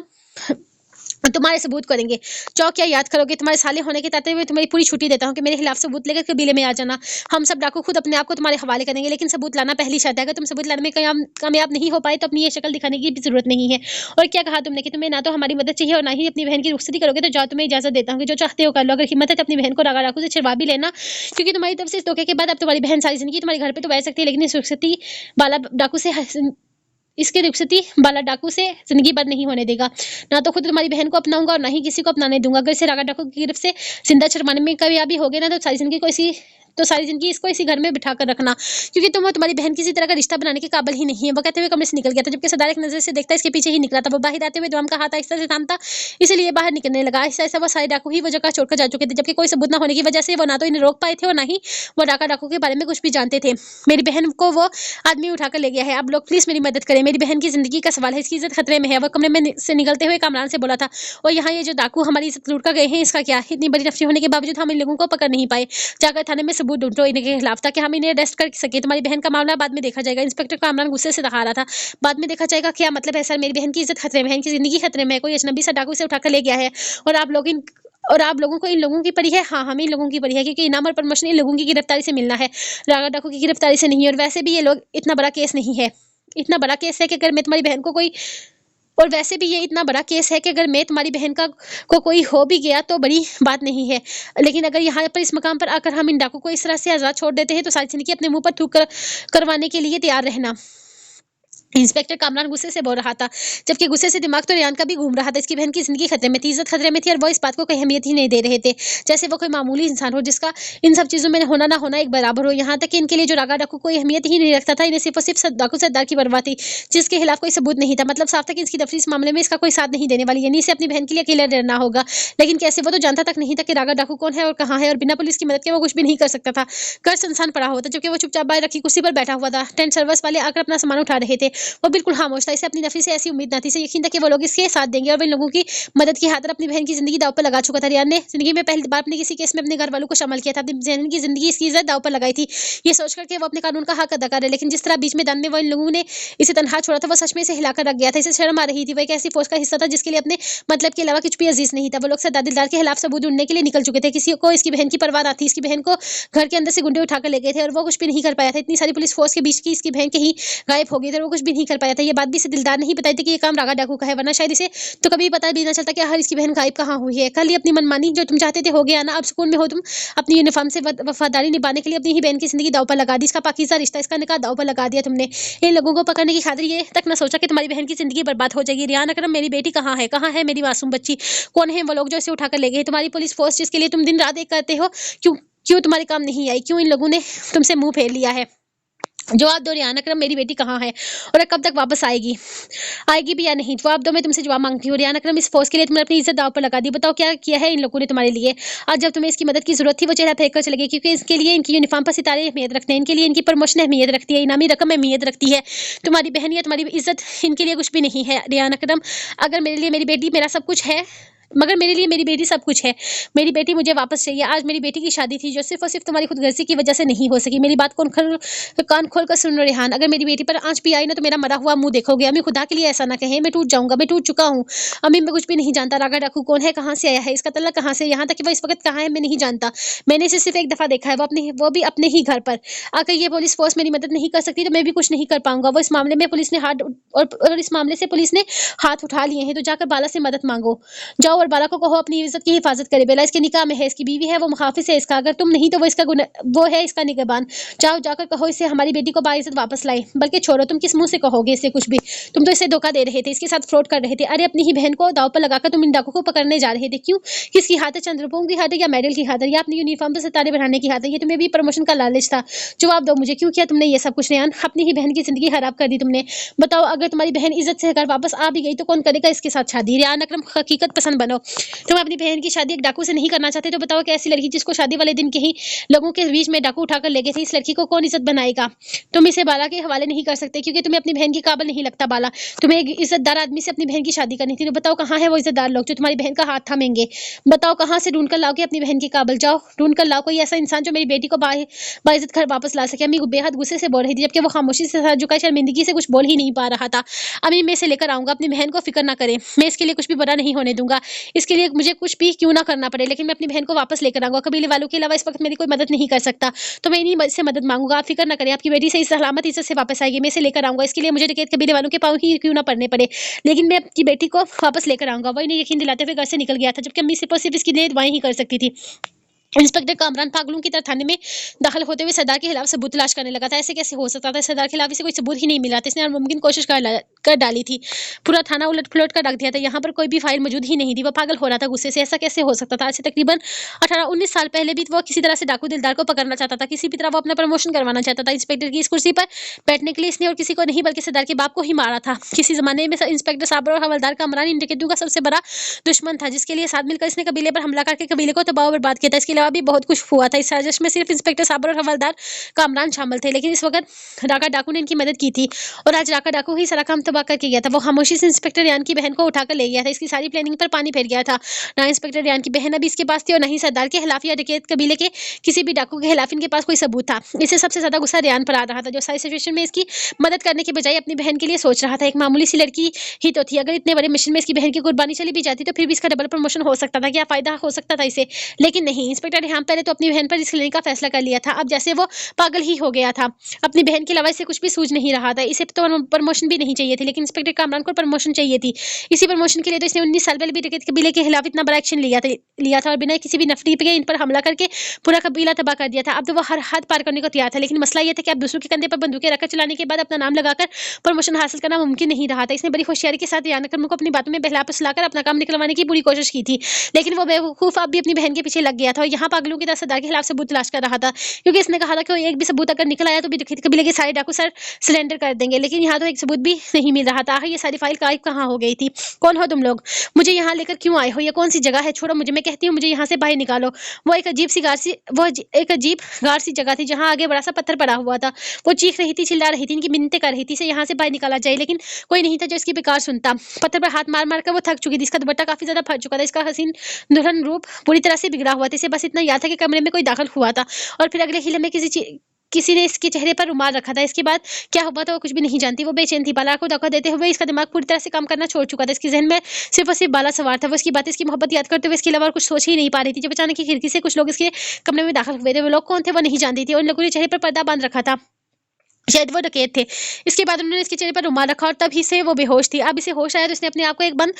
तुम्हारे सबूत करेंगे। चौक क्या याद करोगे? तुम्हारे साले होने के ताते हुए तुम्हारी पूरी छुट्टी देता हूँ कि मेरे खिलाफ सबूत लेकर कबीले में आ जाना। हम सब डाकू खुद अपने आप को तुम्हारे हवाले करेंगे, लेकिन सबूत लाना पहली शर्त है। अगर तुम सबूत लाने में कामयाब नहीं हो पाए तो अपनी ये शक्ल दिखाने की भी जरूरत नहीं है। और क्या कहा तुमने कि तुम्हें ना तो हमारी मदद चाहिए और ना ही अपनी बहन की रुखसती करोगे? तो जाओ, तुम्हें इजाजत देता हूँ कि जो चाहते हो कर लो। अगर हिम्मत है तो अपनी बहन को रागा डाकू से छुड़वा भी लेना, क्योंकि तुम्हारी तरफ से इस धोखे के बाद अब तुम्हारी बहन सारी जिंदगी तुम्हारे घर पे तो बैठ सकती है, लेकिन इस रुखसती बाला डाकू से इसकी रुखसती बाला डाकू से जिंदगी भर नहीं होने देगा। ना तो खुद तुम्हारी बहन को अपनाऊंगा और ना ही किसी को अपनाने दूंगा। अगर इसे रागा डाकू की गिरफ्त से जिंदा छुड़वाने में कामयाबी हो गए ना, तो सारी जिंदगी इसको इसी घर में बिठा कर रखना, क्योंकि तुम्हारी बहन किसी तरह का रिश्ता बनाने के काबिल ही नहीं है। वो कहते हुए कमरे से निकल गया था, जबकि सरदार एक नजर से देखता इसके पीछे ही निकला था। वो बाहर आते हुए दुआम का हाथ आहिस्ता से थामता, इसलिए बाहर निकलने लगा। ऐसा ऐसा वो सारे डाकू ही वो जगह छोड़कर जा चुके थे, जबकि कोई सबूत न होने की वजह से वो ना तो इन्हें रोक पाए थे और ना ही वो डाका डाकू के बारे में कुछ भी जानते थे। मेरी बहन को वो आदमी उठाकर ले गया है। आप लोग प्लीज मेरी मदद करें, मेरी बहन की जिंदगी का सवाल है, इसकी इज्जत खतरे में है। वो कमरे में से निकलते हुए कामरान से बोला था, और यहाँ ये जो डाकू हमारी इज्जत लूट कर गए हैं, इसका क्या? इतनी बड़ी नफरी होने के बावजूद हम इन लोगों को पकड़ नहीं पाए। जाकर थाने में सबूत ढूंढो इनके खिलाफ, ताकि हम इन्हें अरेस्ट कर सके। तुम्हारी बहन का मामला बाद में देखा जाएगा। इंस्पेक्टर कामरान गुस्से से दिखा रहा था। बाद में देखा जाएगा क्या मतलब है सर? मेरी बहन की इज्जत खतरे में है, इनकी जिंदगी खतरे में है। कोई अजनबी सा डाकू से उठाकर ले गया है और आप लोगों को इन लोगों की पड़ी है। हाँ, हमें इन लोगों की पड़ी है, क्योंकि इनाम और प्रमोशन इन लोगों की गिरफ्तारी से मिलना है, रागा डाकू की गिरफ्तारी से नहीं। और वैसे भी ये लोग इतना बड़ा केस नहीं है। इतना बड़ा केस है कि अगर मैं तुम्हारी बहन को कोई और वैसे भी ये इतना बड़ा केस है कि अगर मैं तुम्हारी बहन को कोई हो भी गया तो बड़ी बात नहीं है। लेकिन अगर यहाँ पर इस मकाम पर आकर हम इन डाकू को इस तरह से आजाद छोड़ देते हैं तो सारी जिंदगी अपने मुंह पर थूक करवाने के लिए तैयार रहना। इंस्पेक्टर कामरान गुस्से से बोल रहा था, जबकि गुस्से से दिमाग तो रेहान का भी घूम रहा था। इसकी बहन की जिंदगी खतरे में थी, इज्जत खतरे में थी, और वो इस बात को कोई अहमियत ही नहीं दे रहे थे, जैसे वो कोई मामूली इंसान हो जिसका इन सब चीजों में होना ना होना एक बराबर हो। यहाँ तक कि इनके लिए जो रागा डाकू कोई अहमियत ही नहीं रखता था, इन्हें सिर्फ और सिर्फ डाकू सरदार की परवाह थी, जिसके खिलाफ कोई सबूत नहीं था। मतलब साफ था कि इसकी दफरी इस मामले में इसका कोई साथ नहीं देने वाली, यानी इसे अपनी बहन के लिए अकेला रहना होगा। लेकिन कैसे? वो तो जानता तक नहीं था कि रागा डाकू कौन है और कहाँ है, और बिना पुलिस की मदद के वो कुछ भी नहीं कर सकता था। घर सुनसान पड़ा हुआ था, जबकि वो चुपचाप बाहर रखी कुर्सी पर बैठा हुआ था। टेंट सर्विस वाले आकर अपना सामान उठा रहे थे। वो बिल्कुल खामोश था। इसे अपनी नफरी से ऐसी उम्मीद न थी, इसे यकीन था कि वो लोग इसके साथ देंगे और वो इन लोगों की मदद की खातिर अपनी बहन की जिंदगी दांव पर लगा चुका था। रेहान ने जिंदगी में पहली बार अपने किसी केस में अपने घर वालों को शामिल किया था, अपनी बहन की जिंदगी, इसकी इज्जत दांव पर लगाई थी, ये सोचकर कि वो अपने कानून का हक अदा करे। लेकिन जिस तरह बीच में दान में वो इन लोगों ने इसे तनहा छोड़ा था, वो सच में इसे हिलाकर रख गया था। इसे शर्म आ रही थी। वो एक ऐसी फौज का हिस्सा था जिसके लिए अपने मतलब के अलावा कुछ भी अजीज नहीं था। वो लोग सरदार दिलदार के खिलाफ सबूत ढूंढने के लिए निकल चुके थे। किसी को इसकी बहन की परवाह न थी। इसकी बहन को घर के अंदर से गुंडे उठाकर ले गए थे और वो कुछ भी नहीं कर पाया था। इतनी सारी पुलिस फोर्स के बीच की इसकी बहन कहीं गायब हो गई थी और वो कुछ भी नहीं कर पाया था। ये बात भी इसे दिलदार नहीं बताई थी कि ये काम रागा डाकू का है, वरना शायद इसे तो कभी पता भी ना चलता कि हर इसकी बहन गायब कहाँ हुई है। कल ही अपनी मनमानी जो तुम चाहते थे हो गया ना। अब सुकून में हो तुम। अपनी यूनिफॉर्म से वफादारी निभाने के लिए अपनी ही बहन की जिंदगी दांव पर लगा दी। इसका पाकीज़ा रिश्ता, इसका निकाह दांव पर लगा दिया तुमने। इन लोगों को पकड़ने की खातिर ये तक ना सोचा कि तुम्हारी बहन की जिंदगी बर्बाद हो जाएगी। रेहान अकरम, मेरी बेटी कहाँ है? कहाँ है मेरी मासूम बच्ची? कौन है वो लोग जो इसे उठाकर ले गए? तुम्हारी पुलिस फोर्स जिसके लिए तुम दिन रात एक करते हो, क्यों क्यों तुम्हारे काम नहीं आई? क्यों इन लोगों ने तुमसे मुंह फेर लिया है? जवाब दो रेहान अकरम, मेरी बेटी कहाँ है और कब तक वापस आएगी भी या नहीं? जवाब दो, मैं तुमसे जवाब मांगती हूँ। रेहान अकरम, इस फोर्स के लिए तुमने अपनी इज्जत दांव पर लगा दी। बताओ क्या किया है इन लोगों ने तुम्हारे लिए? आज जब तुम्हें इसकी मदद की जरूरत थी वो चेहरा फेंक कर चले गए, क्योंकि इसके लिए इनकी यूनिफॉर्म पर सितारे अहमियत रखते हैं, इनके लिए इनकी प्रमोशन अहमियत रखती है, इनामी रकम अहमियत रखती है। तुम्हारी बहन या तुम्हारी इज्जत इनके लिए कुछ भी नहीं है। रेहान अकरम, अगर मेरे लिए मेरी बेटी मेरा सब कुछ है मगर मेरे लिए मेरी बेटी सब कुछ है। मेरी बेटी मुझे वापस चाहिए। आज मेरी बेटी की शादी थी जो सिर्फ़ और सिर्फ़ तुम्हारी खुदगर्ज़ी की वज़ह से नहीं हो सकी। मेरी बात कान खोल कर सुन लो रेहान, अगर मेरी बेटी पर आँच भी आई ना तो मेरा मरा हुआ मुँह देखोगे। अम्मी खुदा के लिए ऐसा ना कहें, मैं टूट जाऊँगा, मैं टूट चुका हूँ। अम्मी मैं कुछ भी नहीं जानता, रागा डाकू कौन है, कहाँ से आया है, इसका तल्लक कहाँ से, यहाँ तक कि वो इस वक़्त कहाँ है मैं नहीं जानता। मैंने इसे सिर्फ़ एक दफ़ा देखा है, वो भी अपने ही घर पर। अगर ये पुलिस फ़ोर्स मेरी मदद नहीं कर सकती तो मैं भी कुछ नहीं कर पाऊँगा। वो इस मामले में पुलिस ने और इस मामले से पुलिस ने हाथ उठा लिए हैं, तो जाकर बाला से मदद माँगो। जाओ और बाला को कहो अपनी इज़्ज़त की हिफाज़त करे। बेला इसके निकाह में है, इसकी बीवी है, वो मुहाफ़िज़ है इसका। अगर तुम नहीं तो वो है इसका निगहबान। जाओ जाकर कहो इसे हमारी बेटी को बाइज़्ज़त वापस लाए। बल्कि छोड़ो, तुम किस मुँह से कहोगे इससे कुछ भी? तुम तो इसे धोखा दे रहे थे, इसके साथ फ्रॉड कर रहे थे। अरे अपनी ही बहन को दाँव पर लगाकर तुम इन डाकुओं को पकड़ने जा रहे थे। क्यों? किसकी खातिर? चंद रुपयों की खातिर या मेडल की खातिर या अपनी यूनिफ़ॉर्म पर सितारे बढ़ाने की खातिर? ये तुम्हें भी प्रमोशन का लालच था। जवाब दो मुझे, क्यों किया तुमने ये सब कुछ रेहान? अपनी ही बहन की ज़िंदगी खराब कर दी तुमने। बताओ अगर तुम्हारी बहन इज़्ज़त से घर वापस आ भी गई तो कौन करेगा इसके साथ शादी? रेहान अकरम हकीकत पसंद बनो। तुम अपनी बहन की शादी एक डाकू से नहीं करना चाहते तो बताओ कि ऐसी लड़की जिसको शादी वाले दिन के ही लोगों के बीच में डाकू उठाकर ले गए थे, इस लड़की को कौन इज़्ज़त बनाएगा? तुम इसे बाला के हवाले नहीं कर सकते क्योंकि तुम्हें अपनी बहन के काबिल नहीं लगता बाला। तुम्हें एक इज़्ज़तदार आदमी से अपनी बहन की शादी करनी थी, तो बताओ कहाँ है वो इज़्ज़तदार लोग जो तुम्हारी बहन का हाथ थामेंगे? बताओ कहाँ से ढूँढ कर लाओगे अपनी बहन के काबिल? जाओ ढूँढ कर लाओ कोई ऐसा इंसान जो मेरी बेटी को बाइज़्ज़त घर वापस ला सके। अम्मी बेहद गुस्से से बोल रही थी जबकि वो खामोशी से सर झुकाए शर्मिंदगी से कुछ बोल ही नहीं पा रहा था। अम्मी मैं इसे लेकर आऊँगा, अपनी बहन को फ़िक्र ना करें। मैं इसके लिए कुछ भी बुरा नहीं होने दूँगा। इसके लिए मुझे कुछ भी क्यों ना करना पड़े, लेकिन मैं अपनी बहन को वापस लेकर आऊँगा। कबीले वालों के अलावा इस वक़्त मेरी कोई मदद नहीं कर सकता। तो मैं इन्हीं से मदद माँगूँगा। आप फ़िक्र ना करें, आपकी बेटी सही सलामत इज़्ज़त से वापस आएगी। मैं इसे लेकर आऊँगा। इसके लिए मुझे डकैत कबीले वालों के पाँव ही क्यों ना पड़ने पड़े, लेकिन मैं आपकी बेटी को वापस लेकर आऊँगा। वो इन्हें यकीन दिलाते हुए घर से निकल गया था, जबकि अम्मी सिर्फ़ और सिर्फ़ इसके लिए दुआएँ ही कर सकती थी। इंस्पेक्टर कामरान पागलों की तरह थाने में दाखिल होते हुए सरदार के खिलाफ सबूत तलाश करने लगा था। ऐसे कैसे हो सकता था? सरदार के खिलाफ इसे कोई सबूत ही नहीं मिला था। इसने हर मुमकिन कोशिश कर डाली थी। पूरा थाना उलट-पुलट कर रख दिया था। यहाँ पर कोई भी फाइल मौजूद ही नहीं थी। वो पागल हो रहा था गुस्से से। ऐसा कैसे हो सकता था? आज से तकरीबन 18-19 साल पहले भी वो किसी तरह से डाकू दिलदार को पकड़ना चाहता था। किसी भी तरह वो अपना प्रमोशन करवाना चाहता था। इंस्पेक्टर की इस कुर्सी पर बैठने के लिए इसने और किसी को नहीं बल्कि सरदार के बाप को ही मारा था। किसी ज़माने में इंस्पेक्टर साबर और हवलदार कामरान इन डकैतों का सबसे बड़ा दुश्मन था, जिसके लिए साथ मिलकर इसने कबीले पर हमला करके कबीले को तबाह और बर्बाद किया था। इसके अलावा भी बहुत कुछ हुआ था। इस साजिश में सिर्फ इंस्पेक्टर साबर और हवलदार कामरान शामिल थे, लेकिन इस वक्त राका डाकू ने इनकी मदद की थी और आज राका डाकू ही सारा काम तबाह करके गया था। वो खामोशी से इंस्पेक्टर रियान की बहन को उठाकर ले गया था। इसकी सारी प्लानिंग पर पानी फेर गया था। ना इंस्पेक्टर रियान की बहन अभी इसके पास थी और ना ही सरदार के खिलाफ या डकैत कबीले के किसी भी डाकू के खिलाफ इनके पास कोई सबूत था। इसे सबसे ज्यादा गुस्सा रियान पर आ रहा था, जो सारी सिचुएशन में इसकी मदद करने के बजाय अपनी बहन के लिए सोच रहा था। एक मामूली सी लड़की ही तो थी। अगर इतने बड़े मिशन में इसकी बहन की कुर्बानी चली भी जाती तो फिर भी इसका डबल प्रमोशन हो सकता था। क्या फायदा हो सकता था इसे? लेकिन नहीं, इंस्पेक्टर रियान पहले तो अपनी बहन पर रिस्क लेने का फैसला कर लिया था। अब जैसे वो पागल ही हो गया था। अपनी बहन के अलावा इसे कुछ भी सूझ नहीं रहा था। इसे तो प्रमोशन भी नहीं चाहिए थी, लेकिन इंस्पेक्टर कामरान को प्रमोशन चाहिए थी। इसी प्रमोशन के लिए तो इसने 19 साल पहले भी डकैत कबीले के खिलाफ इतना बड़ा एक्शन लिया था और बिना किसी भी नफरी के इन पर हमला करके पूरा कबीला तबाह कर दिया था। अब तो वो हर हद पार करने को तैयार था, लेकिन मसला ये था कि अब दूसरों के कंधे पर बंदूकें रखकर चलाने के बाद अपना नाम लगाकर प्रमोशन हासिल करना मुमकिन नहीं रहा था। इसने बड़ी होशियारी के साथ रियान अकरम को अपनी बातों में बहला फुसलाकर अपना काम निकलवाने की पूरी कोशिश की थी, लेकिन वो बेवकूफ अब भी अपनी बहन के पीछे लग गया था और यहाँ पागलों की तरह सरदार के खिलाफ सबूत तलाश कर रहा था, क्योंकि इसने कहा था कि एक भी सबूत अगर निकल आया तो भी डकैत कबीले के सारे डाकू सर सरेंडर कर देंगे, लेकिन यहाँ तो एक सबूत भी नहीं मिल रहा था। आखिर ये सारी फाइल गायब कहाँ हो गई थी? कौन हो तुम लोग? मुझे यहाँ लेकर क्यों आए हो? ये कौन सी जगह है? छोड़ो मुझे, मैं कहती हूँ मुझे यहाँ से बाहर निकालो। वो एक अजीब गार सी जगह थी जहाँ आगे बड़ा सा पत्थर पड़ा हुआ था। वो चीख रही थी, चिल्ला रही थी, इनकी मिन्नतें कर रही थी इसे यहाँ से बाहर निकाला जाए, लेकिन कोई नहीं था जो इसकी बेकार सुनता। पत्थर पर हाथ मार मार कर वो थक चुकी थी। इसका दुपट्टा काफी ज्यादा फट चुका था। इसका हसीन दुल्हन रूप पूरी तरह से बिगड़ा हुआ था। इसे बस इतना याद था कि कमरे में कोई दाखिल हुआ था और फिर अगले हीले में किसी ने इसके चेहरे पर रुमाल रखा था। इसके बाद क्या हुआ था वो कुछ भी नहीं जानती। वो बेचैन थी। बाला को धोखा देते हुए इसका दिमाग पूरी तरह से काम करना छोड़ चुका था। इसके जहन में सिर्फ और सिर्फ बाला सवार था। वो इसकी बातें, इसकी मोहब्बत याद करते हुए इसके अलावा और कुछ सोच ही नहीं पा रही थी। जब अचानक की खिड़की से कुछ लोग इसके कमरे में दाखिल हुए थे। वो लोग कौन थे वो नहीं जानती थी और उन लोगों ने चेहरे पर पर्दा बांध रखा था, शायद वो डकैत थे। इसके बाद उन्होंने इसके चेहरे पर रुमाल रखा और तभी से वो बेहोश थी। अब इसे होश आया तो इसने अपने आप को एक बंद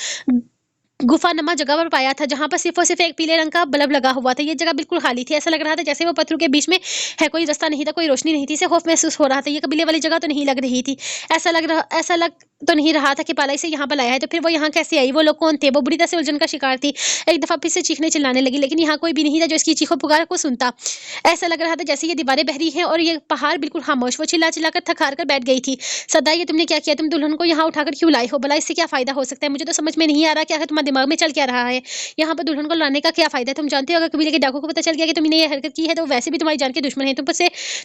गुफानुमा जगह पर पाया था, जहां पर सिर्फ और सिर्फ एक पीले रंग का बल्ब लगा हुआ था। ये जगह बिल्कुल खाली थी। ऐसा लग रहा था जैसे वो पत्थरों के बीच में है, कोई रास्ता नहीं था, कोई रोशनी नहीं थी। इसे खौफ महसूस हो रहा था। ये कबीले वाली जगह तो नहीं लग रही थी। ऐसा लग तो नहीं रहा था कि पाला इसे यहाँ पर लाया है, तो फिर वो यहाँ कैसे आई? वो लोग कौन थे? वो बुरी तरह से उलझन का शिकार थी। एक दफा फिर से चीखने चिल्लाने लगी, लेकिन यहाँ कोई भी नहीं था जो इसकी चीखों पुकार को सुनता। ऐसा लग रहा था जैसे ये दीवारें बहरी हैं और ये पहाड़ बिल्कुल खामोश। वो चिल्ला चिल्ला कर थक हार कर बैठ गई थी। सदा ये तुमने क्या किया? तुम दुल्हन को यहाँ उठाकर क्यों लाई हो? भला इससे क्या फायदा हो सकता है? मुझे तो समझ में नहीं आ रहा कि आखिर तुम्हारे दिमाग में चल क्या रहा है, यहाँ पर दुल्हन को लाने का क्या फ़ायदा है? तुम जानते हो अगर कबीले के डाकू को पता चल गया कि तुमने ये हरकत की है, तो वैसे भी तुम्हारी जान के दुश्मन हैं,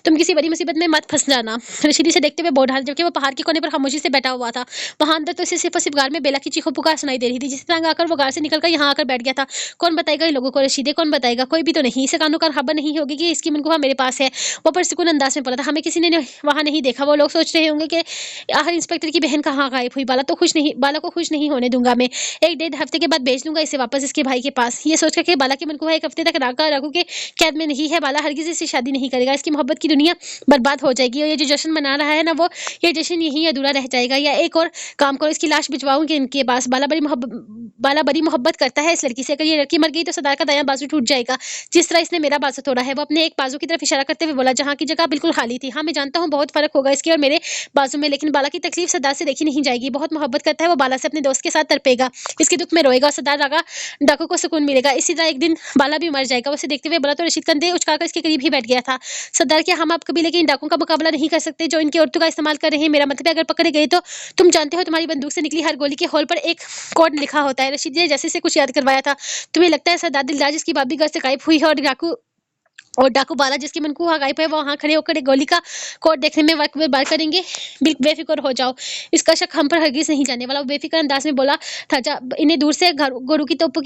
तुम किसी बड़ी मुसीबत में मत फँस जाना। रशीदी से देखते हुए बोल रहा था, जबकि वो पहाड़ के कोने पर खामोशी से बैठा हुआ था। वहाँ अंदर तो इसे सिर्फ़ और सिर्फ़ गार में बेला की चीखों-पुकार सुनाई दे रही थी, जिससे तंग आकर वो गार से निकलकर यहाँ आकर बैठ गया था। कौन बताएगा इन लोगों को रशीदे, कौन बताएगा? कोई भी तो नहीं। इसे कानो-कान खबर नहीं होगी कि इसकी मनगुफ़ा मेरे पास है। वो पुरसुकून अंदाज़ में बोला था, हमें किसी ने वहाँ नहीं देखा। वो लोग सोच रहे होंगे कि आखिर इंस्पेक्टर की बहन कहाँ गायब हुई? बाला को खुश नहीं होने दूँगा मैं। 1 डेढ़ हफ़्ते के बाद भेज दूँगा इसे वापस इसके भाई के पास। ये सोचकर कि बाला की मनगुफ़ा 1 हफ़्ते तक रघु के कैद में नहीं है, बाला हरगिज़ इससे शादी नहीं करेगा। इसकी मोहब्बत की दुनिया बर्बाद हो जाएगी और ये जो जश्न मना रहा है ना, वो ये जश्न यहीं अधूरा रह जाएगा। या एक और काम करो, इसकी लाश भिजवाऊँगी इनके पास। बाला बड़ी मोहब्बत करता है इस लड़की से। अगर ये लड़की मर गई तो सरदार का दायाँ बाजू टूट जाएगा, जिस तरह इसने मेरा बाजू तोड़ा है। वो अपने एक बाजू की तरफ इशारा करते हुए बोला, जहाँ की जगह बिल्कुल खाली थी। हाँ, मैं जानता हूँ बहुत फ़र्क होगा इसके और मेरे बाजू में, लेकिन बाला की तकलीफ सरदार से देखी नहीं जाएगी। बहुत मोहब्बत करता है वो बाला से, अपने दोस्त के साथ तड़पेगा, इसके दुख में रोएगा और सरदार डाकू को सुकून मिलेगा। इसी तरह एक दिन बाला भी मर जाएगा। उसे देखते हुए बोला तो रशीद कंधे उचकाकर इसके करीब ही बैठ गया था। सरदार, क्या हम आप कबीले के इन डाकुओं का मुकाबला नहीं कर सकते जो इनकी औरतों का इस्तेमाल कर रहे हैं? मेरा मतलब है, अगर पकड़े गए तो तुम जानते हो तुम्हारी बंदूक से निकली हर गोली के होल पर एक कोड लिखा होता है। रशीद ने जैसे से कुछ याद करवाया था। तुम्हें लगता है सरदार दिलदार जिसकी भाभी घर से गायब हुई है और डाकू बाला जिसकी मनगुफ़ा गायब है, वो वहाँ खड़े होकर एक गोली का कोड देखने में वक्त बर्बाद करेंगे? बेफिक्र हो जाओ, इसका शक हम पर हरगिज़ नहीं जाने वाला। वो बेफिक्र अंदाज में बोला था। इन्हें दूर से गोरू की टापों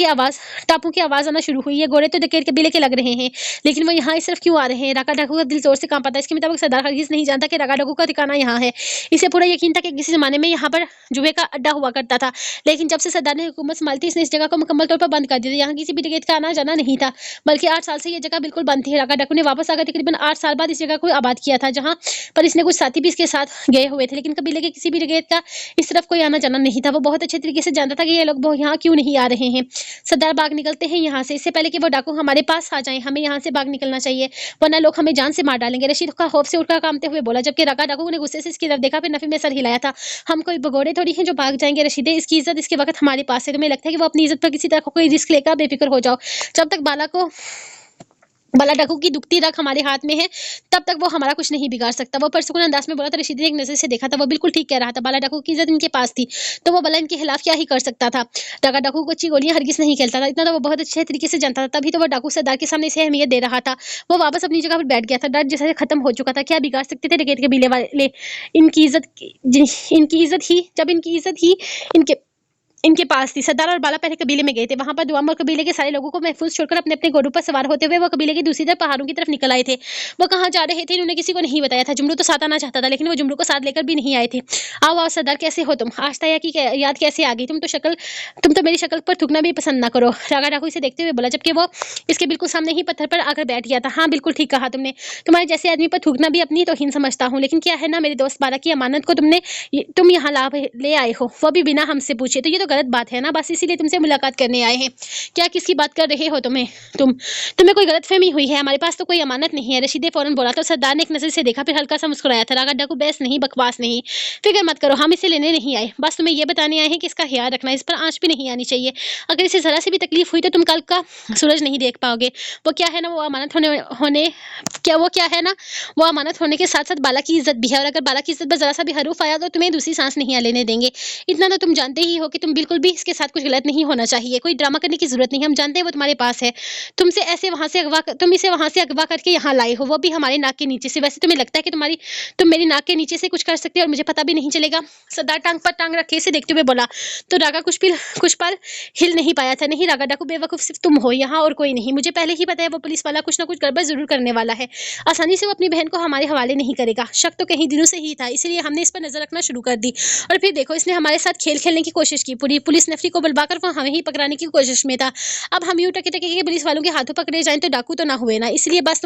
की आवाज़ आना शुरू हुई है। गोरे तो डकैत कबीले के लग रहे हैं, लेकिन वो यहाँ इस तरफ क्यों आ रहे हैं? राका डाकू का दिल जोर से कांपा था। इसके मुताबिक सरदार हरगिज़ नहीं जानता कि राका डाकू का ठिकाना यहाँ है। इसे पूरा यकीन था कि किसी ज़माने में यहाँ पर जुए का अड्डा हुआ करता था, लेकिन जब से सरदार ने हुकूमत संभाली थी, इसने इस जगह को मुकम्मल तौर पर बंद कर दिया। यहाँ किसी भी डकैत का आना जाना नहीं था, बल्कि 8 साल से ये जगह बिल्कुल बंद थी। राका डाकू ने वापस आकर तकरीबन 8 साल बाद इस जगह को आबाद किया था, जहाँ पर इसने कुछ साथी भी इसके साथ गए हुए थे, लेकिन कबीले के किसी भी डकैत का इस तरफ कोई आना जाना नहीं था। वो बहुत अच्छे तरीके से जानता था कि ये लोग यहाँ क्यों नहीं आ रहे हैं। सरदार, भाग निकलते हैं यहाँ से, इससे पहले कि वो डाकू हमारे पास आ जाएं। हमें यहाँ से भाग निकलना चाहिए, वरना लोग हमें जान से मार डालेंगे। रशीद का खौफ से उठकर कांपते हुए बोला, जबकि राका डाकू ने गुस्से से इसकी तरफ देखा, फिर नफी में सर हिलाया था। हम कोई भगोड़े थोड़ी हैं जो भाग जाएंगे रशीदे, इसकी इज्जत इसके वक्त हमारे पास है। तुम्हें लगता है कि वो अपनी इज्जत पर किसी तरह कोई रिस्क लेकर बेफिक्र हो जाओ? जब तक बाला डाकू की दुखती रग हमारे हाथ में है, तब तक वो हमारा कुछ नहीं बिगाड़ सकता। वो पुरसुकून अंदाज में बोला तो रशीद ने एक नजर से देखा था। वो बिल्कुल ठीक कह रहा था। बाला डाकू की इज्जत इनके पास थी, तो वो बाला इनके खिलाफ क्या ही कर सकता था? राका डाकू को अच्छी गोलियां हरगिज नहीं खेलता था, इतना तो वो बहुत अच्छे तरीके से जानता था। तभी तो वो डाकू सरदार के सामने इसे अहमियत दे रहा था। वो वापस अपनी जगह पर बैठ गया था। डर जैसे खत्म हो चुका था। क्या बिगाड़ सकते थे डकैत कबीले वाले इनकी इज्जत ही, जब इनकी इज्जत ही इनके पास थी। सरदार और बाला पहले कबीले में गए थे। वहां पर दुआम और कबीले के सारे लोगों को महफूज छोड़कर अपने अपने घोड़ों पर सवार होते हुए वो कबीले की दूसरी तरफ पहाड़ों की तरफ निकल आए थे। वो कहाँ जा रहे थे इन्होंने किसी को नहीं बताया था। जुमरू तो साथ आना चाहता था, लेकिन वो जुमरू को साथ लेकर भी नहीं आए थे। आओ आओ सरदार, कैसे हो तुम? आज तया की याद कैसे आ गई? तुम तो मेरी शक्ल पर थूकना भी पसंद ना करो। रागा डाकू इसे देखते हुए बोला, जबकि वो इसके बिल्कुल सामने ही पत्थर पर आकर बैठ गया था। हाँ, बिल्कुल ठीक कहा तुमने। तुम्हारे जैसे आदमी पर थूकना भी अपनी तौहीन समझता हूँ, लेकिन क्या है ना, मेरे दोस्त बाला की अमानत को तुम यहाँ ले आए हो, वो भी बिना हमसे पूछे, तो ये तो गलत बात है ना। बस इसीलिए तुमसे मुलाकात करने आए हैं। क्या किसकी बात कर रहे हो तुम्हें कोई गलतफहमी हुई है? हमारे पास तो कोई अमानत नहीं है। रशीदे फौरन बोला तो सरदार ने एक नजर से देखा, फिर हल्का सा मुस्कुराया था। रागा डाकू बहस नहीं, बकवास नहीं, फिक्र मत करो, हम इसे लेने नहीं आए, बस तुम्हें यह बताने आए हैं कि इसका ख्याल रखना, इस पर आंच भी नहीं आनी चाहिए। अगर इसे जरा सी भी तकलीफ हुई तो तुम कल का सूरज नहीं देख पाओगे। वो क्या है ना, वो अमानत होने के साथ साथ बाला की इज्जत भी है, और अगर बाला की इज्जत पर जरा सा भी हरूफ आया तो तुम्हें दूसरी सांस नहीं लेने देंगे। इतना तो तुम जानते ही हो कि तुम बिल्कुल भी इसके साथ कुछ गलत नहीं होना चाहिए। कोई ड्रामा करने की जरूरत नहीं, हम जानते हैं वो तुम्हारे पास है। तुम इसे वहां से अगवा करके यहाँ लाए हो, वो भी हमारे नाक के नीचे से। वैसे तुम्हें लगता है कि तुम मेरी नाक के नीचे से कुछ कर सकते हो और मुझे पता भी नहीं चलेगा? सरदार टांग पर टांग रखे इसे देखते हुए बोला। तो रागा कुछ पल हिल नहीं पाया था। नहीं रागा डाकू, बेवकूफ सिर्फ तुम हो यहाँ और कोई नहीं। मुझे पहले ही पता है वो पुलिस वाला कुछ ना कुछ गड़बड़ जरूर करने वाला है। आसानी से वो अपनी बहन को हमारे हवाले नहीं करेगा। शक तो कहीं दिनों से ही था, इसलिए हमने इस पर नजर रखना शुरू कर दी। और फिर देखो, इसने हमारे साथ खेल खेलने की कोशिश की। पूरी पुलिस नफरी को बुलवाकर वो हमें ही पकड़ाने की कोशिश में था। अब हम यूं टके टके के पुलिस वालों के हाथों पकड़े जाएं तो डाकू तो ना हुए ना। इसलिए बस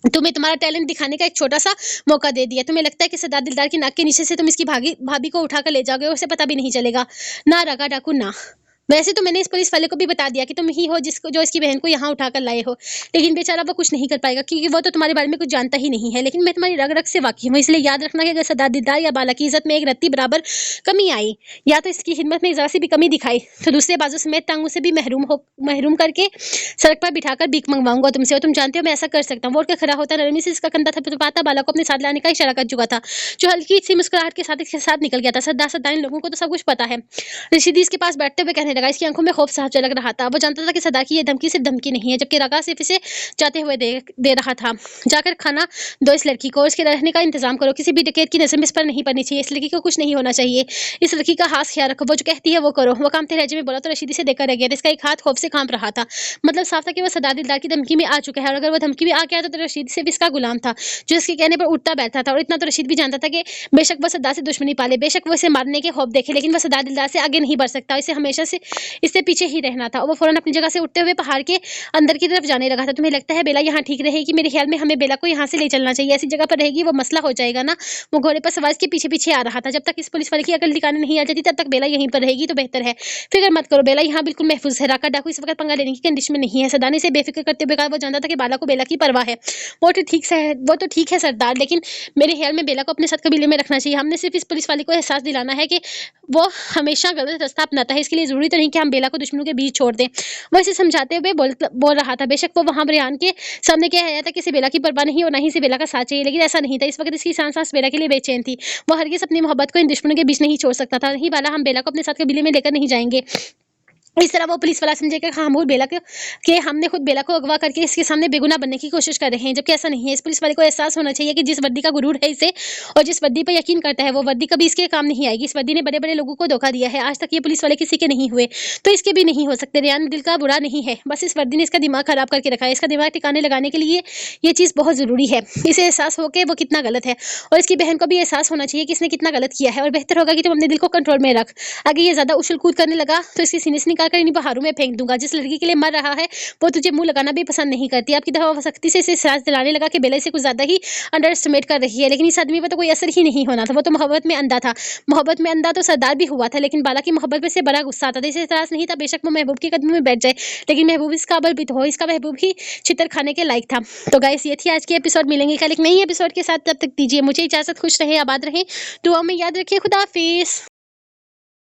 तुम्हें तुम्हारा टैलेंट दिखाने का एक छोटा सा मौका दे दिया। तुम्हें लगता है कि सरदार दिलदार की नाक के नीचे से तुम इसकी भाभी को उठाकर ले जाओगे और उसे पता भी नहीं चलेगा? ना रागा डाकू, ना। वैसे तो मैंने इस पुलिस वाले को भी बता दिया कि तुम ही हो जो इसकी बहन को यहाँ उठाकर लाए हो, लेकिन बेचारा वो कुछ नहीं कर पाएगा क्योंकि वो तो तुम्हारे बारे में कुछ जानता ही नहीं है। लेकिन मैं तुम्हारी रग रग से वाकिफ हूँ, इसलिए याद रखना कि अगर सरदार दिलदार या बाला की इज्जत में एक रत्ती बराबर कमी आई, या तो इसकी हिम्मत में जरा सी भी कमी दिखाई, तो दूसरे बाजू समेत टांगों से भी महरूम करके सड़क पर बिठाकर भीख मंगवाऊंगा तुमसे। और तुम जानते हो मैं ऐसा कर सकता हूँ। वो उठकर खड़ा होता, नरमी से इसका कंधा थपथपाता बाला को अपने साथ लाने का इशारा कर चुका था, जो हल्की सी मुस्कुराहट के साथ निकल गया था। सरदार इन लोगों को तो सब कुछ पता है। रशीदी इसके पास बैठते हुए कहने लगा, इसकी आंखों में खौफ साफ झलक रहा था। वो जानता था कि सरदार की ये धमकी सिर्फ धमकी नहीं है, जबकि राका सिर्फ इसे जाते हुए दे रहा था। जाकर खाना दो इस लड़की को, इसके रहने का इंतजाम करो, किसी भी डकैत की नजर में इस पर नहीं पड़नी चाहिए, इस लड़की को कुछ नहीं होना चाहिए, इस लड़की का खास ख्याल रखो, वो जो कहती है वो करो। वो कामते लहजे में बोला तो रशीदी से देखकर रह गया, इसका एक हाथ खौफ से कांप रहा था। मतलब साफ था कि वो सरदार दिलदार की धमकी में आ चुका है, और अगर वो धमकी में आ गया तो रशीद सिर्फ इसका गुलाम था, जो इसके कहने पर उठता बैठता था। और इतना तो रशीद भी जानता था कि बेशक वो सरदार से दुश्मनी पाले, बेशक वो इसे मारने के खौफ देखे, लेकिन वो सरदार दिलदार से आगे नहीं बढ़ सकता, इसे हमेशा से इससे पीछे ही रहना था। और वो फौरन अपनी जगह से उठते हुए पहाड़ के अंदर की तरफ जाने लगा था। तुम्हें लगता है बेला यहाँ ठीक रहेगी? मेरे ख्याल में हमें बेला को यहाँ से ले चलना चाहिए, ऐसी जगह पर रहेगी वो मसला हो जाएगा ना। वो घोड़े पर सवार के पीछे पीछे आ रहा था। जब तक इस पुलिस वाले की अकल ठिकाने नहीं आ जाती तब तक बेला यहीं पर रहेगी तो बेहतर है। फिक्र मत करो, बेला यहाँ बिल्कुल महफूज है। राका डाकू इस वक्त पंगा लेने की कंडीशन में नहीं है। सरदार से बेफिक्र करते हुए कहा, वो जानता था कि बाला को बेला की परवाह है। वो तो ठीक है सरदार, लेकिन मेरे ख्याल में बेला को अपने साथ कबीले में रखना चाहिए। हमने सिर्फ इस पुलिस वाले को एहसास दिलाना है कि वो हमेशा गलत रास्ता अपनाता है, इसके लिए जरूरी तो नहीं कि हम बेला को दुश्मनों के बीच छोड़ दें। वो इसे समझाते हुए बोल रहा था। बेशक वो वहां रेहान के सामने क्या आया था कि इसे बेला की परवाह नहीं और ना ही इसे बेला का साथ चाहिए, लेकिन ऐसा नहीं था। इस वक्त इसकी सांस बेला के लिए बेचैन थी। वो हरगिज़ अपनी मोहब्बत को इन दुश्मनों के बीच नहीं छोड़ सकता था। नहीं बाला, हम बेला को अपने साथ कबीले में लेकर नहीं जाएंगे। इस तरह वो पुलिस वाला समझेगा खामोश बेला के हमने खुद बेला को अगवा करके इसके सामने बेगुनाह बनने की कोशिश कर रहे हैं, जबकि ऐसा नहीं है। इस पुलिस वाले को एहसास होना चाहिए कि जिस वर्दी का गुरूर है इसे और जिस वर्दी पर यकीन करता है वो वर्दी कभी इसके काम नहीं आएगी। इस वर्दी ने बड़े बड़े लोगों को धोखा दिया है, आज तक ये पुलिस वाले किसी के नहीं हुए, तो इसके भी नहीं हो सकते। रेहान दिल का बुरा नहीं है, बस इस वर्दी ने इसका दिमाग खराब करके रखा है। इसका दिमाग ठिकाने लगाने के लिए ये चीज़ बहुत ज़रूरी है। इसे एहसास हो कि वो कितना गलत है, और इसकी बहन को भी एहसास होना चाहिए कि इसने कितना गलत किया है। और बेहतर होगा कि तुम अपने दिल को कंट्रोल में रख। अगर ये ज़्यादा उछल कूद करने लगा तो इसके सीने से निकाल कर इन पहाड़ों में फेंक दूंगा। जिस लड़की के लिए मर रहा है वो तुझे मुंह लगाना भी पसंद नहीं करती। आपकी दफा सख्ती से इसे सांस दिलाने लगा कि बेला इसे कुछ ज्यादा ही अंडर एस्टिमेट कर रही है, लेकिन इस आदमी पर तो कोई असर ही नहीं होना था। वो तो मोहब्बत में अंधा था। मोहब्बत में अंधा तो सरदार भी हुआ था, लेकिन बाला की मोहब्बत में से बड़ा गुस्सा आता था। इसे एतराज नहीं था बेशक वो महबूब के कदमों में बैठ जाए, लेकिन महबूब इसका अबल भी तो हो, इसका महबूब ही चितर खाने के लायक था। तो गाइस ये थी आज की एपिसोड। मिलेंगे कल एक नई एपिसोड के साथ, तब तक दीजिए मुझे इजाजत। खुश रहे, आबाद रहे, दुआ में याद रखिए। खुदा हाफिज।